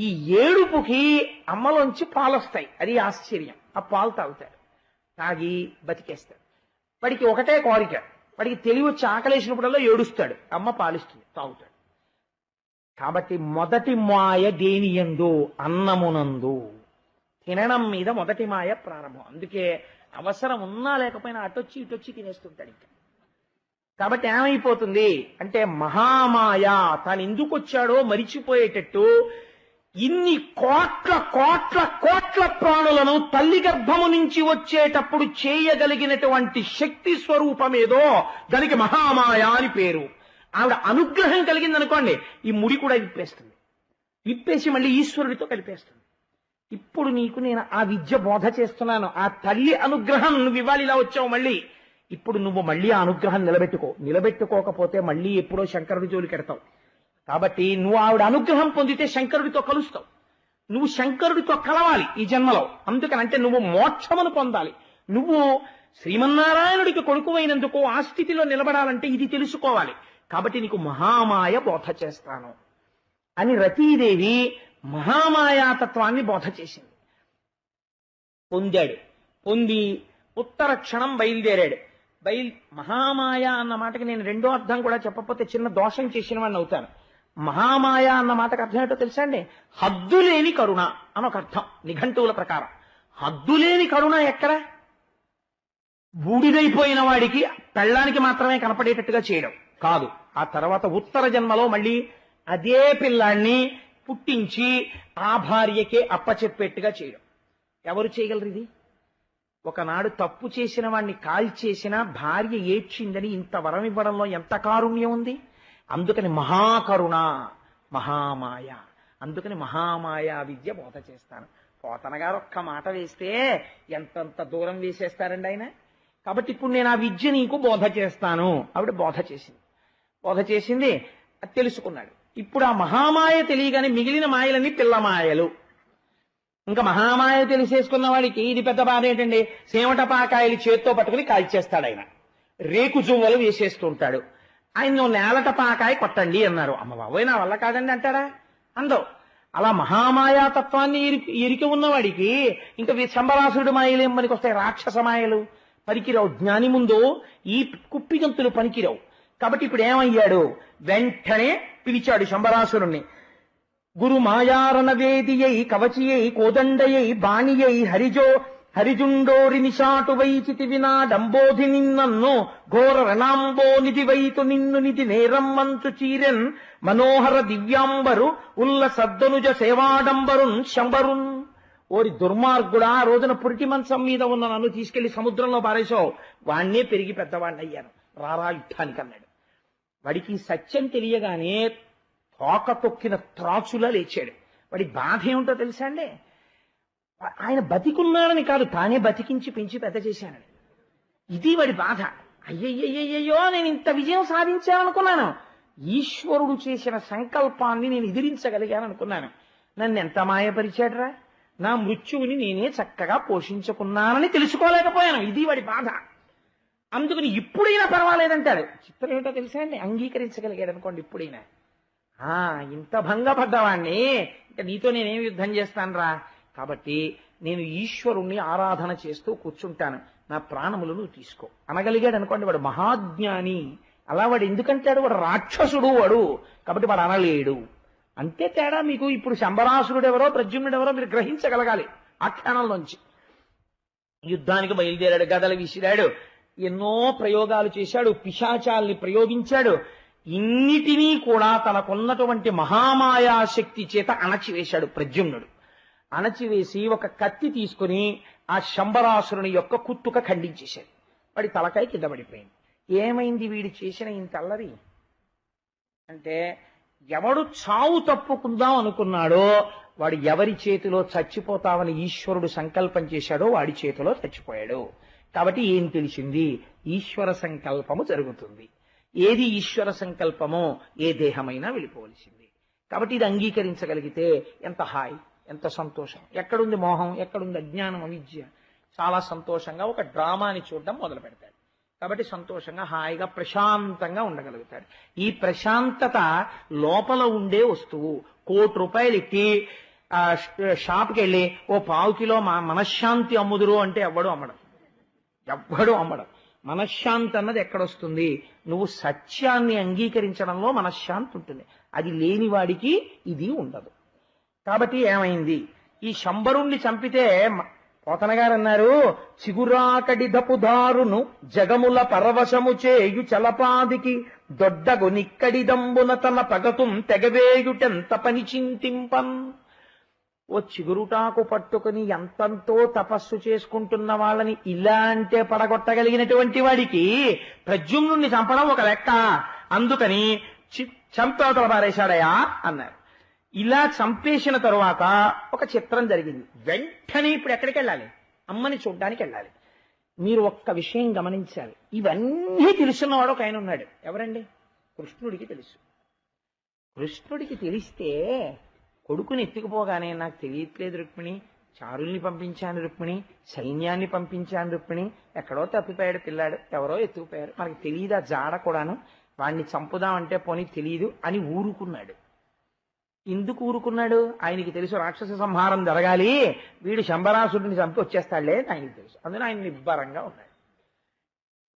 ఈ ఏడుపుకి అమ్మలోంచి పాలొస్తాయి. అది ఆశ్చర్యం. ఆ పాలు తాగుతాడు. తాగి బతికేస్తాడు. వాడికి ఒకటే కోరిక. వాడికి తెలివి వచ్చి ఆకలేసినప్పుడల్లా ఏడుస్తాడు. అమ్మ పాలిస్తుంది, తాగుతాడు. కాబట్టి మొదటి మాయ దేనియందు? అన్నమునందు. తినడం మీద మొదటి మాయ ప్రారంభం. అందుకే అవసరం ఉన్నా లేకపోయినా అటొచ్చి ఇటొచ్చి తినేస్తుంటాడు. ఇంకా కాబట్టి ఏమైపోతుంది అంటే మహామాయ తాను ఎందుకు వచ్చాడో మరిచిపోయేటట్టు ఇన్ని కోట్ల కోట్ల కోట్ల ప్రాణులను తల్లి గర్భము నుంచి వచ్చేటప్పుడు చేయగలిగినటువంటి శక్తి స్వరూపమేదో దానికి మహామాయ అని పేరు. ఆవిడ అనుగ్రహం కలిగిందనుకోండి, ఈ ముడి కూడా విప్పేస్తుంది. విప్పేసి మళ్ళీ ఈశ్వరుడితో కలిపేస్తుంది. ఇప్పుడు నీకు నేను ఆ విద్య బోధ చేస్తున్నాను. ఆ తల్లి అనుగ్రహం నువ్వు ఇవాళ ఇలా వచ్చావు. మళ్ళీ ఇప్పుడు నువ్వు మళ్ళీ ఆ అనుగ్రహం నిలబెట్టుకోకపోతే మళ్ళీ ఎప్పుడో శంకరుడి జోలికి ఎడతావు. కాబట్టి నువ్వు ఆవిడ అనుగ్రహం పొందితే శంకరుడితో కలుస్తావు. నువ్వు శంకరుడితో కలవాలి ఈ జన్మలో. అందుకనంటే నువ్వు మోక్షమును పొందాలి. నువ్వు శ్రీమన్నారాయణుడికి కొడుకువైనందుకు ఆ స్థితిలో నిలబడాలంటే ఇది తెలుసుకోవాలి. కాబట్టి నీకు మహామాయ బోధ చేస్తాను అని రతీదేవి మహామాయాతత్వాన్ని బోధ చేసింది. పొందాడు. పొంది ఉత్తర క్షణం బయలుదేరాడు. మహామాయ అన్న మాటకి నేను రెండో అర్థం కూడా చెప్పకపోతే చిన్న దోషం చేసిన వాడిని అవుతాను. మహామాయ అన్న మాటకు అర్థం ఏంటో తెలుసా అండి? హద్దులేని కరుణ అని ఒక అర్థం నిఘంటువుల ప్రకారం. హద్దులేని కరుణ ఎక్కడ? బూడిదైపోయిన వాడికి పెళ్ళానికి మాత్రమే కనపడేటట్టుగా చేయడం కాదు. ఆ తర్వాత ఉత్తర జన్మలో మళ్ళీ అదే పిల్లాన్ని పుట్టించి ఆ భార్యకే అప్పచెప్పేట్టుగా చేయడం. ఎవరు చేయగలరు ఇది? ఒకనాడు తప్పు చేసిన వాడిని కాల్చేసిన భార్య ఏడ్చిందని ఇంత వరం ఇవ్వడంలో ఎంత కారుణ్యం ఉంది. అందుకని మహాకరుణ మహామాయ. అందుకని మహామాయా విద్య బోధ చేస్తాను. పోతన గారు ఒక్క మాట వేస్తే ఎంతంత దూరం వేసేస్తారండి ఆయన. కాబట్టి ఇప్పుడు నేను ఆ విద్య నీకు బోధ చేస్తాను. ఆవిడ బోధ చేసింది. అది తెలుసుకున్నాడు. ఇప్పుడు ఆ మహామాయ తెలియగానే మిగిలిన మాయలన్నీ పిల్లమాయలు. ఇంకా మహామాయ తెలిసేసుకున్న వాడికి ఇది పెద్ద బాధ ఏంటండి? సేమటపాకాయలు చేత్తో పట్టుకుని కాల్చేస్తాడు ఆయన. రేకు జువ్వలు వేసేస్తుంటాడు. ఆయన నేలటపాకాయ కొట్టండి అన్నారు. అమ్మ బాబోయ్ నా వల్ల కాదండి అంటారా? అందరూ అలా మహామాయాతత్వాన్ని ఎరిక ఉన్నవాడికి ఇంకా శంబరాసురుడు మాయలేం మనకి వస్తాయి, రాక్షస మాయలు పనికిరావు. జ్ఞాని ముందు ఈ కుప్పిగంతులు పనికిరావు. కాబట్టి ఇప్పుడు ఏమయ్యాడు, వెంటనే పిలిచాడు శంబరాసురుణ్ణి. గురు మాయారణవేదియై కవచియై కోదండయై బాణియై హరిజుండోరి నిశాటు వైచితి వినాడంబోధి నిన్నన్ను ఘోర రణాంబో నిధి వైతు నిన్ను నిధి నేరం మంచు చీరెన్ మనోహర దివ్యాంబరు ఉల్ల సద్దనుజ సేవాడంబరున్ శంబరున్. ఓరి దుర్మార్గుడా, ఆ రోజున పురిటి మంచం మీద ఉన్న నన్ను తీసుకెళ్లి సముద్రంలో పారేశావు, వాణ్ణే పెరిగి పెద్దవాణ్ణి అయ్యాను, రారా యుద్ధానికి అన్నాడు. వాడికి సత్యం తెలియగానే తోక తొక్కిన త్రాచులా లేచాడు. వాడి బాధ ఏమిటో తెలుసా అండి, ఆయన బతికున్నారని కాదు, తానే బతికించి పెంచి పెద్ద చేశానని. ఇది వాడి బాధ. అయ్యయ్యయ్యో, నేను ఇంత విజయం సాధించాననుకున్నాను, ఈశ్వరుడు చేసిన సంకల్పాన్ని నేను ఎదిరించగలిగాను అనుకున్నాను. నన్ను ఎంత మాయపరిచాడురా, నా మృత్యువుని నేనే చక్కగా పోషించుకున్నానని తెలుసుకోలేకపోయాను. ఇది వాడి బాధ. అందుకని ఇప్పుడైనా పర్వాలేదంటాడు. చిత్రం ఏమిటో తెలుసా అండి, అంగీకరించగలిగాడు అనుకోండి ఇప్పుడైనా. ఇంత భంగపడ్డవాణ్ణి ఇంకా నీతో నేనేం యుద్ధం చేస్తానురా, కాబట్టి నేను ఈశ్వరుణ్ణి ఆరాధన చేస్తూ కూర్చుంటాను, నా ప్రాణములు నువ్వు తీసుకో అనగలిగాడు అనుకోండి. వాడు మహాజ్ఞాని. అలా వాడు ఎందుకంటాడు, వాడు రాక్షసుడు వాడు, కాబట్టి వాడు అనలేడు. అంతే తేడా మీకు. ఇప్పుడు శంబరాసురుడెవరో ప్రద్యుమ్నుడెవరో మీరు గ్రహించగలగాలి. ఆ క్షణంలోంచి యుద్ధానికి బయలుదేరాడు, గదలు విసిరాడు, ఎన్నో ప్రయోగాలు చేశాడు, పిశాచాల్ని ప్రయోగించాడు. ఇన్నిటినీ కూడా తనకున్నటువంటి మహామాయాశక్తి చేత అణచివేశాడు ప్రద్యుమ్నుడు. అణచివేసి ఒక కత్తి తీసుకుని ఆ శంబరాసురుని యొక్క కుత్తుక ఖండించేశాడు. వాడి తలకాయ కింద పడిపోయింది. ఏమైంది వీడు చేసిన ఇంత అల్లరి అంటే, ఎవడు చావు తప్పుకుందాం అనుకున్నాడో వాడు ఎవరి చేతిలో చచ్చిపోతావని ఈశ్వరుడు సంకల్పం చేశాడో వాడి చేతిలో చచ్చిపోయాడు. కాబట్టి ఏం తెలిసింది, ఈశ్వర సంకల్పము జరుగుతుంది. ఏది ఈశ్వర సంకల్పమో ఏ దేహమైనా వెళ్ళిపోవలసింది. కాబట్టి ఇది అంగీకరించగలిగితే ఎంత హాయి, ఎంత సంతోషం. ఎక్కడుంది మోహం, ఎక్కడుంది అజ్ఞానం, అవిద్య. చాలా సంతోషంగా ఒక డ్రామాని చూడడం మొదలు పెడతాడు. కాబట్టి సంతోషంగా హాయిగా ప్రశాంతంగా ఉండగలుగుతాడు. ఈ ప్రశాంతత లోపల ఉండే వస్తువు. ₹1,00,00,000 ఇట్టి షాప్కి వెళ్ళి ఓ ½ కిలో మనశ్శాంతి అమ్ముదురు అంటే ఎవ్వడు అమ్మడం. మనశ్శాంతి అన్నది ఎక్కడొస్తుంది, నువ్వు సత్యాన్ని అంగీకరించడంలో మనశ్శాంతి ఉంటుంది. అది లేని వాడికి ఇది ఉండదు. కాబట్టి ఏమైంది, ఈ శంబరుణ్ణి చంపితే పోతన గారు అన్నారు, చిగురాకడి దపుదారును జగముల పరవశము చేయు చలపాదికి దొడ్డగు నిక్కడి దంబున తన పగతుం తెగవేయుటెంత పని చింతింపన్. ఓ చిగురుటాకు పట్టుకుని ఎంతంతో తపస్సు చేసుకుంటున్న వాళ్ళని ఇలా అంటే పడగొట్టగలిగినటువంటి వాడికి ప్రద్యుమ్నుణ్ణి చంపడం ఒక లెక్క, అందుకని చంపవతల పారేశాడయా అన్నారు. ఇలా చంపేసిన తరువాత ఒక చిత్రం జరిగింది. వెంటనే ఇప్పుడు ఎక్కడికి వెళ్ళాలి, అమ్మని చూడ్డానికి వెళ్ళాలి. మీరు ఒక్క విషయం గమనించాలి, ఇవన్నీ తెలుసున్నవాడు ఒక ఆయన ఉన్నాడు. ఎవరండి, కృష్ణుడికి తెలుసు. కృష్ణుడికి తెలిస్తే కొడుకుని ఎత్తుకుపోగానే నాకు తెలియట్లేదు రుక్మిణి, చారుల్ని పంపించాను రుక్మిణి, సైన్యాన్ని పంపించాను రుక్మిణి, ఎక్కడో తప్పిపోయాడు పిల్లాడు, ఎవరో ఎత్తుకుపోయారు, మనకి తెలియదు ఆ జాడ కూడాను, వాడిని చంపుదామంటే పోనీ తెలియదు అని ఊరుకున్నాడు. ఎందుకు ఊరుకున్నాడు, ఆయనకి తెలుసు రాక్షస సంహారం జరగాలి, వీడు శంబరాసుడిని చంపి వచ్చేస్తాడులే ఆయనకి తెలుసు. అందులో ఆయన నిబ్బరంగా ఉన్నాడు.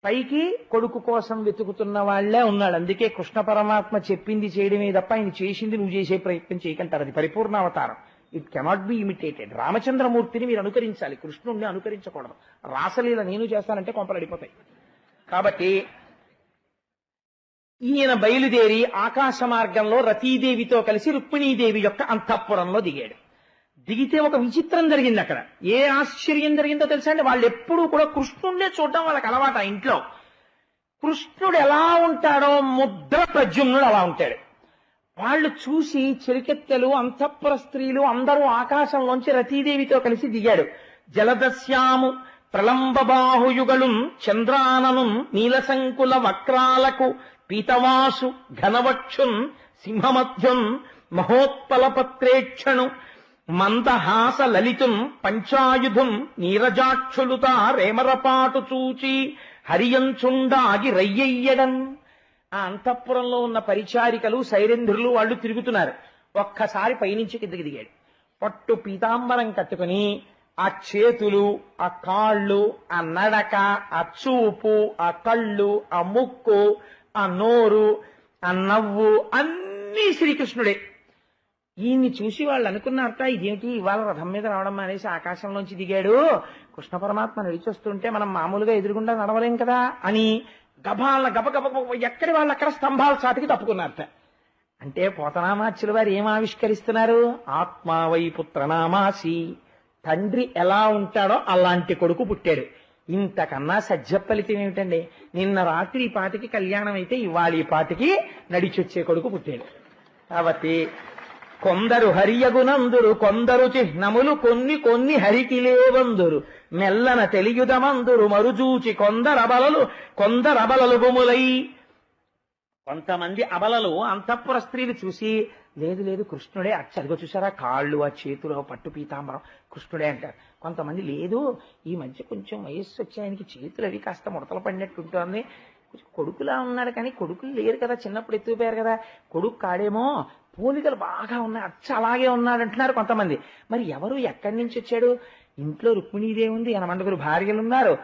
పైకి కొడుకు కోసం వెతుకుతున్న వాళ్లే ఉన్నాడు. అందుకే కృష్ణ పరమాత్మ చెప్పింది చేయడమే తప్ప ఆయన చేసింది నువ్వు చేసే ప్రయత్నం చేయకంటారు. అది పరిపూర్ణ అవతారం. It cannot be imitated. రామచంద్రమూర్తిని మీరు అనుకరించాలి, కృష్ణుడిని అనుకరించకూడదు. రాసలీల నేను చేస్తానంటే కొంపలు అడిపోతాయి. కాబట్టి ఈయన బయలుదేరి ఆకాశ మార్గంలో రతీదేవితో కలిసి రుక్మిణీదేవి యొక్క అంతఃపురంలో దిగాడు. దిగితే ఒక విచిత్రం జరిగింది అక్కడ. ఏ ఆశ్చర్యం జరిగిందో తెలుసా అండి, వాళ్ళు ఎప్పుడూ కూడా కృష్ణుడినే చూడడం వాళ్ళకి అలవాటు. ఆ ఇంట్లో కృష్ణుడు ఎలా ఉంటాడో ముద్ర ప్రద్యుమ్నుడు అలా ఉంటాడు. వాళ్ళు చూసి చెలికెత్తెలు అంతఃపుర స్త్రీలు అందరూ ఆకాశంలోంచి రతీదేవితో కలిసి దిగాడు. జలదస్యాము ప్రలంబబాహుయుగళు చంద్రానను నీలసంకుల వక్రాలకు పీతవాసు ఘనవక్షున్ సింహమధ్యున్ మహోత్పలపత్రేక్షణు మందహాస లలితున్ పంచాయుధుం నీరజాక్షులుత రేమరపాటు చూచి హరియంచుండాగి రయ్యయ్యడన్. ఆ అంతఃపురంలో ఉన్న పరిచారికలు సైరేంద్రులు వాళ్ళు తిరుగుతున్నారు. ఒక్కసారి పైనుంచి కిందకి దిగాడు. పట్టు పీతాంబరం కట్టుకుని ఆ చేతులు, ఆ కాళ్ళు, ఆ నడక, ఆ చూపు, ఆ కళ్ళు, ఆ ముక్కు, ఆ నోరు, ఆ నవ్వు అన్నీ శ్రీకృష్ణుడే. ఈయన్ని చూసి వాళ్ళు అనుకున్నారట, ఇదేమిటి ఇవాళ రథం మీద రావడం అనేసి ఆకాశంలోంచి దిగాడు, కృష్ణ పరమాత్మ నడిచొస్తుంటే మనం మామూలుగా ఎదురుగుండా నడవలేం కదా అని గబాల గబగబ ఎక్కడి వాళ్ళు అక్కడ స్తంభాల చాటుకి తప్పుకున్నారట. అంటే పోతనామాచ్యుల వారు ఏం ఆవిష్కరిస్తున్నారు? ఆత్మావై పుత్రనామాసి, తండ్రి ఎలా ఉంటాడో అలాంటి కొడుకు పుట్టాడు. ఇంతకన్నా సజ్జ ఫలితం ఏమిటండి? నిన్న రాత్రి ఈ పాటికి కళ్యాణం అయితే ఇవాళ ఈ పాటికి నడిచొచ్చే కొడుకు పుట్టాడు. కాబట్టి కొందరు హరియగునందురు, కొందరు చిహ్నములు కొన్ని కొన్ని హరికిలేవందురు, మెల్లన తెలియుదమందురు మరుజూచి కొందరబలలు గుములై. కొంతమంది అబలలు అంతఃపుర స్త్రీలు చూసి లేదు లేదు కృష్ణుడే, అదిగో చూసారా కాళ్ళు, ఆ చేతులు, పట్టు పీతాంబరం కృష్ణుడే అంటారు. కొంతమంది లేదు ఈ మధ్య కొంచెం వయస్సు వచ్చి ఆయనకి చేతులు అవి కాస్త ముడతలు పడినట్టు ఉంటుంది, కొడుకులా ఉన్నాడు కానీ కొడుకులు లేరు కదా, చిన్నప్పుడు ఎత్తుకుపోయారు కదా, కొడుకు కాడేమో, పోలికలు బాగా ఉన్నాయి, అచ్చ అలాగే ఉన్నాడు అంటున్నారు కొంతమంది. మరి ఎవరు ఎక్కడి నుంచి వచ్చాడు? ఇంట్లో రుక్మిణీదేవి ఉంది, 8 భార్యలు ఉన్నారు,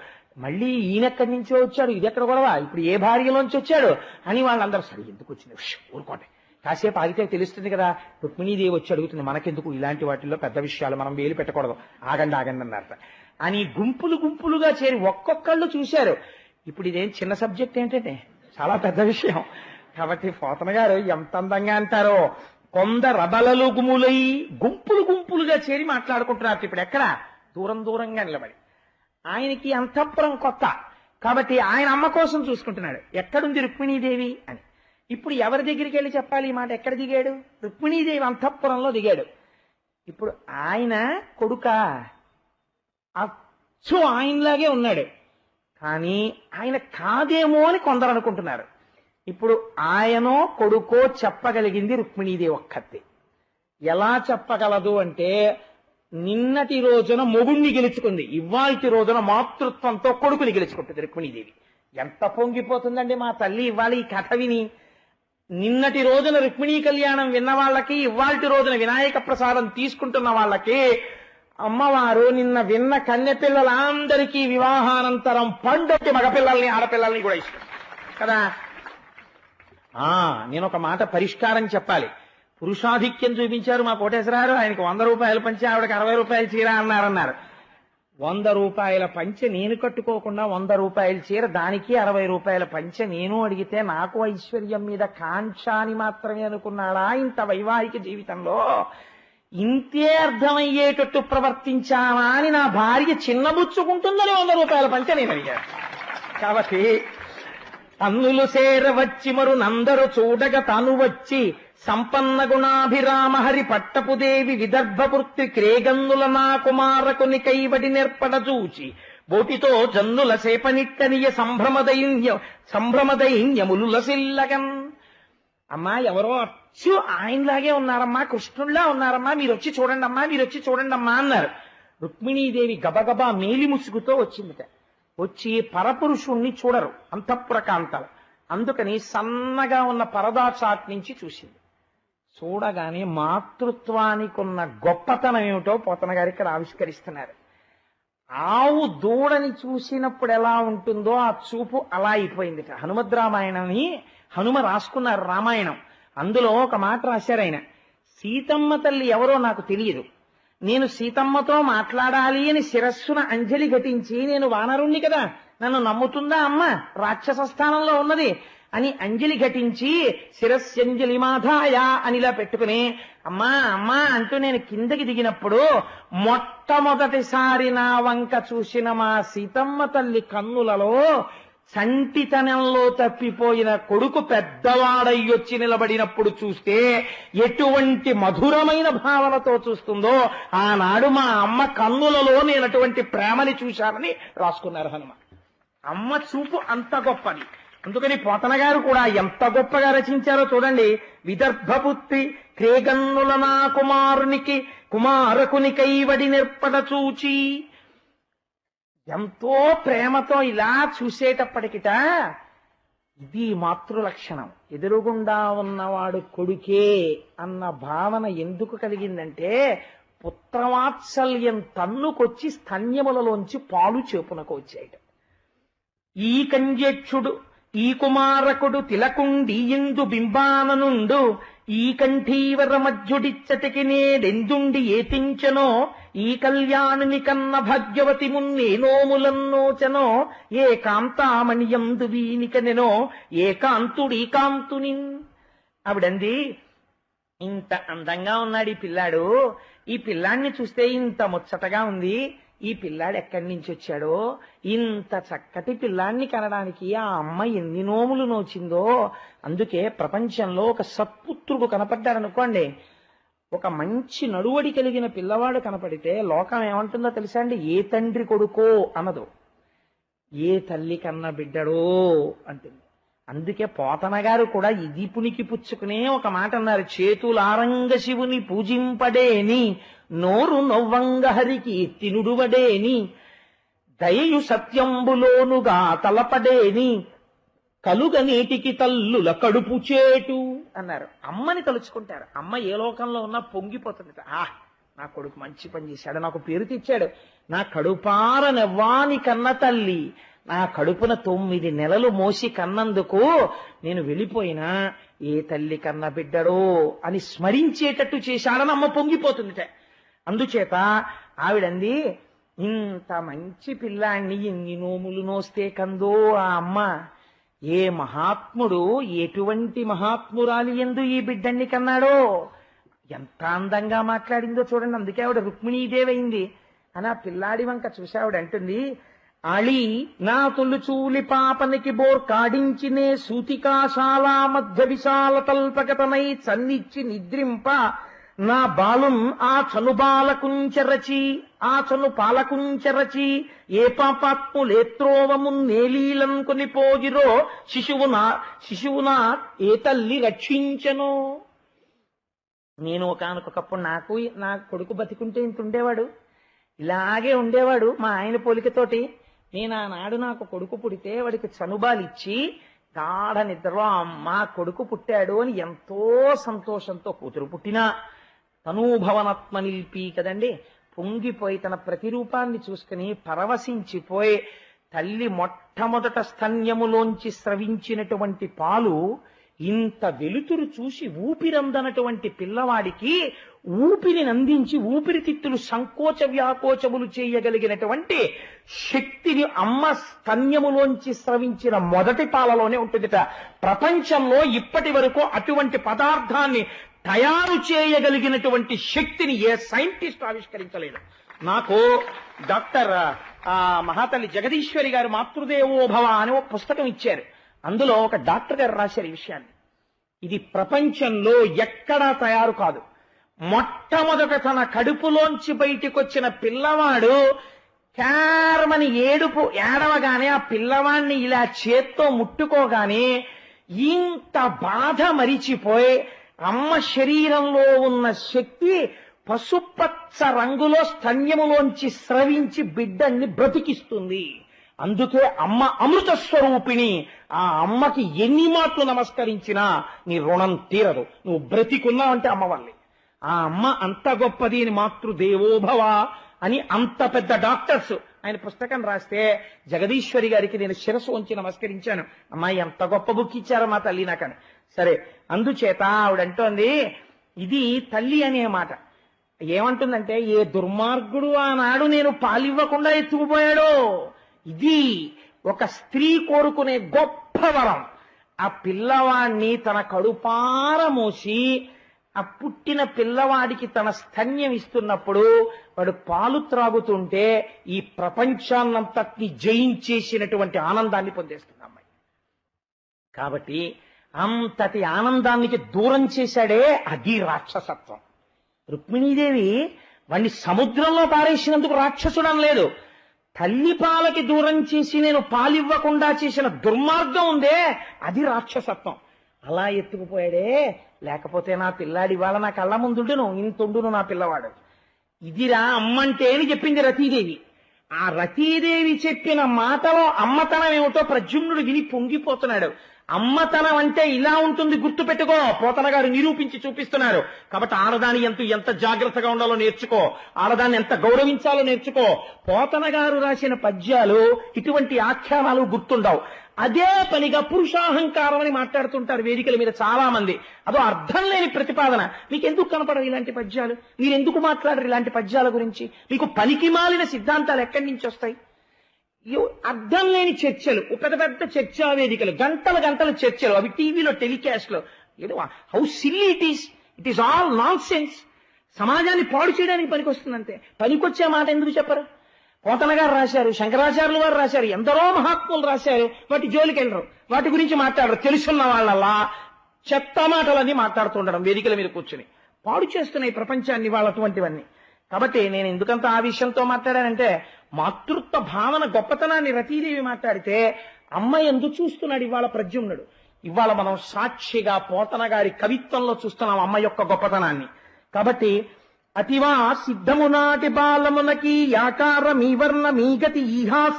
మళ్ళీ ఈయన ఎక్కడి నుంచో వచ్చాడు, ఇది ఎక్కడ గొడవ, ఇప్పుడు ఏ భార్యలోంచి వచ్చాడు అని వాళ్ళందరూ సరే ఎందుకు వచ్చింది ఊరుకోండి, కాసేపు ఆగితే తెలుస్తుంది కదా, రుక్మిణీదేవి వచ్చి అడుగుతుంది, మనకెందుకు ఇలాంటి వాటిల్లో పెద్ద విషయాలు మనం వేలు పెట్టకూడదు, ఆగండి ఆగండి అన్నారట. అని గుంపులు గుంపులుగా చేరి ఒక్కొక్కళ్ళు చూశారు. ఇప్పుడు ఇదేం చిన్న సబ్జెక్ట్ ఏంటంటే చాలా పెద్ద విషయం. కాబట్టి పోతన గారు ఎంత అందంగా అంటారో, కొందరబలలు గుములై, గుంపులు గుంపులుగా చేరి మాట్లాడుకుంటున్నారు. ఇప్పుడు ఎక్కడ? దూరం దూరంగా నిలబడి. ఆయనకి అంతఃపురం కొత్త కాబట్టి ఆయన అమ్మ కోసం చూసుకుంటున్నాడు, ఎక్కడుంది రుక్మిణీదేవి అని. ఇప్పుడు ఎవరి దగ్గరికి వెళ్ళి చెప్పాలి ఈ మాట? ఎక్కడ దిగాడు? రుక్మిణీదేవి అంతఃపురంలో దిగాడు. ఇప్పుడు ఆయన కొడుక అచ్చు ఆయనలాగే ఉన్నాడు, కానీ ఆయన కాదేమో అని కొందరు అనుకుంటున్నారు. ఇప్పుడు ఆయనో కొడుకో చెప్పగలిగింది రుక్మిణీదేవి ఒక్కతే. ఎలా చెప్పగలదు అంటే, నిన్నటి రోజున మొగుణ్ణి గెలుచుకుంది, ఇవాల్టి రోజున మాతృత్వంతో కొడుకుని గెలుచుకుంటుంది రుక్మిణీదేవి. ఎంత పొంగిపోతుందండి మా తల్లి ఇవాళ ఈ కథ విని. నిన్నటి రోజున రుక్మిణీ కళ్యాణం విన్న వాళ్ళకి, ఇవాల్టి రోజున వినాయక ప్రసాదం తీసుకుంటున్న వాళ్ళకి అమ్మవారు నిన్న విన్న కన్యపిల్లలందరికీ వివాహానంతరం పండొచ్చి మగపిల్లల్ని ఆడపిల్లల్ని కూడా ఇష్టం కదా. నేను ఒక మాట పరిష్కారం చెప్పాలి. పురుషాధిక్యం చూపించారు మా కోటేశ్వరారు, ఆయనకు 100 రూపాయలు పంచి ఆవిడకి 60 రూపాయల చీర అన్నారు. 100 రూపాయల పంచె నేను కట్టుకోకుండా 100 రూపాయల చీర, దానికి 60 రూపాయల పంచె నేను అడిగితే నాకు ఐశ్వర్యం మీద కాంక్ష అని మాత్రమే అనుకున్నాడా ఇంత వైవాహిక జీవితంలో? ఇంతే అర్థమయ్యేటట్టు ప్రవర్తించానా అని నా భార్య చిన్నబుచ్చుకుంటుందని 100 రూపాయల పంచె నేను అడిగాను. కాబట్టి అన్నులు సేరవచ్చి మరునందరు చూడగ తాను వచ్చి, సంపన్న గుణాభిరామ హరి పట్టపుదేవి విదర్భపుత్రి క్రేగన్నుల నా కుమారకుని కైవడి నేర్పడ చూచి, బోటితో జన్నుల సేపనిట్టనియ సంభ్రమదైన్యములులసిల్లగన్. అమ్మా ఎవరో అచ్చు ఆయనలాగే ఉన్నారమ్మా, కృష్ణుల్లా ఉన్నారమ్మా, మీరు వచ్చి చూడండి అమ్మా, మీరు వచ్చి చూడండి అమ్మా అన్నారు. రుక్మిణీదేవి గబగబా మేలి ముసుగుతో వచ్చిందిట. వచ్చి పరపురుషుణ్ణి చూడరు అంతఃపుర కాంతలు, అందుకని సన్నగా ఉన్న పరదా చాట్ నుంచి చూసింది. చూడగానే మాతృత్వానికి ఉన్న గొప్పతనం ఏమిటో పోతన గారు ఇక్కడ ఆవిష్కరిస్తున్నారు. ఆవు దూడని చూసినప్పుడు ఎలా ఉంటుందో ఆ చూపు అలా అయిపోయిందిట. హనుమద్ రామాయణని హనుమ రాసుకున్నారు రామాయణం, అందులో ఒక మాట రాశారు ఆయన, సీతమ్మ తల్లి ఎవరో నాకు తెలియదు, నేను సీతమ్మతో మాట్లాడాలి అని శిరస్సున అంజలి ఘటించి, నేను వానరుణ్ణి కదా, నన్ను నమ్ముతుందా అమ్మ, రాక్షస స్థానంలో ఉన్నది అని అంజలి ఘటించి శిరస్యంజలి మాధాయ అనిలా పెట్టుకుని అమ్మా అమ్మా అంటూ నేను కిందకి దిగినప్పుడు మొట్టమొదటిసారి నా వంక చూసిన మా సీతమ్మ తల్లి కన్నులలో సంటితనంలో తప్పిపోయిన కొడుకు పెద్దవాడయ్యొచ్చి నిలబడినప్పుడు చూస్తే ఎటువంటి మధురమైన భావనతో చూస్తుందో, ఆనాడు మా అమ్మ కన్నులలో నేను అటువంటి ప్రేమని చూశానని రాసుకున్నారు హనుమ. అమ్మ చూపు అంత గొప్పది. అందుకని పోతన గారు కూడా ఎంత గొప్పగా రచించారో చూడండి. విదర్భపుత్రి క్రేగన్నుల నా కుమారకుని కైవడి నిర్పడ చూచి, ఎంతో ప్రేమతో ఇలా చూసేటప్పటికిట ఇది మాతృలక్షణం. ఎదురుగుండా ఉన్నవాడు కొడుకే అన్న భావన ఎందుకు కలిగిందంటే పుత్రవాత్సల్యం తన్నుకొచ్చి స్తన్యములలోంచి పాలు చేపునకు వచ్చాయట. ఈ కంజక్షుడు ఈ కుమారకుడు తిలకుండీయందు బింబాననుండు ఈ కంఠీవర మధ్యుడిచ్చటికి నేడెందుండి ఏతించనో ఈ కళ్యాణుని కన్న భాగ్యవతి మున్నేనోములన్నోచనో ఏ కాంతామణియందు వీనికనెనో ఏ కాంతుడీ కాంతుని. ఆవిడంది, ఇంత అందంగా ఉన్నాడు ఈ పిల్లాడు, ఈ పిల్లాడిని చూస్తే ఇంత ముచ్చటగా ఉంది, ఈ పిల్లాడు ఎక్కడి నుంచి వచ్చాడో, ఇంత చక్కటి పిల్లాడిని కనడానికి ఆ అమ్మ ఎన్ని నోములు నోచిందో. అందుకే ప్రపంచంలో ఒక సత్పుత్రుడు కనపడ్డాడనుకోండి, ఒక మంచి నడువడి కలిగిన పిల్లవాడు కనపడితే లోకం ఏమంటుందో తెలుసా అండి? ఏ తండ్రి కొడుకో అనదు, ఏ తల్లి కన్న బిడ్డడో అంటుంది. అందుకే పోతన గారు కూడా ఇది పునికి పుచ్చుకునే ఒక మాట అన్నారు, చేతులారంగ శివుని పూజింపడేని నోరు నొవ్వంగ హరికి తినుడువడేని దయయు సత్యంబులోనుగా తలపడేని కలుగ నేటికి తల్లుల కడుపు చేటు అన్నారు. అమ్మని తలుచుకుంటారు. అమ్మ ఏ లోకంలో ఉన్నా పొంగిపోతుంది. నా కొడుకు మంచి పని చేశాడు, నాకు పేరు తెచ్చాడు, నా కడుపార నెవ్వాని కన్న తల్లి నా కడుపున 9 నెలలు మోసి కన్నందుకు నేను వెళ్ళిపోయినా ఏ తల్లి కన్న బిడ్డడో అని స్మరించేటట్టు చేశాడని అమ్మ పొంగిపోతుందిట. అందుచేత ఆవిడంది, ఇంత మంచి పిల్లాన్ని ఎన్ని నోములు నోస్తే కందో ఆ అమ్మ. ఏ మహాత్ముడు ఎటువంటి మహాత్మురాలి యందు ఈ బిడ్డన్ని కన్నాడో, ఎంత అందంగా మాట్లాడిందో చూడండి. అందుకే ఆవిడ రుక్మిణీదేవైంది అని ఆ పిల్లాడి వంక చూసి ఆవిడ అంటుంది, అళి నా తొలుచూలి పాపనికి బోర్కాడించినే సూతికాశాలా మధ్య విశాల తల్పగతనై చన్నిచ్చి నిద్రింప నా బాలున్ ఆ చను బాలకుంచరచి ఆ చను పాలకుంచరచి ఏ పాపాత్ములేత్రోవమున్నేలీలం కొనిపోగిరో శిశువునా ఏ తల్లి రక్షించను. నేను ఒకానొకప్పుడు నా కొడుకు బతికుంటే ఇంత ఉండేవాడు, ఇలాగే ఉండేవాడు మా ఆయన పోలికతోటి. నేను ఆనాడు నాకు కొడుకు పుడితే వాడికి చనుబాలిచ్చి గాఢ నిద్రలో అమ్మా కొడుకు పుట్టాడు అని ఎంతో సంతోషంతో, కూతురు పుట్టినా తనూభవనాత్మ నిలిపి కదండి, పొంగిపోయి తన ప్రతిరూపాన్ని చూసుకుని పరవశించిపోయి తల్లి మొట్టమొదట స్తన్యములోంచి స్రవించినటువంటి పాలు ఇంత వెలుతురు చూసి ఊపిరందనటువంటి పిల్లవాడికి ఊపిరిని అందించి ఊపిరితిత్తులు సంకోచ వ్యాకోచములు చేయగలిగినటువంటి శక్తిని అమ్మ స్తన్యములోంచి స్రవించిన మొదటి పాలలోనే ఉంటుందిట. ప్రపంచంలో ఇప్పటి వరకు అటువంటి పదార్థాన్ని తయారు చేయగలిగినటువంటి శక్తిని ఏ సైంటిస్ట్ ఆవిష్కరించలేదు. నాకు డాక్టర్ మహాతల్లి జగదీశ్వరి గారు మాతృదేవోభవ అని ఒక పుస్తకం ఇచ్చారు. అందులో ఒక డాక్టర్ గారు రాశారు ఈ విషయాన్ని. ఇది ప్రపంచంలో ఎక్కడా తయారు కాదు. మొట్టమొదట తన కడుపులోంచి బయటికి వచ్చిన పిల్లవాడు కేరమని ఏడవగానే ఆ పిల్లవాడిని ఇలా చేత్తో ముట్టుకోగానే ఇంత బాధ మరిచిపోయి అమ్మ శరీరంలో ఉన్న శక్తి పసుపచ్చ రంగులో స్తన్యములోంచి స్రవించి బిడ్డల్ని బ్రతికిస్తుంది. అందుకే అమ్మ అమృత స్వరూపిణి. ఆ అమ్మకి ఎన్ని మాటలు నమస్కరించినా నీ రుణం తీరదు. నువ్వు బ్రతికున్నావంటే అమ్మ వల్లే. ఆ అమ్మ అంత గొప్పది అని మాతృదేవోభవ అని అంత పెద్ద డాక్టర్స్ ఆయన పుస్తకం రాస్తే జగదీశ్వరి గారికి నేను శిరస్సు ఉంచి నమస్కరించాను. అమ్మాయి ఎంత గొప్ప బుక్ ఇచ్చారో మా తల్లి నాకని. సరే, అందుచేత ఆవిడంటోంది ఇది తల్లి అనే మాట. ఏమంటుందంటే, ఏ దుర్మార్గుడు ఆనాడు నేను పాలివ్వకుండా ఎత్తుకుపోయాడో, ఇది ఒక స్త్రీ కోరుకునే గొప్ప వరం. ఆ పిల్లవాడిని తన కడుపార మోసి ఆ పుట్టిన పిల్లవాడికి తన స్తన్యం ఇస్తున్నప్పుడు వాడు పాలు త్రాగుతుంటే ఈ ప్రపంచాన్నంతటిని జయించేసినటువంటి ఆనందాన్ని పొందేస్తుంది అమ్మాయి. కాబట్టి అంతటి ఆనందానికి దూరం చేశాడే అది రాక్షసత్వం. రుక్మిణీదేవి వాణ్ణి సముద్రంలో పారేసినందుకు రాక్షసుడం లేదు. తల్లి పాలకి దూరం చేసి నేను పాలివ్వకుండా చేసిన దుర్మార్గం ఉందే అది రాక్షసత్వం. అలా ఎత్తుకుపోయాడే, లేకపోతే నా పిల్లాడి వాళ్ళ నా కళ్ళ ముందుండును, ఇంతుండును నా పిల్లవాడు. ఇదిరా అమ్మంటే అని చెప్పింది రతీదేవి. ఆ రతీదేవి చెప్పిన మాటలో అమ్మతనం ఏమిటో ప్రద్యుమ్నుడు విని పొంగిపోతున్నాడు. అమ్మతనం అంటే ఇలా ఉంటుంది, గుర్తుపెట్టుకో. పోతన గారు నిరూపించి చూపిస్తున్నారు. కాబట్టి ఆడదాని ఎంత జాగ్రత్తగా ఉండాలో నేర్చుకో, ఆడదాన్ని ఎంత గౌరవించాలో నేర్చుకో. పోతన గారు రాసిన పద్యాలు ఇటువంటి ఆఖ్యానాలు గుర్తుండవు. అదే పనిగా పురుషాహంకారం అని మాట్లాడుతుంటారు వేదికల మీద చాలా మంది. అదో అర్థం లేని ప్రతిపాదన. మీకు ఎందుకు కనపడవు ఇలాంటి పద్యాలు? మీరు ఎందుకు మాట్లాడరు ఇలాంటి పద్యాల గురించి? మీకు పనికిమాలిన సిద్ధాంతాలు ఎక్కడి నుంచి వస్తాయి? అర్థం లేని చర్చలు, పెద్ద పెద్ద చర్చా వేదికలు, గంటల చర్చలు, అవి టీవీలో టెలికాస్ట్ లో. ఏదో how silly it is all non sense. సమాజాన్ని పాడు చేయడానికి పనికొస్తుందంతే. పనికొచ్చే మాట ఎందుకు చెప్పరు? పోతన గారు రాశారు, శంకరాచార్యులు వారు రాశారు, ఎందరో మహాత్ములు రాశారు. వాటి జోలికి వెళ్ళరు, వాటి గురించి మాట్లాడరు. తెలుసున్న వాళ్ళలా చెత్త మాటలన్నీ మాట్లాడుతుండడం వేదికల మీద కూర్చుని పాడు చేస్తున్నాయి ప్రపంచాన్ని వాళ్ళు అటువంటివన్నీ. కాబట్టి నేను ఎందుకంత ఆ విషయంతో మాట్లాడానంటే, మాతృత్వ భావన గొప్పతనాన్ని రతీదేవి మాట్లాడితే అమ్మ ఎందుకు చూస్తున్నాడు ఇవాళ ప్రద్యుమ్నుడు. ఇవాళ మనం సాక్షిగా పోతన గారి కవిత్వంలో చూస్తున్నాం అమ్మ యొక్క గొప్పతనాన్ని. కాబట్టి అతివా సిద్ధమునాటి బాలమునకి యాకార మీవర్ణ మీగతి ఈహాస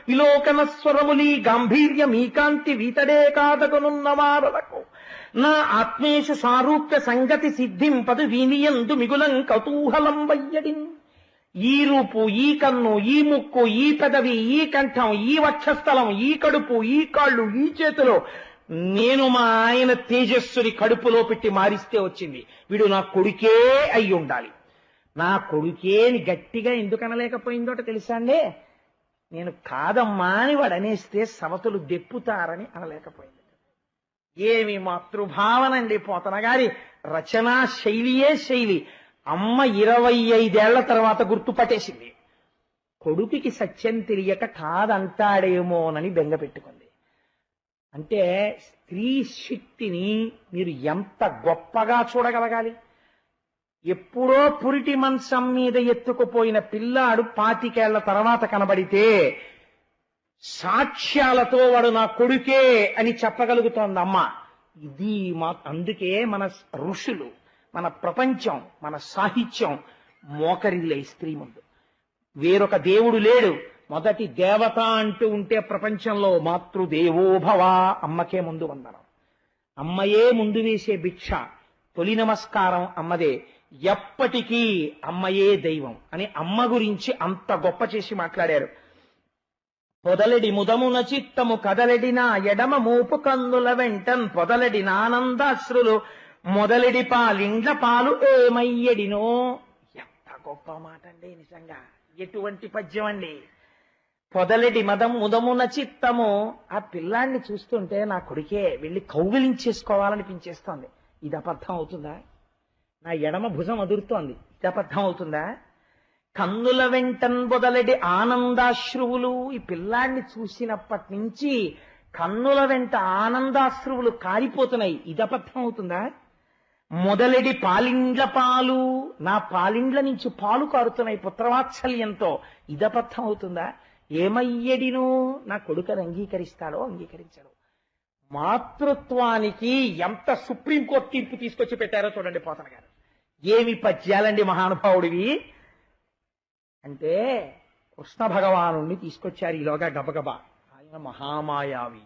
విలోకన స్వరములి గాంభీర్య మీకాంతి వీతడే కాదగనున్నవారలకు నా ఆత్మేషు సారూప్య సంగతి సిద్ధింపదు వీనియందు మిగులం కౌతూహలం వయ్యడిన్. ఈ రూపు, ఈ కన్ను, ఈ ముక్కు, ఈ పెదవి, ఈ కంఠం, ఈ వక్షస్థలం, ఈ కడుపు, ఈ కాళ్ళు, ఈ చేతులు నేను మా ఆయన తేజస్సుని కడుపులో పెట్టి మారిస్తే వచ్చింది. వీడు నా కొడుకే అయి ఉండాలి. నా కొడుకే అని గట్టిగా ఎందుకు అనలేకపోయిందోట తెలుసా అండి? నేను కాదమ్మా అని వాడు అనేస్తే సమతులు దెప్పుతారని అనలేకపోయింది. ఏమి మాతృభావనండి పోతన గారి రచనా శైలియే శైలి. అమ్మ 25 తర్వాత గుర్తుపట్టేసింది. కొడుకుకి సత్యం తెలియక కాదంటాడేమోనని బెంగ పెట్టుకుంది. అంటే స్త్రీ శక్తిని మీరు ఎంత గొప్పగా చూడగలగాలి. ఎప్పుడో పురిటి మంచం మీద ఎత్తుకుపోయిన పిల్లాడు 25 తర్వాత కనబడితే సాక్ష్యాలతో వాడు నా కొడుకే అని చెప్పగలుగుతోంది అమ్మ. ఇది అందుకే మన ఋషులు, మన ప్రపంచం, మన సాహిత్యం మోకరిల్లే స్త్రీ ముందు. వేరొక దేవుడు లేడు. మొదటి దేవత అంటూ ఉంటే ప్రపంచంలో మాతృదేవోభవ, అమ్మకే ముందు వందనం. అమ్మయే ముందు వేసే భిక్ష. తొలి నమస్కారం అమ్మదే. ఎప్పటికీ అమ్మయే దైవం అని అమ్మ గురించి అంత గొప్ప చేసి మాట్లాడారు. పొదలెడి ముదమున చిత్తము కదలెడిన ఎడమ మూపు కందుల వెంటన్ పొదలెడి నానందాశ్రులు మొదలెడి పాలిండ్ల పాలు ఏమయ్యడినో. ఎంత గొప్ప మాట అండి నిజంగా. ఎటువంటి పద్యం అండి. పొదలెడి ముదమున చిత్తము. ఆ పిల్లాన్ని చూస్తుంటే నా కొడుకే వెళ్ళి కౌగిలించేసుకోవాలనిపించేస్తోంది. ఇది అబద్ధం అవుతుందా? నా ఎడమ భుజం అదురుతోంది, ఇది అబద్ధం అవుతుందా? కన్నుల వెంటన్ బొదలెడి ఆనందాశ్రువులు. ఈ పిల్లాన్ని చూసినప్పటి నుంచి కన్నుల వెంట ఆనందాశ్రువులు కారిపోతున్నాయి, ఇది అబద్ధం అవుతుందా? మొదలెడి పాలిండ్ల పాలు. నా పాలిండ్ల నుంచి పాలు కారుతున్నాయి పుత్రవాత్సల్యంతో, ఇది అబద్ధం అవుతుందా? ఏమయ్యడినో. నా కొడుకని అంగీకరిస్తాడో అంగీకరించాడో. మాతృత్వానికి ఎంత సుప్రీంకోర్టు తీర్పు తీసుకొచ్చి పెట్టారో చూడండి పోతన గారు. ఏమి పద్యాలండి మహానుభావుడివి. అంటే కృష్ణ భగవానుణ్ణి తీసుకొచ్చారు ఈలోగా గబగబా. ఆయన మహామాయావి.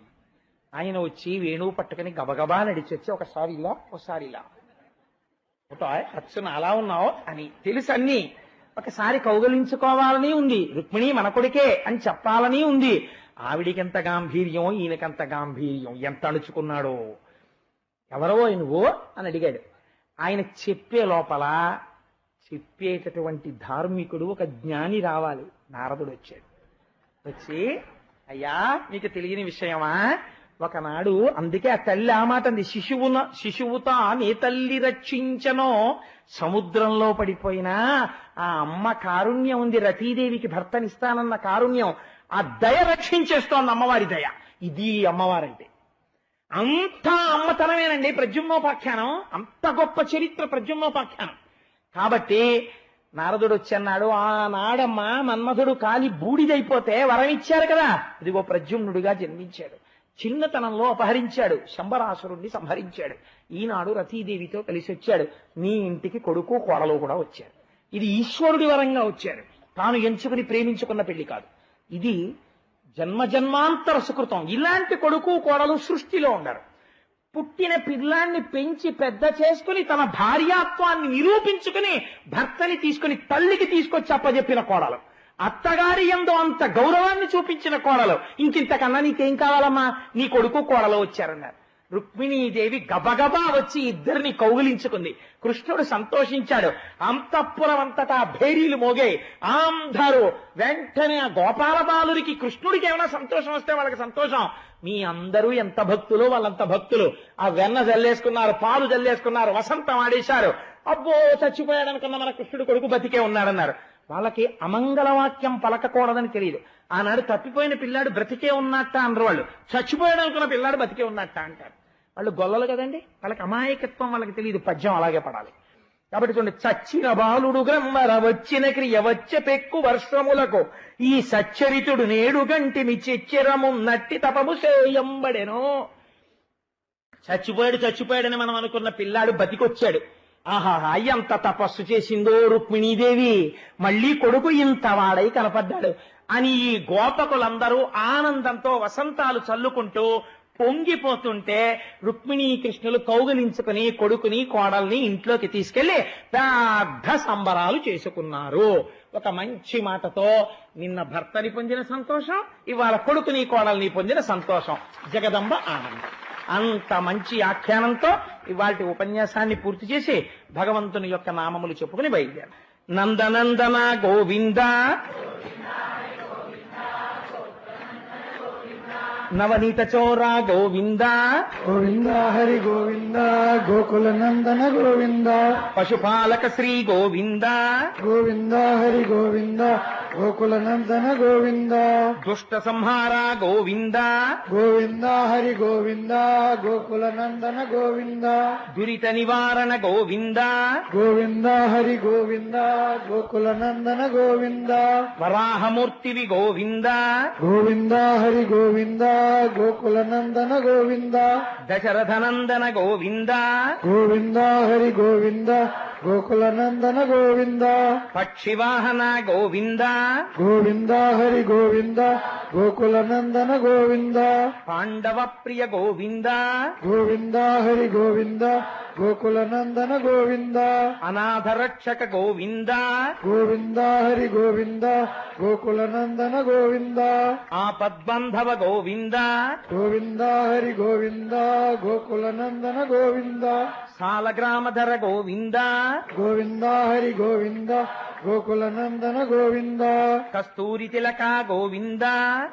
ఆయన వచ్చి వేణువు పట్టుకుని గబగబా నడిచొచ్చి ఒకసారి ఇలా ఒకసారి ఇలా అచ్చున అలా ఉన్నావు అని తెలుసు అన్ని. ఒకసారి కౌగలించుకోవాలని ఉంది. రుక్మిణి మన కొడుకే అని చెప్పాలని ఉంది. ఆవిడికెంత గాంభీర్యం, ఈయనకెంత గాంభీర్యం. ఎంత అణుచుకున్నాడో. ఎవరో నువ్వు అని అడిగాడు. ఆయన చెప్పే లోపల చెప్పేటటువంటి ధార్మికుడు, ఒక జ్ఞాని రావాలి. నారదుడు వచ్చాడు. వచ్చి, అయ్యా మీకు తెలియని విషయమా, ఒకనాడు అందుకే ఆ తల్లి ఆ మాట అంది, శిశువుతా నీ తల్లి రక్షించనో. సముద్రంలో పడిపోయినా ఆ అమ్మ కారుణ్యం ఉంది. రతీదేవికి భర్తనిస్తానన్న కారుణ్యం, ఆ దయ రక్షించేస్తోంది అమ్మవారి దయ. ఇది అమ్మవారంటే. అంత అమ్మతనమేనండి ప్రద్యుమ్నోపాఖ్యానం. అంత గొప్ప చరిత్ర ప్రద్యుమ్నోపాఖ్యానం. కాబట్టి నారదుడు వచ్చన్నాడు, ఆనాడమ్మా మన్మధుడు కాలి బూడిదైపోతే వరం ఇచ్చారు కదా, ఇదిగో ప్రద్యుమ్నుడిగా జన్మించాడు. చిన్నతనంలో అపహరించాడు, శంబరాసురుణ్ణి సంహరించాడు. ఈనాడు రతీదేవితో కలిసి వచ్చాడు. నీ ఇంటికి కొడుకు కోడలు కూడా వచ్చారు. ఇది ఈశ్వరుడి వరంగా వచ్చారు. తాను ఎంచుకుని ప్రేమించుకున్న పెళ్లి కాదు. ఇది జన్మజన్మాంతర సుకృతం. ఇలాంటి కొడుకు కోడలు సృష్టిలో ఉండరు. పుట్టిన పిల్లాన్ని పెంచి పెద్ద చేసుకుని తన భార్యాత్వాన్ని నిరూపించుకుని భర్తని తీసుకుని తల్లికి తీసుకొచ్చి అప్పజెప్పిన కోడలు, అత్తగారి యందు అంత గౌరవాన్ని చూపించిన కోడలు. ఇంకింతకన్నా నీకేం కావాలమ్మా, నీ కొడుకు కోడలు వచ్చారన్నారు. రుక్మిణీదేవి గబగబా వచ్చి ఇద్దరిని కౌగిలించుకుంది. కృష్ణుడు సంతోషించాడు. అంతఃపురం అంతటా భేరీలు మోగాయి. అందరూ వెంటనే ఆ గోపాల బాలురికి కృష్ణుడికి ఏమైనా సంతోషం వస్తే వాళ్ళకి సంతోషం. మీ అందరూ ఎంత భక్తులు, వాళ్ళంత భక్తులు. ఆ వెన్న జల్లేసుకున్నారు, పాలు జల్లేసుకున్నారు, వసంతం ఆడేశారు. అబ్బో చచ్చిపోయాడనుకున్న మన కృష్ణుడు కొడుకు బతికే ఉన్నాడన్నారు. వాళ్ళకి అమంగళవాక్యం పలకకూడదని తెలియదు. ఆనాడు తప్పిపోయిన పిల్లాడు బ్రతికే ఉన్నట్ట అనరు వాళ్ళు. చచ్చిపోయాడు అనుకున్న పిల్లాడు బతికే ఉన్నట్ట అంటారు. వాళ్ళు గొల్లలు కదండి, వాళ్ళకి అమాయకత్వం వాళ్ళకి తెలియదు. పద్యం అలాగే పడాలి. కాబట్టి చూడండి, చచ్చిన బాలుడు గ్రమ్మర వచ్చిన క్రియ వచ్చే పెక్కు వర్షములకు ఈ సచ్చరితుడు నేడు గంటిని చెచ్చెరమున్నట్టి తపము సేయంబడెను. చచ్చిపోయాడని మనం అనుకున్న పిల్లాడు బతికొచ్చాడు. ఆహాహా, ఎంత తపస్సు చేసిందో రుక్మిణీదేవి, మళ్లీ కొడుకు ఇంత వాడై కనపడ్డాడు అని ఈ గోపకులందరూ ఆనందంతో వసంతాలు చల్లుకుంటూ పొంగిపోతుంటే రుక్మిణీ కృష్ణులు కౌగిలించుకుని కొడుకుని కోడల్ని ఇంట్లోకి తీసుకెళ్లి పెద్ద సంబరాలు చేసుకున్నారు. ఒక మంచి మాటతో నిన్న భర్తని పొందిన సంతోషం, ఇవాళ కొడుకుని కోడల్ని పొందిన సంతోషం. జగదంబ ఆనందం. అంత మంచి ఆఖ్యానంతో ఇవాళ ఉపన్యాసాన్ని పూర్తి చేసి భగవంతుని యొక్క నామములు చెప్పుకుని బయలుదేరు. నందనందన గోవింద, నవనీత చోర గోవింద, గోవింద హరి గోవింద, గోకుల నందన గోవింద, పశుపాలక శ్రీ గోవింద, గోవింద హరి గోవింద, గోకుల నందన గోవింద, దుష్ట సంహార గోవింద, గోవింద హరి గోవింద, గోకుల నందన గోవింద, దురిత నివారణ గోవింద, గోవింద హరి గోవింద, గోకుల నందన గోవింద, వరాహమూర్తివి గోవింద, గోవింద హరి గోవింద, గోకుల నందన గోవింద, దశరథనందన గోవింద, గోవింద హరి గోవింద, గోకుల నందన గోవింద, పక్షివాహన గోవింద, గోవింద హరి గోవింద, గోకుల నందన గోవింద, పాండవ ప్రియ గోవింద, గోవింద హరి గోవింద, గోకుల నందన గోవింద, అనాథ రక్షక గోవింద, గోవింద హరి గోవింద, గోకుల నందన గోవింద, ఆపద్బంధవ గోవింద, గోవింద హరి గోవింద, గోకుల నందన గోవింద, సాలగ్రామధర గోవింద, గోవింద హరి గోవింద, గోకుల నందన గోవింద, కస్తూరి తిలక గోవింద,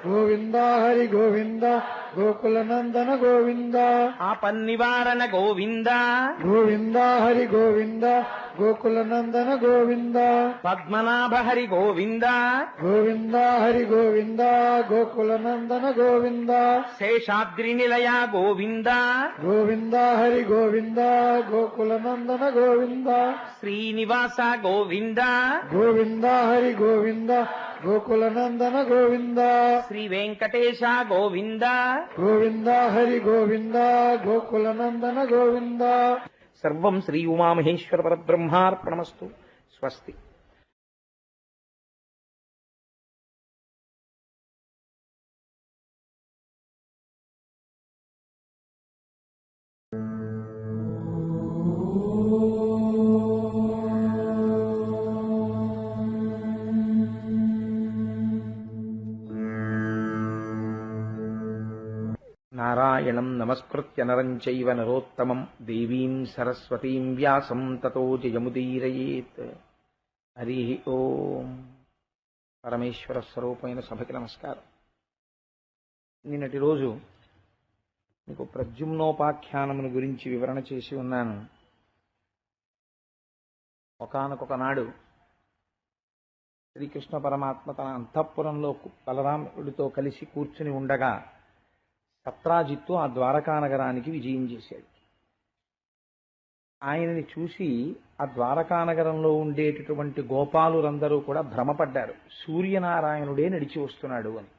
గోవింద హరి గోవింద, గోకుల నందన గోవింద, ఆపన్నివారణ గోవింద, గోవింద హరి గోవింద, గోకుల నందన గోవింద, పద్మనాభ హరి గోవింద, గోవింద హరి గోవింద, గోకుల నందన గోవింద, శేషాద్రి నిలయ గోవింద, గోవింద హరి గోవింద, గోకుల నందన గోవింద, శ్రీనివాస గోవింద, గోవింద హరి గోవింద, గోకుల నందన గోవింద, శ్రీ వెంకటేశ గోవింద, గోవింద హరి గోవింద, గోకుల నందన గోవింద. సర్వం శ్రీ ఉమామహేశ్వర పరబ్రహ్మార్పణమస్తు. స్వస్తి. నారాయణం నమస్కృత్య నరం చైవ నరోత్తమం దేవీం సరస్వతీం వ్యాసం తతో జయముదీరయేత్. హరి ఓం. పరమేశ్వర స్వరూపమైన సభకి నమస్కారం. నిన్నటి రోజు మీకు ప్రద్యుమ్నోపాఖ్యానమును గురించి వివరణ చేసి ఉన్నాను. ఒకానొక నాడు శ్రీకృష్ణ పరమాత్మ తన అంతఃపురంలో బలరాముడితో కలిసి కూర్చుని ఉండగా సత్రాజిత్తు ఆ ద్వారకా నగరానికి విజయం చేశాడు. ఆయనని చూసి ఆ ద్వారకానగరంలో ఉండేటటువంటి గోపాలురందరూ కూడా భ్రమపడ్డారు, సూర్యనారాయణుడే నడిచి వస్తున్నాడు అని.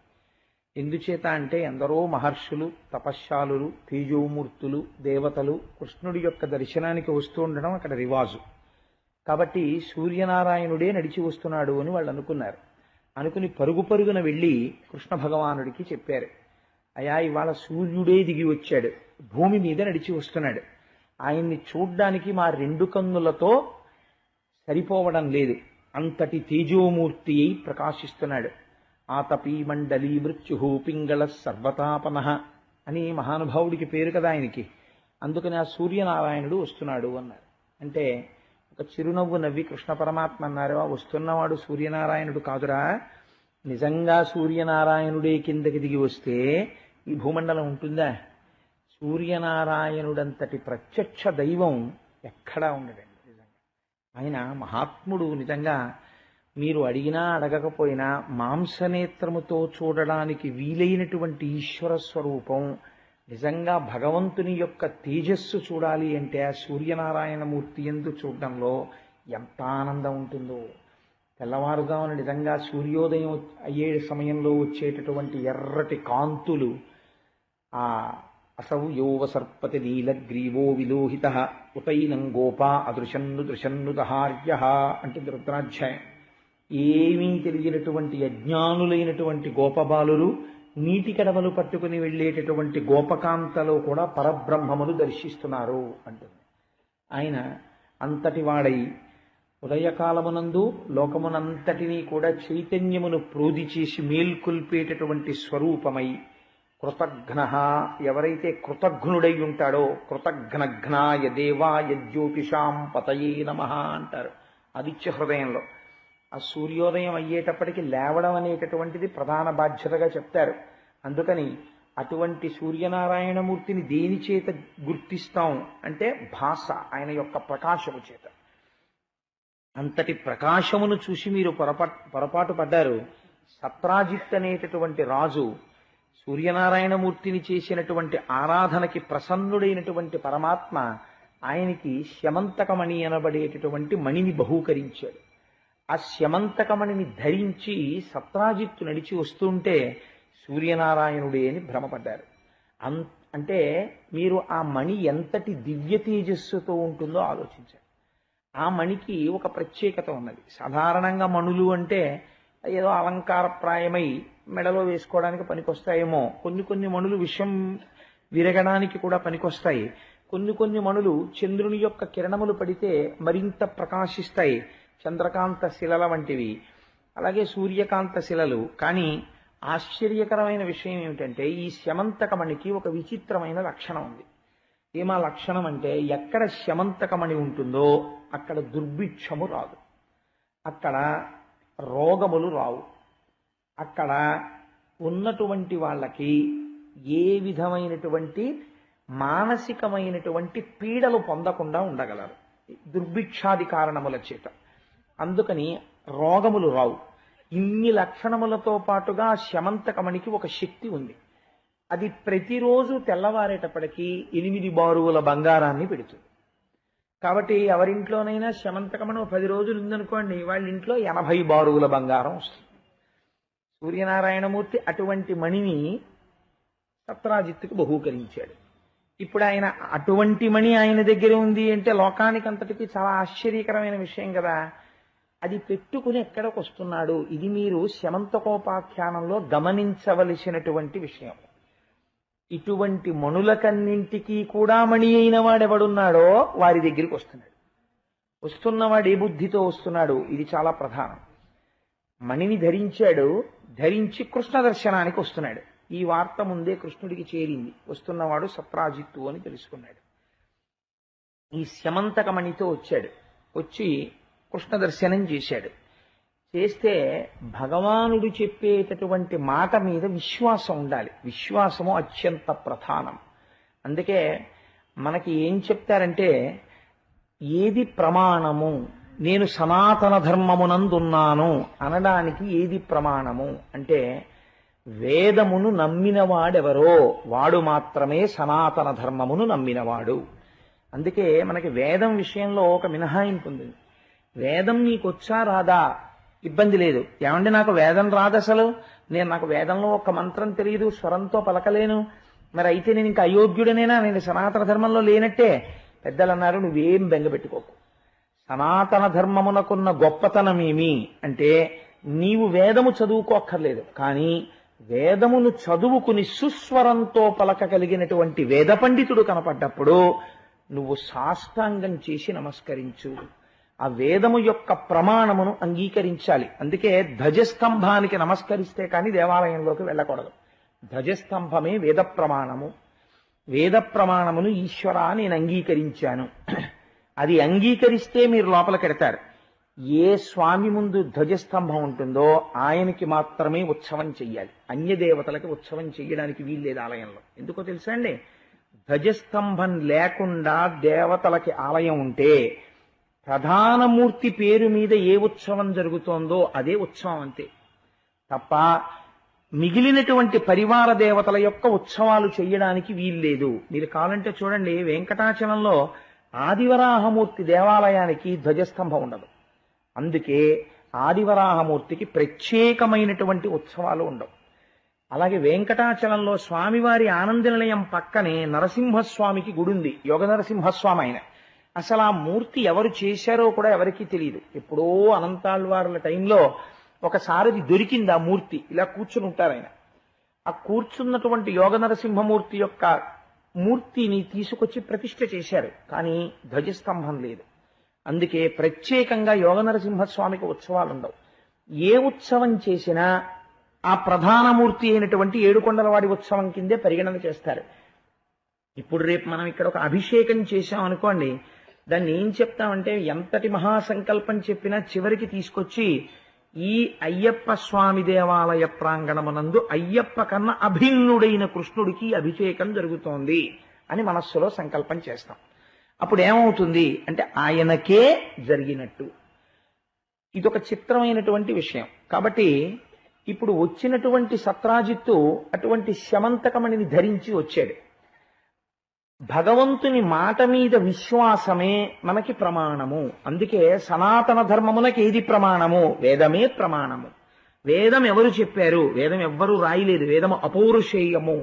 ఎందుచేత అంటే ఎందరో మహర్షులు, తపశ్శాలులు, తేజోమూర్తులు, దేవతలు కృష్ణుడి యొక్క దర్శనానికి వస్తూ ఉండడం అక్కడ రివాజు. కాబట్టి సూర్యనారాయణుడే నడిచి వస్తున్నాడు అని వాళ్ళు అనుకున్నారు. అనుకుని పరుగు పరుగున వెళ్ళి కృష్ణ భగవానుడికి చెప్పారు, అయా ఇవాళ సూర్యుడే దిగి వచ్చాడు, భూమి మీద నడిచి వస్తున్నాడు, ఆయన్ని చూడ్డానికి మా 2 కన్నులతో సరిపోవడం లేదు, అంతటి తేజోమూర్తి అయి ప్రకాశిస్తున్నాడు. ఆతపీ మండలీ మృత్యు పింగళ సర్వతాపన అని మహానుభావుడికి పేరు కదా ఆయనకి. అందుకని ఆ సూర్యనారాయణుడు వస్తున్నాడు అన్నారు. అంటే ఒక చిరునవ్వు నవ్వి కృష్ణ పరమాత్మ అన్నారు, ఆ వస్తున్నవాడు సూర్యనారాయణుడు కాదురా, నిజంగా సూర్యనారాయణుడే కిందకి దిగి వస్తే ఈ భూమండలం ఉంటుందా? సూర్యనారాయణుడంతటి ప్రత్యక్ష దైవం ఎక్కడా ఉండడండి. నిజంగా ఆయన మహాత్ముడు. నిజంగా మీరు అడిగినా అడగకపోయినా మాంసనేత్రముతో చూడడానికి వీలైనటువంటి ఈశ్వర స్వరూపం. నిజంగా భగవంతుని యొక్క తేజస్సు చూడాలి అంటే ఆ సూర్యనారాయణమూర్తి యందు చూడడంలో ఎంత ఆనందం ఉంటుందో. తెల్లవారుగామున నిజంగా సూర్యోదయం అయ్యే సమయంలో వచ్చేటటువంటి ఎర్రటి కాంతులు, ఆ అసౌ యోవ సర్పతి నీలగ్రీవో విలోహిత ఉపైనం గోపా అదృశన్ను దృశన్ను దహార్య అంటుంది రుద్రాధ్యాయం. ఏమీ తెలియనటువంటి అజ్ఞానులైనటువంటి గోపబాలురు నీటి కడవలు పట్టుకుని వెళ్ళేటటువంటి గోపకాంతలో కూడా పరబ్రహ్మమును దర్శిస్తున్నారు అంటుంది. ఆయన అంతటి వాడై ఉదయకాలమునందు లోకమునంతటినీ కూడా చైతన్యమును ప్రోది చేసి మేల్కొల్పేటటువంటి స్వరూపమై కృతఘ్న, ఎవరైతే కృతఘ్నుడై ఉంటాడో, కృతఘ్నఘ్నాయ దేవాయ జ్యోతిషాం పతయే నమః అంటారు ఆదిత్య హృదయంలో. ఆ సూర్యోదయం అయ్యేటప్పటికి లేవడం అనేటటువంటిది ప్రధాన బాధ్యతగా చెప్తారు. అందుకని అటువంటి సూర్యనారాయణమూర్తిని దేని చేత గుర్తిస్తాం అంటే భాష, ఆయన యొక్క ప్రకాశము చేత. అంతటి ప్రకాశమును చూసి మీరు పొరపాటు పడ్డారు. సత్రాజిత్ అనేటటువంటి రాజు సూర్యనారాయణమూర్తిని చేసినటువంటి ఆరాధనకి ప్రసన్నుడైనటువంటి పరమాత్మ ఆయనకి శమంతకమణి అనబడేటటువంటి మణిని బహూకరించాడు. ఆ శమంతకమణిని ధరించి సత్రాజిత్తు నడిచి వస్తుంటే సూర్యనారాయణుడే అని భ్రమపడ్డారు. అంటే మీరు ఆ మణి ఎంతటి దివ్య తేజస్సుతో ఉంటుందో ఆలోచించారు. ఆ మణికి ఒక ప్రత్యేకత ఉన్నది. సాధారణంగా మణులు అంటే ఏదో అలంకారప్రాయమై మెడలో వేసుకోవడానికి పనికొస్తాయేమో. కొన్ని మణులు విషం విరగడానికి కూడా పనికొస్తాయి. కొన్ని మణులు చంద్రుని యొక్క కిరణములు పడితే మరింత ప్రకాశిస్తాయి, చంద్రకాంత శిలల వంటివి, అలాగే సూర్యకాంత శిలలు. కానీ ఆశ్చర్యకరమైన విషయం ఏమిటంటే ఈ శమంతకమణికి ఒక విచిత్రమైన లక్షణం ఉంది. ఏమా లక్షణం అంటే ఎక్కడ శమంతకమణి ఉంటుందో అక్కడ దుర్భిక్షము రాదు, అక్కడ రోగములు రావు, అక్కడ ఉన్నటువంటి వాళ్ళకి ఏ విధమైనటువంటి మానసికమైనటువంటి పీడలు పొందకుండా ఉండగలరు దుర్భిక్షాది కారణముల చేత. అందుకని రోగములు రావు. ఇన్ని లక్షణములతో పాటుగా శమంతకమణికి ఒక శక్తి ఉంది. అది ప్రతిరోజు తెల్లవారేటప్పటికీ 8 బారువుల బంగారాన్ని పెడుతుంది. కాబట్టి ఎవరింట్లోనైనా శమంతకమణి 10 రోజులు ఉందనుకోండి, వాళ్ళ ఇంట్లో 80 బారువుల బంగారం వస్తుంది. సూర్యనారాయణమూర్తి అటువంటి మణిని సత్రాజిత్తుకు బహూకరించాడు. ఇప్పుడు ఆయన అటువంటి మణి ఆయన దగ్గర ఉంది అంటే లోకానికి అంతటికీ చాలా ఆశ్చర్యకరమైన విషయం కదా. అది పెట్టుకుని ఎక్కడికి వస్తున్నాడు, ఇది మీరు శమంతకోపాఖ్యానంలో గమనించవలసినటువంటి విషయం. ఇటువంటి మణులకన్నింటికీ కూడా మణి అయిన వాడెవడున్నాడో వారి దగ్గరికి వస్తున్నాడు. వస్తున్నవాడు ఏ బుద్ధితో వస్తున్నాడు, ఇది చాలా ప్రధానం. మణిని ధరించాడు, ధరించి కృష్ణ దర్శనానికి వస్తున్నాడు. ఈ వార్త ముందే కృష్ణుడికి చేరింది. వస్తున్నవాడు సత్రాజిత్తు అని తెలుసుకున్నాడు. ఈ శమంతకమణితో వచ్చాడు. వచ్చి కృష్ణ దర్శనం చేశాడు. చేస్తే భగవానుడు చెప్పేటటువంటి మాట మీద విశ్వాసం ఉండాలి. విశ్వాసము అత్యంత ప్రధానం. అందుకే మనకి ఏం చెప్తారంటే, ఏది ప్రమాణము, నేను సనాతన ధర్మమునందున్నాను అనడానికి ఏది ప్రమాణము అంటే, వేదమును నమ్మినవాడెవరో వాడు మాత్రమే సనాతన ధర్మమును నమ్మినవాడు. అందుకే మనకి వేదం విషయంలో ఒక మినహాయింపు ఉంది. వేదం నీకొచ్చా రాదా ఇబ్బంది లేదు. ఏమంటే నాకు వేదం రాదు, అసలు నాకు వేదంలో ఒక మంత్రం తెలియదు, స్వరంతో పలకలేను, మరి అయితే నేను ఇంకా అయోగ్యుడనేనా, నేను సనాతన ధర్మంలో లేనట్టే. పెద్దలు అన్నారు, నువ్వేం బెంగ పెట్టుకోకు. సనాతన ధర్మమునకున్న గొప్పతనమేమి అంటే నీవు వేదము చదువుకోక్కర్లేదు, కానీ వేదమును చదువుకుని సుస్వరంతో పలకగలిగినటువంటి వేద పండితుడు కనపడ్డప్పుడు నువ్వు సాష్టాంగం చేసి నమస్కరించు. ఆ వేదము యొక్క ప్రమాణమును అంగీకరించాలి. అందుకే ధ్వజస్తంభానికి నమస్కరిస్తే కానీ దేవాలయంలోకి వెళ్ళకూడదు. ధ్వజస్తంభమే వేద ప్రమాణము. వేద ప్రమాణమును ఈశ్వరా నేను అంగీకరించాను, అది అంగీకరిస్తే మీరు లోపలికెడతారు. ఏ స్వామి ముందు ధ్వజస్తంభం ఉంటుందో ఆయనకి మాత్రమే ఉత్సవం చెయ్యాలి, అన్య దేవతలకి ఉత్సవం చెయ్యడానికి వీల్లేదు ఆలయంలో. ఎందుకో తెలుసా అండి, ధ్వజస్తంభం లేకుండా దేవతలకి ఆలయం ఉంటే ప్రధానమూర్తి పేరు మీద ఏ ఉత్సవం జరుగుతోందో అదే ఉత్సవం అంతే తప్ప మిగిలినటువంటి పరివార దేవతల యొక్క ఉత్సవాలు చేయడానికి వీల్లేదు. మీరు కావాలంటే చూడండి, వెంకటాచలంలో ఆదివరాహమూర్తి దేవాలయానికి ధ్వజస్తంభం ఉండదు. అందుకే ఆదివరాహమూర్తికి ప్రత్యేకమైనటువంటి ఉత్సవాలు ఉండవు. అలాగే వెంకటాచలంలో స్వామివారి ఆనంద నిలయం పక్కనే నరసింహస్వామికి గుడి ఉంది, యోగ నరసింహస్వామి ఆయన. అసలు ఆ మూర్తి ఎవరు చేశారో కూడా ఎవరికీ తెలియదు. ఎప్పుడో అనంతాళ్వార్ల టైంలో ఒకసారి దొరికింది ఆ మూర్తి, ఇలా కూర్చుని ఉంటారు ఆయన. ఆ కూర్చున్నటువంటి యోగ నరసింహమూర్తి యొక్క మూర్తిని తీసుకొచ్చి ప్రతిష్ఠ చేశారు, కానీ ధ్వజస్తంభం లేదు. అందుకే ప్రత్యేకంగా యోగ నరసింహస్వామికి ఉత్సవాలు ఉండవు. ఏ ఉత్సవం చేసినా ఆ ప్రధానమూర్తి అయినటువంటి ఏడుకొండలవాడి ఉత్సవం కిందే పరిగణన చేస్తారు. ఇప్పుడు రేపు మనం ఇక్కడ ఒక అభిషేకం చేశాం అనుకోండి, దాన్ని ఏం చెప్తామంటే ఎంతటి మహాసంకల్పం చెప్పినా చివరికి తీసుకొచ్చి ఈ అయ్యప్ప స్వామి దేవాలయ ప్రాంగణమునందు అయ్యప్ప కన్నా అభిన్నుడైన కృష్ణుడికి అభిషేకం జరుగుతోంది అని మనస్సులో సంకల్పం చేస్తాం. అప్పుడు ఏమవుతుంది అంటే ఆయనకే జరిగినట్టు. ఇదొక చిత్రమైనటువంటి విషయం. కాబట్టి ఇప్పుడు వచ్చినటువంటి సత్రాజిత్తు అటువంటి శమంతకమణిని ధరించి వచ్చాడు. భగవంతుని మాట మీద విశ్వాసమే మనకి ప్రమాణము. అందుకే సనాతన ధర్మమునకి ఏది ప్రమాణము? వేదమే ప్రమాణము. వేదం ఎవరు చెప్పారు? వేదం ఎవ్వరూ రాయలేదు, వేదము అపౌరుషేయము.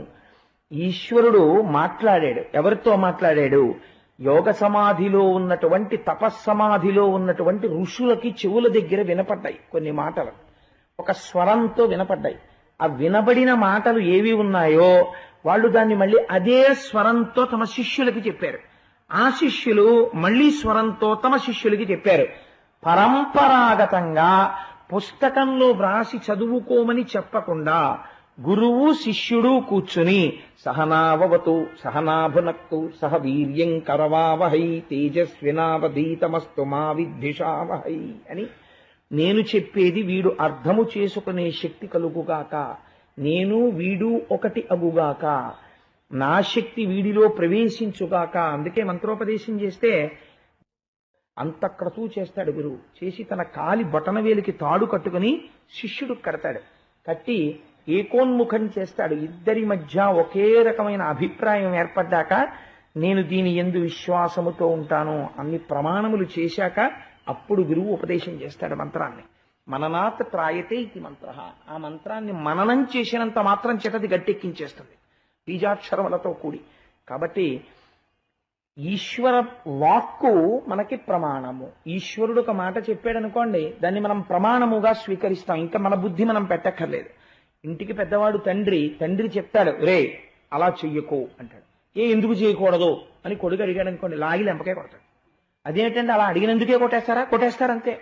ఈశ్వరుడు మాట్లాడాడు. ఎవరితో మాట్లాడాడు? యోగ సమాధిలో ఉన్నటువంటి తపస్సమాధిలో ఉన్నటువంటి ఋషులకి చెవుల దగ్గర వినపడ్డాయి కొన్ని మాటలు, ఒక స్వరంతో వినపడ్డాయి. ఆ వినబడిన మాటలు ఏవి ఉన్నాయో వాళ్ళు దాన్ని మళ్ళీ అదే స్వరంతో తమ శిష్యులకి చెప్పారు. ఆ శిష్యులు మళ్ళీ స్వరంతో తమ శిష్యులకి చెప్పారు. పరంపరాగతంగా పుస్తకంలో వ్రాసి చదువుకోమని చెప్పకుండా గురువు శిష్యుడు కూర్చుని సహనావవతు సహనాభునక్తు సహ వీర్యం కరవావహై తేజస్వినావధీతమస్తు మా విద్విషావహై అని, నేను చెప్పేది వీడు అర్థము చేసుకునే శక్తి కలుగుగాక, నేను వీడు ఒకటి అగుగాక, నా శక్తి వీడిలో ప్రవేశించుగాక. అందుకే మంత్రోపదేశం చేస్తే అంత క్రతువు చేస్తాడు గురువు. చేసి తన కాలి బొటనవేలికి తాడు కట్టుకుని శిష్యుడు కడతాడు. కట్టి ఏకోన్ముఖం చేస్తాడు. ఇద్దరి మధ్య ఒకే రకమైన అభిప్రాయం ఏర్పడ్డాక నేను దీని యందు విశ్వాసముతో ఉంటాను అన్ని ప్రమాణములు చేశాక అప్పుడు గురువు ఉపదేశం చేస్తాడు మంత్రాన్ని. మననాత్ త్రాయతే ఇది మంత్ర. ఆ మంత్రాన్ని మననం చేసినంత మాత్రం చేతది గట్టెక్కించేస్తుంది బీజాక్షరములతో కూడి. కాబట్టి ఈశ్వర వాక్కు మనకి ప్రమాణము. ఈశ్వరుడు ఒక మాట చెప్పాడనుకోండి, దాన్ని మనం ప్రమాణముగా స్వీకరిస్తాం. ఇంకా మన బుద్ధి మనం పెట్టక్కర్లేదు. ఇంటికి పెద్దవాడు తండ్రి చెప్తాడు, రే అలా చెయ్యకు అంటాడు. ఎందుకు చేయకూడదు అని కొడుకు అడిగాడు అనుకోండి, లాగి లెంపకే కొడతాడు. అదేంటంటే అలా అడిగినందుకే కొట్టేస్తారంతే.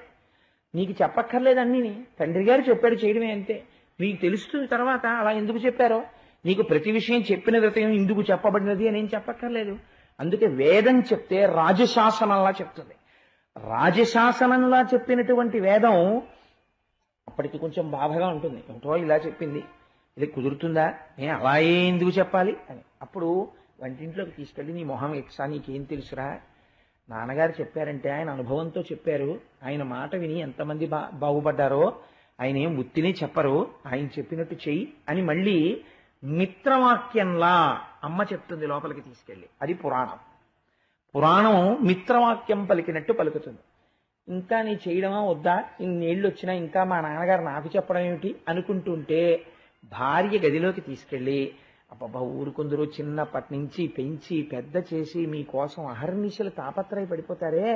నీకు చెప్పక్కర్లేదు అన్నీ, తండ్రి గారు చెప్పాడు చేయడమే అంతే. నీకు తెలుస్తుంది తర్వాత అలా ఎందుకు చెప్పారో. నీకు ప్రతి విషయం చెప్పిన విషయం ఇందుకు చెప్పబడినది అని ఏం చెప్పక్కర్లేదు. అందుకే వేదం చెప్తే రాజశాసనంలా చెప్తుంది. రాజశాసనంలా చెప్పినటువంటి వేదం అప్పటికి కొంచెం బాధగా ఉంటుంది. ఏమిటో ఇలా చెప్పింది, ఇది కుదురుతుందా, నేను అలా ఎందుకు చెప్పాలి అని. అప్పుడు వంటింట్లోకి తీసుకెళ్ళి నీ మొహం ఎక్సా, నీకేం తెలుసురా, నాన్నగారు చెప్పారంటే ఆయన అనుభవంతో చెప్పారు, ఆయన మాట విని ఎంతమంది బాగుపడ్డారో, ఆయన ఏం ఉత్తినే చెప్పరు, ఆయన చెప్పినట్టు చెయ్యి అని మళ్ళీ మిత్రవాక్యంలా అమ్మ చెప్తుంది లోపలికి తీసుకెళ్ళి. అది పురాణం. పురాణం మిత్రవాక్యం పలికినట్టు పలుకుతుంది. ఇంకా నీ చేయడమా వద్దా, ఇన్నేళ్ళు వచ్చినా ఇంకా మా నాన్నగారు నాకు చెప్పడం ఏమిటి అనుకుంటుంటే భార్య గదిలోకి తీసుకెళ్ళి, అబ్బబ్బా ఊరుకుందరూ చిన్నప్పటి నుంచి పెంచి పెద్ద చేసి మీకోసం అహర్నిశలు తాపత్రయ పడిపోతారే,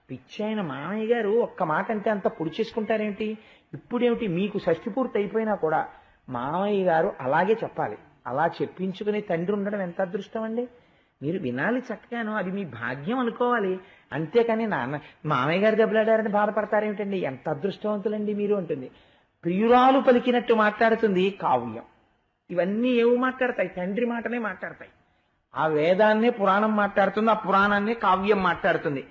పిచ్చైన మామయ్య గారు ఒక్క మాట అంటే అంత పొడి చేసుకుంటారేమిటి? ఇప్పుడేమిటి మీకు షష్ఠి పూర్తి అయిపోయినా కూడా మామయ్య గారు అలాగే చెప్పాలి. అలా చెప్పించుకునే తండ్రి ఉండడం ఎంత అదృష్టం అండి. మీరు వినాలి చక్కగాను, అది మీ భాగ్యం అనుకోవాలి. అంతేకాని మామయ్య గారు దెబ్బలాడారని బాధపడతారేమిటండి? ఎంత అదృష్టవంతులండి మీరు అంటుంది. ప్రియురాలు పలికినట్టు మాట్లాడుతుంది కావ్యం. ఇవన్నీ ఏవి మాట్లాడతాయి? తండ్రి మాటనే మాట్లాడతాయి. ఆ వేదాన్నే పురాణం మాట్లాడుతుంది, ఆ పురాణాన్నే కావ్యం మాట్లాడుతుంది.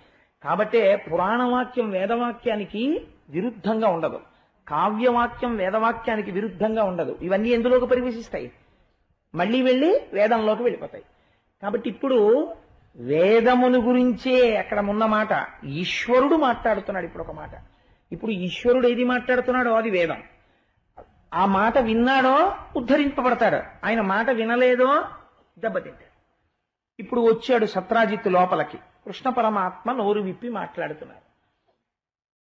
కాబట్టే పురాణవాక్యం వేదవాక్యానికి విరుద్ధంగా ఉండదు, కావ్యవాక్యం వేదవాక్యానికి విరుద్ధంగా ఉండదు. ఇవన్నీ ఎందులోకి పరివేశిస్తాయి? మళ్ళీ వెళ్ళి వేదంలోకి వెళ్ళిపోతాయి. కాబట్టి ఇప్పుడు వేదమును గురించే అక్కడ ఉన్న మాట ఈశ్వరుడు మాట్లాడుతున్నాడు. ఇప్పుడు ఒక మాట, ఇప్పుడు ఈశ్వరుడు ఏది మాట్లాడుతున్నాడో అది వేదం. ఆ మాట విన్నాడో ఉద్ధరింపబడతాడు, ఆయన మాట వినలేదో దెబ్బతింటాడు. ఇప్పుడు వచ్చాడు సత్రాజిత్తు లోపలికి. కృష్ణ పరమాత్మ నోరు విప్పి మాట్లాడుతున్నారు.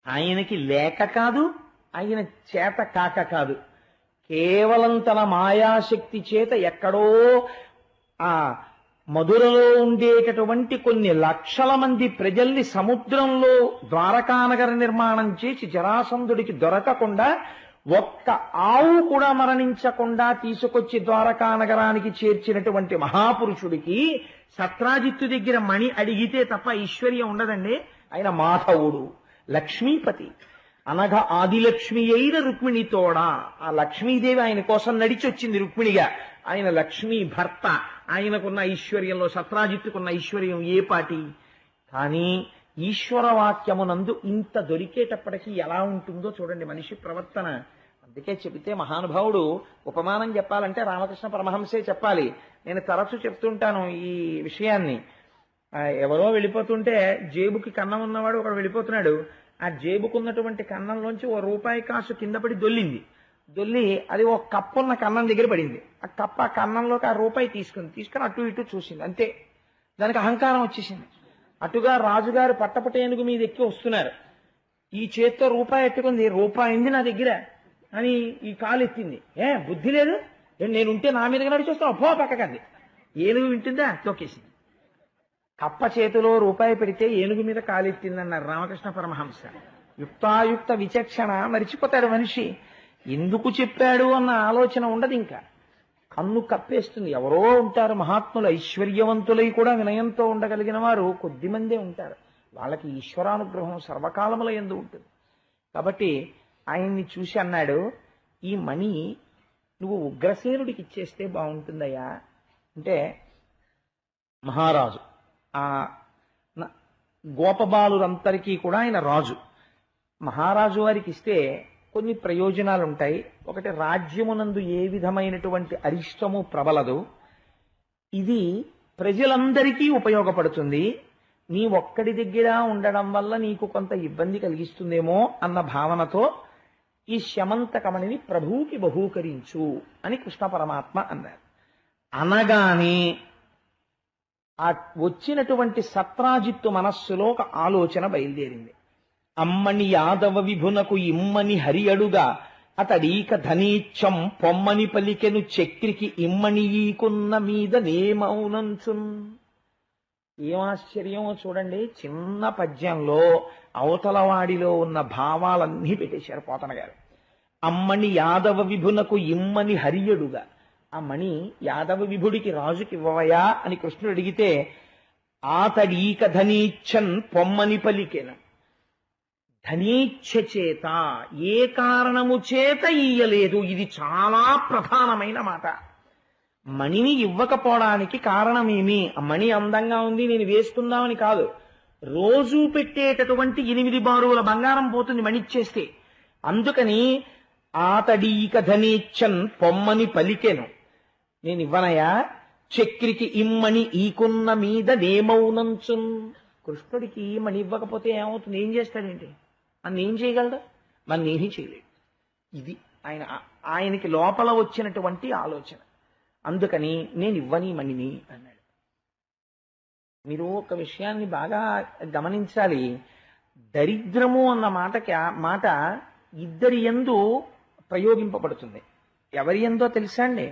ఆయనకి లేక కాదు, ఆయన చేత కాక కాదు, కేవలం తన మాయాశక్తి చేత ఎక్కడో ఆ మధురలో ఉండేటటువంటి కొన్ని లక్షల మంది ప్రజల్ని సముద్రంలో ద్వారకానగర నిర్మాణం చేసి జరాసంధుడికి దొరకకుండా ఒక్క ఆవు కూడా మరణించకుండా తీసుకొచ్చి ద్వారకానగరానికి చేర్చినటువంటి మహాపురుషుడికి సత్రాజిత్తు దగ్గర మణి అడిగితే తప్ప ఐశ్వర్యం ఉండదండి. ఆయన మాధవుడు, లక్ష్మీపతి, అనగా ఆదిలక్ష్మి అయిన రుక్మిణితోడా. ఆ లక్ష్మీదేవి ఆయన కోసం నడిచి వచ్చింది రుక్మిణిగా. ఆయన లక్ష్మీ భర్త. ఆయనకున్న ఐశ్వర్యంలో సత్రాజిత్తుకున్న ఐశ్వర్యం ఏ పాటి? కానీ ఈశ్వరవాక్యమునందు ఇంత దొరికేటప్పటికీ ఎలా ఉంటుందో చూడండి మనిషి ప్రవర్తన. అందుకే చెబితే మహానుభావుడు ఉపమానం చెప్పాలంటే రామకృష్ణ పరమహంసే చెప్పాలి. నేను తరచు చెప్తుంటాను ఈ విషయాన్ని. ఎవరో వెళ్ళిపోతుంటే జేబుకి కన్నం ఉన్నవాడు ఒకడు వెళ్ళిపోతున్నాడు. ఆ జేబుకున్నటువంటి కన్నంలోంచి ఓ రూపాయి కాసు కింద పడి దొల్లింది. దొల్లి అది ఓ కప్పున్న కన్నం దగ్గర పడింది. ఆ కప్ప ఆ కన్నంలోకి ఆ రూపాయి తీసుకుని అటు ఇటు చూసింది. అంతే, దానికి అహంకారం వచ్చేసింది. అటుగా రాజుగారు పట్టపటేనుగు మీద ఎక్కి వస్తున్నారు. ఈ చేత్తో రూపాయి ఎట్టుకుంది. రూపాయి ఉంది నా దగ్గర అని ఈ కాలు ఎత్తింది. బుద్ధి లేదు, నేనుంటే నా మీదగా నడిచొస్తాను, పో పక్కకంది. ఏనుగు వింటుందా? తొక్కేసింది. కప్ప చేతిలో రూపాయి పెడితే ఏనుగు మీద కాలెత్తిందన్నారు రామకృష్ణ పరమహంస. యుక్తాయుక్త విచక్షణ మరిచిపోతాడు మనిషి. ఎందుకు చెప్పాడు అన్న ఆలోచన ఉండదు. ఇంకా కన్ను కప్పేస్తుంది. ఎవరో ఉంటారు మహాత్ములు, ఐశ్వర్యవంతులై కూడా వినయంతో ఉండగలిగిన వారు కొద్దిమందే ఉంటారు. వాళ్ళకి ఈశ్వరానుగ్రహం సర్వకాలముల యందు ఉంటుంది. కాబట్టి ఆయన్ని చూసి అన్నాడు, ఈ మణి నువ్వు ఉగ్రసేనుడికి ఇచ్చేస్తే బాగుంటుందయ్యా అంటే, మహారాజు ఆ గోపబాలురందరికీ కూడా ఆయన రాజు. మహారాజు వారికి ఇస్తే కొన్ని ప్రయోజనాలు ఉంటాయి. ఒకటి, రాజ్యమునందు ఏ విధమైనటువంటి అరిష్టము ప్రబలదు. ఇది ప్రజలందరికీ ఉపయోగపడుతుంది. నీ ఒక్కడి దగ్గర ఉండడం వల్ల నీకు కొంత ఇబ్బంది కలిగిస్తుందేమో అన్న భావనతో ఈ శమంతకమణిని ప్రభువుకి బహూకరించు అని కృష్ణ పరమాత్మ అన్నారు. అనగానే ఆ వచ్చినటువంటి సత్రాజిత్తు మనస్సులో ఒక ఆలోచన బయలుదేరింది. అమ్మని యాదవ విభునకు ఇమ్మని హరి అడుగా అతడీక ధనీచ్చం పొమ్మని పలికెను చక్రికి ఇమ్మని ఈకున్న మీద నేమౌనంచున్. ఏం ఆశ్చర్యమో చూడండి. చిన్న పద్యంలో అవతలవాడిలో ఉన్న భావాలన్నీ పెట్టేశారు పోతన గారు. అమ్మని యాదవ విభునకు ఇమ్మని హరియడుగా, ఆ మణి యాదవ విభుడికి రాజుకి ఇవ్వవయా అని కృష్ణుడు అడిగితే, ఆతడీక ధనీచ్చన్ పొమ్మని పలికెను. ధనీచ్ఛ చేత, ఏ కారణము చేత ఇయ్యలేదు. ఇది చాలా ప్రధానమైన మాట. మణిని ఇవ్వకపోవడానికి కారణమేమి? ఆ మణి అందంగా ఉంది నేను వేసుకుందామని కాదు. రోజు పెట్టేటటువంటి 8 బారుల బంగారం పోతుంది మణిచ్చేస్తే. అందుకని ఆతడీక ధనీచ్చన్ పొమ్మని పలికెను. నేను ఇవ్వనయా, చక్రికి ఇమ్మని ఈకున్న మీద నేమౌనంచున్. కృష్ణుడికి మణి ఇవ్వకపోతే ఏమవుతుంది? ఏం చేస్తాడేంటి? అన్న ఏం చేయగలడు? మన ఏమీ చేయలేడు. ఇది ఆయనకి లోపల వచ్చినటువంటి ఆలోచన. అందుకని నేను ఇవ్వని మణిని అన్నాడు. మీరు ఒక విషయాన్ని బాగా గమనించాలి. దరిద్రము అన్న మాట ఇద్దరి యందు ప్రయోగింపబడుతుంది. ఎవరి యందో తెలుసా అండి?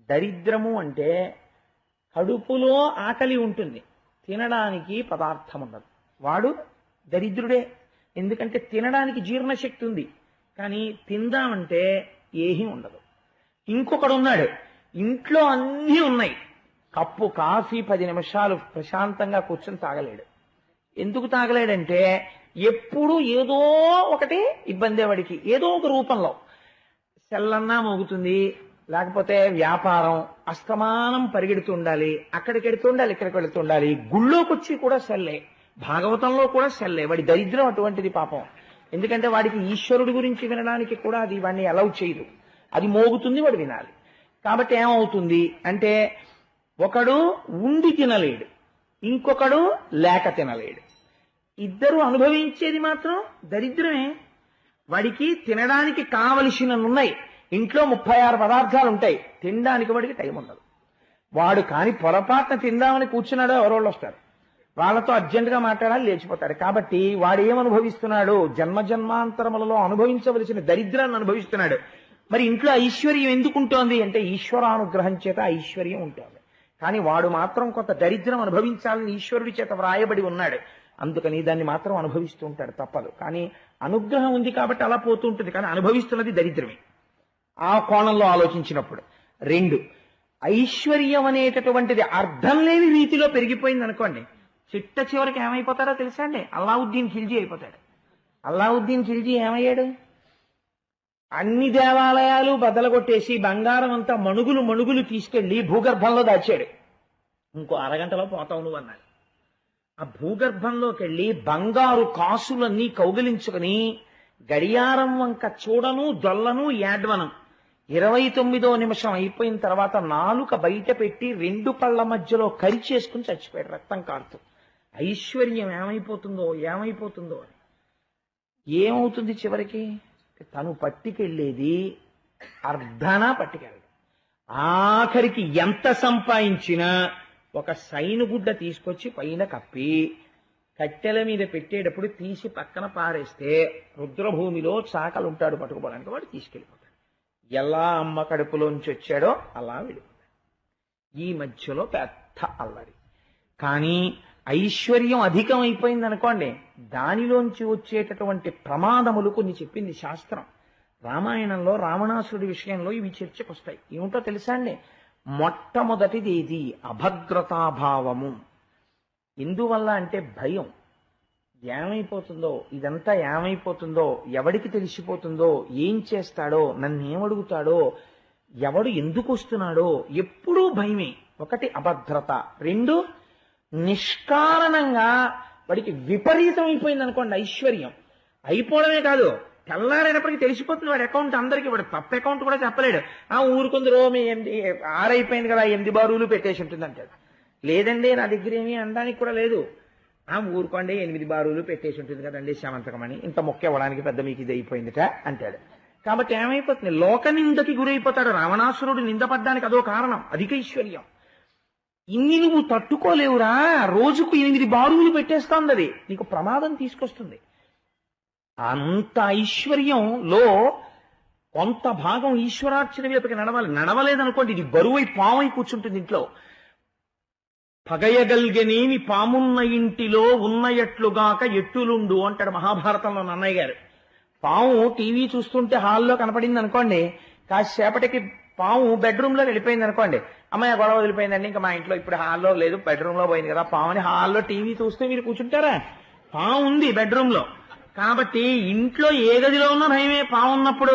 దరిద్రము అంటే కడుపులో ఆకలి ఉంటుంది, తినడానికి పదార్థం ఉండదు. వాడు దరిద్రుడే. ఎందుకంటే తినడానికి జీర్ణశక్తి ఉంది, కానీ తిందామంటే ఏమీ ఉండదు. ఇంకొకడు ఉన్నాడు, ఇంట్లో అన్నీ ఉన్నాయి, కప్పు కాఫీ 10 నిమిషాలు ప్రశాంతంగా కూర్చొని తాగలేడు. ఎందుకు తాగలేడంటే ఎప్పుడూ ఏదో ఒకటి ఇబ్బంది వాడికి, ఏదో ఒక రూపంలో. సెల్లన్నా మోగుతుంది, లేకపోతే వ్యాపారం, అస్తమానం పరిగెడుతూ ఉండాలి, అక్కడికి వెడుతూ ఉండాలి, ఇక్కడికి వెళుతూ ఉండాలి. గుళ్ళోకొచ్చి కూడా సెల్లే, భాగవతంలో కూడా సెల్లే. వాడి దరిద్రం అటువంటిది పాపం. ఎందుకంటే వాడికి ఈశ్వరుడి గురించి వినడానికి కూడా అది వాడిని అలౌ చేయదు. అది మోగుతుంది, వాడు వినాలి. కాబట్టి ఏమవుతుంది అంటే ఒకడు ఉండి తినలేడు, ఇంకొకడు లేక తినలేడు. ఇద్దరు అనుభవించేది మాత్రం దరిద్రమే. వాడికి తినడానికి కావలసినవి ఇంట్లో 36 పదార్థాలు ఉంటాయి, తినడానికి వాడికి టైం ఉండదు. వాడు కాని పొరపాటున తిందామని కూర్చున్నాడో ఎవరోళ్ళు వస్తారు, వాళ్ళతో అర్జెంటుగా మాట్లాడాలి, లేచిపోతాడు. కాబట్టి వాడు ఏమనుభవిస్తున్నాడు? జన్మజన్మాంతరములలో అనుభవించవలసిన దరిద్రాన్ని అనుభవిస్తున్నాడు. మరి ఇంట్లో ఐశ్వర్యం ఎందుకుంటోంది అంటే ఈశ్వరానుగ్రహం చేత ఐశ్వర్యం ఉంటుంది. కానీ వాడు మాత్రం కొంత దరిద్రం అనుభవించాలని ఈశ్వరుడి చేత వ్రాయబడి ఉన్నాడు. అందుకని దాన్ని మాత్రం అనుభవిస్తూ ఉంటాడు, తప్పదు. కానీ అనుగ్రహం ఉంది కాబట్టి అలా పోతూ ఉంటుంది, కానీ అనుభవిస్తున్నది దరిద్రమే. ఆ కోణంలో ఆలోచించినప్పుడు 2, ఐశ్వర్యం అనేటటువంటిది అర్థం లేని రీతిలో పెరిగిపోయింది అనుకోండి, చిట్ట చివరికి ఏమైపోతాడో తెలుసా అండి? అల్లావుద్దీన్ ఖిల్జీ అయిపోతాడు. అల్లావుద్దీన్ ఖిల్జీ ఏమయ్యాడు? అన్ని దేవాలయాలు బద్దలగొట్టేసి బంగారం అంతా మణుగులు తీసుకెళ్లి భూగర్భంలో దాచాడు. ఇంకో అరగంటలో పోతావు నువ్వు అన్నాడు. ఆ భూగర్భంలోకి వెళ్ళి బంగారు కాసులన్నీ కౌగిలించుకుని గడియారం వంక చూడను దొల్లను ఏడ్వను 29వ నిమిషం అయిపోయిన తర్వాత నాలుక బయట పెట్టి 2 పళ్ల మధ్యలో కరిచేసుకుని చచ్చిపోయాడు, రక్తం కారుతూ. ఐశ్వర్యం ఏమైపోతుందో అని. ఏమవుతుంది చివరికి? తను పట్టుకెళ్ళేది అర్ధనా పట్టుకెళ్ళదు. ఆఖరికి ఎంత సంపాదించినా ఒక సైనుగుడ్డ తీసుకొచ్చి పైన కప్పి కట్టెల మీద పెట్టేటప్పుడు తీసి పక్కన పారేస్తే రుద్రభూమిలో చాకలుంటాడు పట్టుకుపోవడానికి, వాడు తీసుకెళ్ళిపోతాడు. ఎలా అమ్మ కడుపులోంచి వచ్చాడో అలా వెళ్ళిపోతాడు. ఈ మధ్యలో పెద్ద అల్లరి. కానీ ఐశ్వర్యం అధికమైపోయింది అనుకోండి, దానిలోంచి వచ్చేటటువంటి ప్రమాదములు కొన్ని చెప్పింది శాస్త్రం. రామాయణంలో రావణాసురుడి విషయంలో ఇవి చర్చకు వస్తాయి. ఏమిటో తెలుసా అండి? మొట్టమొదటిది ఏది? అభద్రతాభావము. ఎందువల్ల అంటే భయం. ఏమైపోతుందో, ఇదంతా ఏమైపోతుందో, ఎవడికి తెలిసిపోతుందో, ఏం చేస్తాడో, నన్నేమడుగుతాడో, ఎవడు ఎందుకు వస్తున్నాడో, ఎప్పుడూ భయమే. ఒకటి అభద్రత. 2 నిష్కారణంగా వాడికి విపరీతం అయిపోయింది అనుకోండి ఐశ్వర్యం. అయిపోవడమే కాదు, తెల్లారైనప్పటికీ తెలిసిపోతుంది వాడి అకౌంట్ అందరికీ. వాడు తప్ప అకౌంట్ కూడా చెప్పలేడు. ఊరుకుందరో మీ 6 అయిపోయింది కదా 8 బారులు పెట్టేసి ఉంటుంది అంటాడు. లేదండి నా దగ్గర ఏమీ అనడానికి కూడా లేదు. ఊరుకోండి 8 బారులు పెట్టేసి ఉంటుంది కదండి శమంతకమని, ఇంత మొక్క ఇవ్వడానికి పెద్ద మీకు ఇది అయిపోయిందిట అంటాడు. కాబట్టి ఏమైపోతుంది? లోక నిందకి గురైపోతాడు. రావణాసురుడు నిందపడ్డానికి అదో కారణం, అధిక ఐశ్వర్యం. ఇన్ని నువ్వు తట్టుకోలేవురా, రోజుకు 8 బారులు పెట్టేస్తాంది, అది నీకు ప్రమాదం తీసుకొస్తుంది. అంత ఐశ్వర్యంలో కొంత భాగం ఈశ్వరార్చన వైపుకి నడవలేదనుకోండి, ఇది బరువై పావై కూర్చుంటుంది ఇంట్లో. పగయగల్గనేమి పామున్న ఇంటిలో ఉన్నయట్లుగాక ఎట్టులుండు అంటాడు మహాభారతంలో నన్నయ్య గారు. పాము టీవీ చూస్తుంటే హాల్లో కనపడింది అనుకోండి, కాసేపటికి పాము బెడ్రూమ్ లో వెళ్ళిపోయింది అనుకోండి, అమ్మాయి గొడవ వదిలిపోయిందండి, ఇంకా మా ఇంట్లో ఇప్పుడు హాల్లో లేదు బెడ్రూమ్ లో పోయింది కదా. పాముని హాల్లో టీవీ చూస్తే మీరు కూర్చుంటారా? పాము ఉంది బెడ్రూమ్ లో. కాబట్టి ఇంట్లో ఏ గదిలో ఉన్నా భయమే పాము ఉన్నప్పుడు.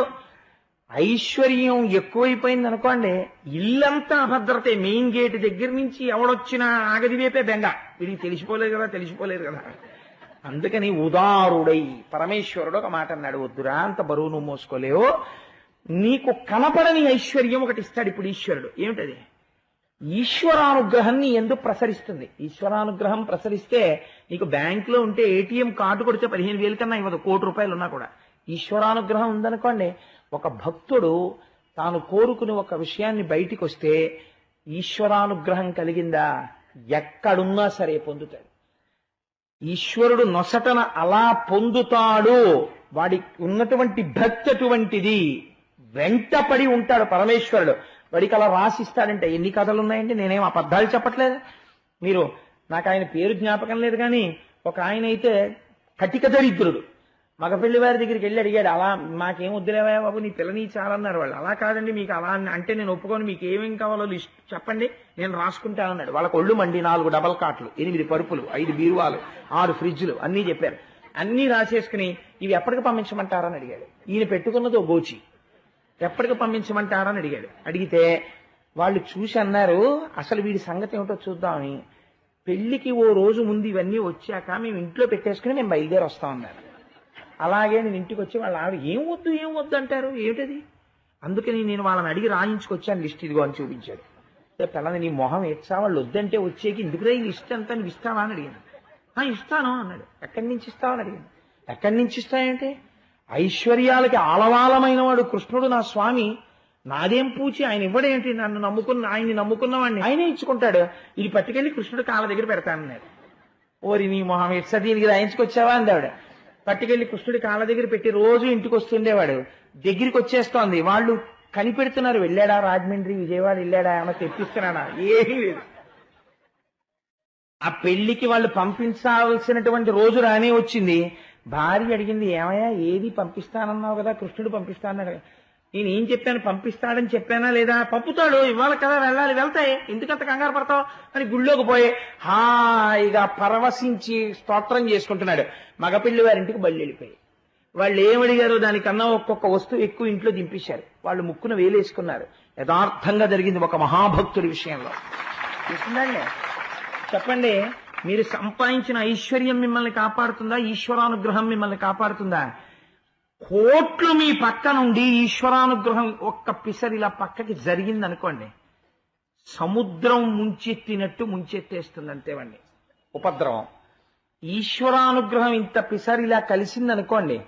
ఐశ్వర్యం ఎక్కువైపోయింది అనుకోండి, ఇల్లంతా అభద్రతే. మెయిన్ గేట్ దగ్గర నుంచి ఎవడొచ్చినా ఆగది వేపే బెంగ. వీడికి తెలిసిపోలేదు కదా. అందుకని ఉదారుడై పరమేశ్వరుడు ఒక మాట అన్నాడు, వద్దురా అంత బరువు నువ్వు మోసుకోలేవు, నీకు కనపడని ఐశ్వర్యం ఒకటి ఇస్తాడు ఇప్పుడు ఈశ్వరుడు. ఏమిటది? ఈశ్వరానుగ్రహం నీ ఎందుకు ప్రసరిస్తుంది. ఈశ్వరానుగ్రహం ప్రసరిస్తే నీకు బ్యాంకులో ఉంటే ఏటీఎం కార్డు కొడితే 15,000 కన్నా ఇవ్వదు, 1 కోటి రూపాయలు ఉన్నా కూడా. ఈశ్వరానుగ్రహం ఉందనుకోండి, ఒక భక్తుడు తాను కోరుకుని ఒక విషయాన్ని బయటికి వస్తే ఈశ్వరానుగ్రహం కలిగిందా ఎక్కడున్నా సరే పొందుతాడు. ఈశ్వరుడు నొసటన అలా పొందుతాడు. వాడికి ఉన్నటువంటి భక్తి అటువంటిది, వెంటపడి ఉంటాడు పరమేశ్వరుడు. వాడికి అలా రాసిస్తాడంటే. ఎన్ని కథలు ఉన్నాయండి, నేనేం అబద్ధాలు చెప్పట్లేదు. మీరు నాకు ఆయన పేరు జ్ఞాపకం లేదు, కానీ ఒక ఆయన అయితే కటిక దరిద్రుడు. మగపిల్లి వారి దగ్గరికి వెళ్ళి అడిగాడు, అలా మాకేం వద్దులేవా బాబు, నీ పిల్లని చాలన్నారు వాళ్ళు. అలా కాదండి, మీకు అలా అంటే నేను ఒప్పుకొని, మీకు ఏమేం కావాలో లిస్ట్ చెప్పండి, నేను రాసుకుంటానన్నాడు. వాళ్ళకి ఒళ్ళు మండి 4 డబల్ కాట్లు, 8 పరుపులు, 5 బీరువాలు, 6 ఫ్రిడ్జ్లు అన్నీ చెప్పారు. అన్నీ రాసేసుకుని ఇవి ఎప్పటికి పంపించమంటారని అడిగాడు. ఈయన పెట్టుకున్నది ఓ గోచి. ఎప్పటికి పంపించమంటారని అడిగాడు. అడిగితే వాళ్ళు చూసి అన్నారు, అసలు వీడి సంగతి ఏమిటో చూద్దామని. పెళ్లికి ఓ రోజు ముందు ఇవన్నీ వచ్చాక మేము ఇంట్లో పెట్టేసుకుని మేము బయలుదేరి వస్తామన్నారు. అలాగే నేను ఇంటికి వచ్చి వాళ్ళ ఆవిడ ఏం వద్దు అంటారు, ఏమిటది? అందుకని నేను వాళ్ళని అడిగి రాయించుకొచ్చాను లిస్ట్, ఇదిగో అని చూపించాడు. పిల్లలు నీ మొహం ఎచ్చా, వాళ్ళు వద్దంటే వచ్చేకి ఎందుకురా ఈ లిస్ట్ అంతా నువ్వు ఇస్తావా అని అడిగాను. ఇస్తాను అన్నాడు. ఎక్కడి నుంచి ఇస్తావని అడిగాను. ఎక్కడి నుంచి ఇస్తాయంటే, ఐశ్వర్యాలకి ఆలవాలమైన వాడు కృష్ణుడు నా స్వామి, నాదేం పూచి, ఆయన ఇవ్వడేంటి, ఆయన్ని నమ్ముకున్నవాడిని ఆయనే ఇచ్చుకుంటాడు, ఇది పట్టుకెళ్ళి కృష్ణుడు కాళ్ళ దగ్గర పెడతానన్నాడు. ఓరి నీ మొహం ఎచ్చా, దీనికి రాయించుకొచ్చావా అందావిడ. పట్టుకెళ్ళి కృష్ణుడి కాళ్ళ దగ్గర పెట్టి రోజు ఇంటికి వస్తుండేవాడు. దగ్గరికి వచ్చేస్తోంది, వాళ్ళు కనిపెడుతున్నారు, వెళ్ళాడా రాజమండ్రి విజయవాడ వెళ్ళాడా, ఏమన్నా తెప్పిస్తున్నాడా, ఏమీ లేదు. ఆ పెళ్లికి వాళ్ళు పంపించాల్సినటువంటి రోజు రానే వచ్చింది. భార్య అడిగింది, ఏమయ్యా ఏది పంపిస్తానన్నావు కదా, కృష్ణుడు పంపిస్తానన్నాడు. నేను ఏం చెప్పాను, పంపిస్తాడని చెప్పానా లేదా? పంపుతాడు, ఇవాళ కదా వెళ్ళాలి, వెళ్తాయి, ఎందుకంత కంగారు పడతావు అని గుళ్ళోకి పోయి హాయిగా పరవశించి స్తోత్రం చేసుకుంటున్నాడు. మగపిల్లి వారింటికి బళ్ళు వెళ్ళిపోయి వాళ్ళు ఏమడిగారు దానికన్నా ఒక్కొక్క వస్తువు ఎక్కువ ఇంట్లో దింపేశారు. వాళ్ళు ముక్కున వేలేసుకున్నారు. యథార్థంగా జరిగింది ఒక మహాభక్తుడి విషయంలో. చూసిందండి, చెప్పండి, మీరు సంపాదించిన ఐశ్వర్యం మిమ్మల్ని కాపాడుతుందా, ఈశ్వరానుగ్రహం మిమ్మల్ని కాపాడుతుందా? కోట్లు మీ పక్క నుండి ఈశ్వరానుగ్రహం ఒక్క పిసరి ఇలా పక్కకి జరిగిందనుకోండి, సముద్రం ముంచెత్తినట్టు ముంచెత్తేస్తుంది అంతేవండి ఉపద్రవం. ఈశ్వరానుగ్రహం ఇంత పిసరిలా కలిసిందనుకోండి,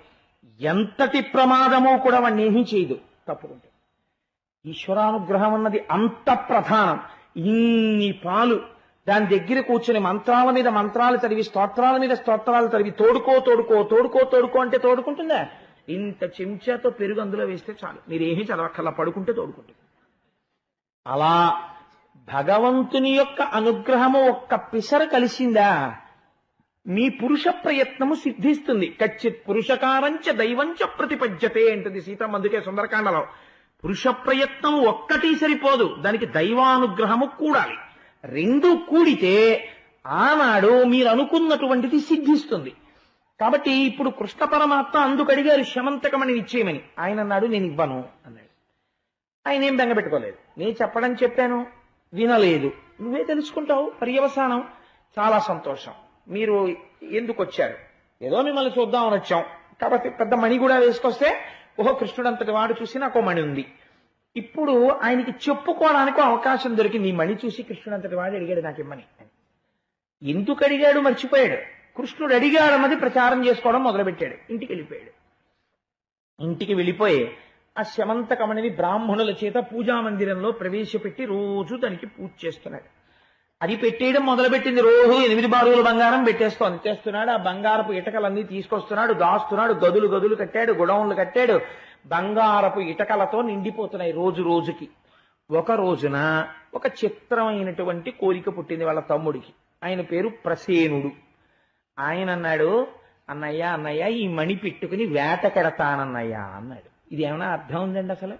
ఎంతటి ప్రమాదమో కూడా వాడిని ఏమీ చేయదు తప్పుకుంటే. ఈశ్వరానుగ్రహం అన్నది అంత ప్రధానం. ఇన్ని పాలు దాని దగ్గర కూర్చుని మంత్రాల మీద మంత్రాలు చదివి, స్తోత్రాల మీద స్తోత్రాలు చదివి, తోడుకో అంటే తోడుకుంటుందా? ఇంత చెంచాతో పెరుగు అందులో వేస్తే చాలు, మీరేమీ చదవక్కర్లా, పడుకుంటే తోడుకుంటుంది. అలా భగవంతుని యొక్క అనుగ్రహము ఒక్క పిసర కలిసిందా, మీ పురుష ప్రయత్నము సిద్ధిస్తుంది. కచ్చిత్ పురుషకారంచ దైవంచ ప్రతిపద్యతే అంటుంది సీతమ్మ. అందుకే సుందరకాండలో పురుష ప్రయత్నం ఒక్కటి సరిపోదు, దానికి దైవానుగ్రహము కూడాలి. రెండు కూడితే ఆనాడు మీరు అనుకున్నటువంటిది సిద్ధిస్తుంది. కాబట్టి ఇప్పుడు కృష్ణ పరమాత్మ అందుకు అడిగారు శమంతకమని ఇచ్చేయమని. ఆయన అన్నాడు, నేను ఇవ్వను అన్నాడు. ఆయన ఏం బెంగపెట్టుకోలేదు. నేను చెప్పాను, వినలేదు, నువ్వే తెలుసుకుంటావు పర్యవసానం. చాలా సంతోషం, మీరు ఎందుకు వచ్చారు? ఏదో మిమ్మల్ని చూద్దామని వచ్చాం, కాబట్టి పెద్ద మణి కూడా వేసుకొస్తే, ఓహో కృష్ణుడు అంతటి వాడు చూసి నాకు మణి ఉంది. ఇప్పుడు ఆయనకి చెప్పుకోవడానికి అవకాశం దొరికింది. ఈ మణి చూసి కృష్ణుడు అంతటి వాడు అడిగాడు నాకు ఇమ్మని. ఎందుకు అడిగాడు మర్చిపోయాడు. కృష్ణుడు అడిగాడన్నది ప్రచారం చేసుకోవడం మొదలుపెట్టాడు. ఇంటికి వెళ్ళిపోయాడు. ఇంటికి వెళ్ళిపోయి ఆ శమంతకమణిని బ్రాహ్మణుల చేత పూజా మందిరంలో ప్రవేశపెట్టి రోజు దానికి పూజ చేస్తున్నాడు. అది పెట్టేయడం మొదలుపెట్టింది. రోజు 8 బారుల బంగారం తెస్తున్నాడు. ఆ బంగారపు ఇటకలన్నీ తీసుకొస్తున్నాడు, దాస్తున్నాడు. గదులు కట్టాడు, గొడౌన్లు కట్టాడు. బంగారపు ఇటకలతో నిండిపోతున్నాయి రోజు రోజుకి. ఒక రోజున ఒక చిత్రమైనటువంటి కోరిక పుట్టింది వాళ్ళ తమ్ముడికి. ఆయన పేరు ప్రసేనుడు. ఆయన అన్నాడు, అన్నయ్య ఈ మణి పెట్టుకుని వేటకెడతానన్నయ్యా అన్నాడు. ఇది ఏమైనా అర్థం ఉందండి అసలు?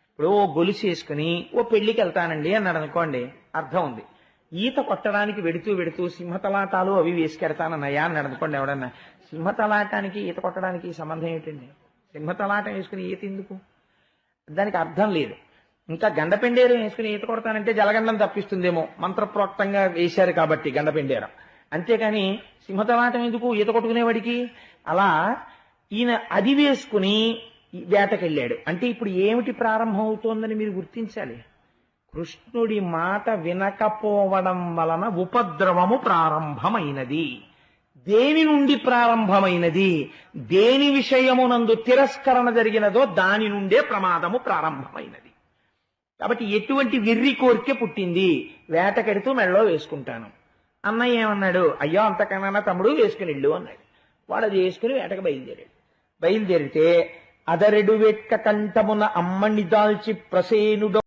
ఇప్పుడు ఓ గొలుసు వేసుకుని ఓ పెళ్లికి వెళ్తానండి అన్నాడు అనుకోండి, అర్థం ఉంది. ఈత కొట్టడానికి వెడుతూ సింహతలాటాలు అవి వేసుకెడతానన్నయ్యా అన్నాడు అనుకోండి ఎవడన్నా. సింహతలాటానికి ఈత కొట్టడానికి సంబంధం ఏంటండి? సింహతలాటం వేసుకుని ఈత ఎందుకు? దానికి అర్థం లేదు. ఇంకా గండపెండేరం వేసుకుని ఈత కొడతానంటే జలగండం తప్పిస్తుందేమో, మంత్రప్రోక్తంగా వేశారు కాబట్టి గండపెండేరం. అంతేకాని సింహతలాటం ఎందుకు ఈత కొట్టుకునేవాడికి? అలా ఈయన అది వేసుకుని వేటకెళ్ళాడు. అంటే ఇప్పుడు ఏమిటి ప్రారంభం అవుతోందని మీరు గుర్తించాలి. కృష్ణుడి మాట వినకపోవడం వలన ఉపద్రవము ప్రారంభమైనది. దేని నుండి ప్రారంభమైనది? దేని విషయమునందు తిరస్కరణ జరిగినదో దాని నుండే ప్రమాదము ప్రారంభమైనది. కాబట్టి ఎటువంటి వెర్రి కోరిక పుట్టింది? వేటకెడుతూ మెడలో వేసుకుంటాను. అన్నయ్య ఏమన్నాడు? అయ్యో అంతకన్నా తమ్ముడు వేసుకుని వెళ్ళు అన్నాడు. వాడు అది వేసుకుని వేటకు బయలుదేరితే అదరెడు వెట్క కంఠమున అమ్మని దాల్చి ప్రసేనుడు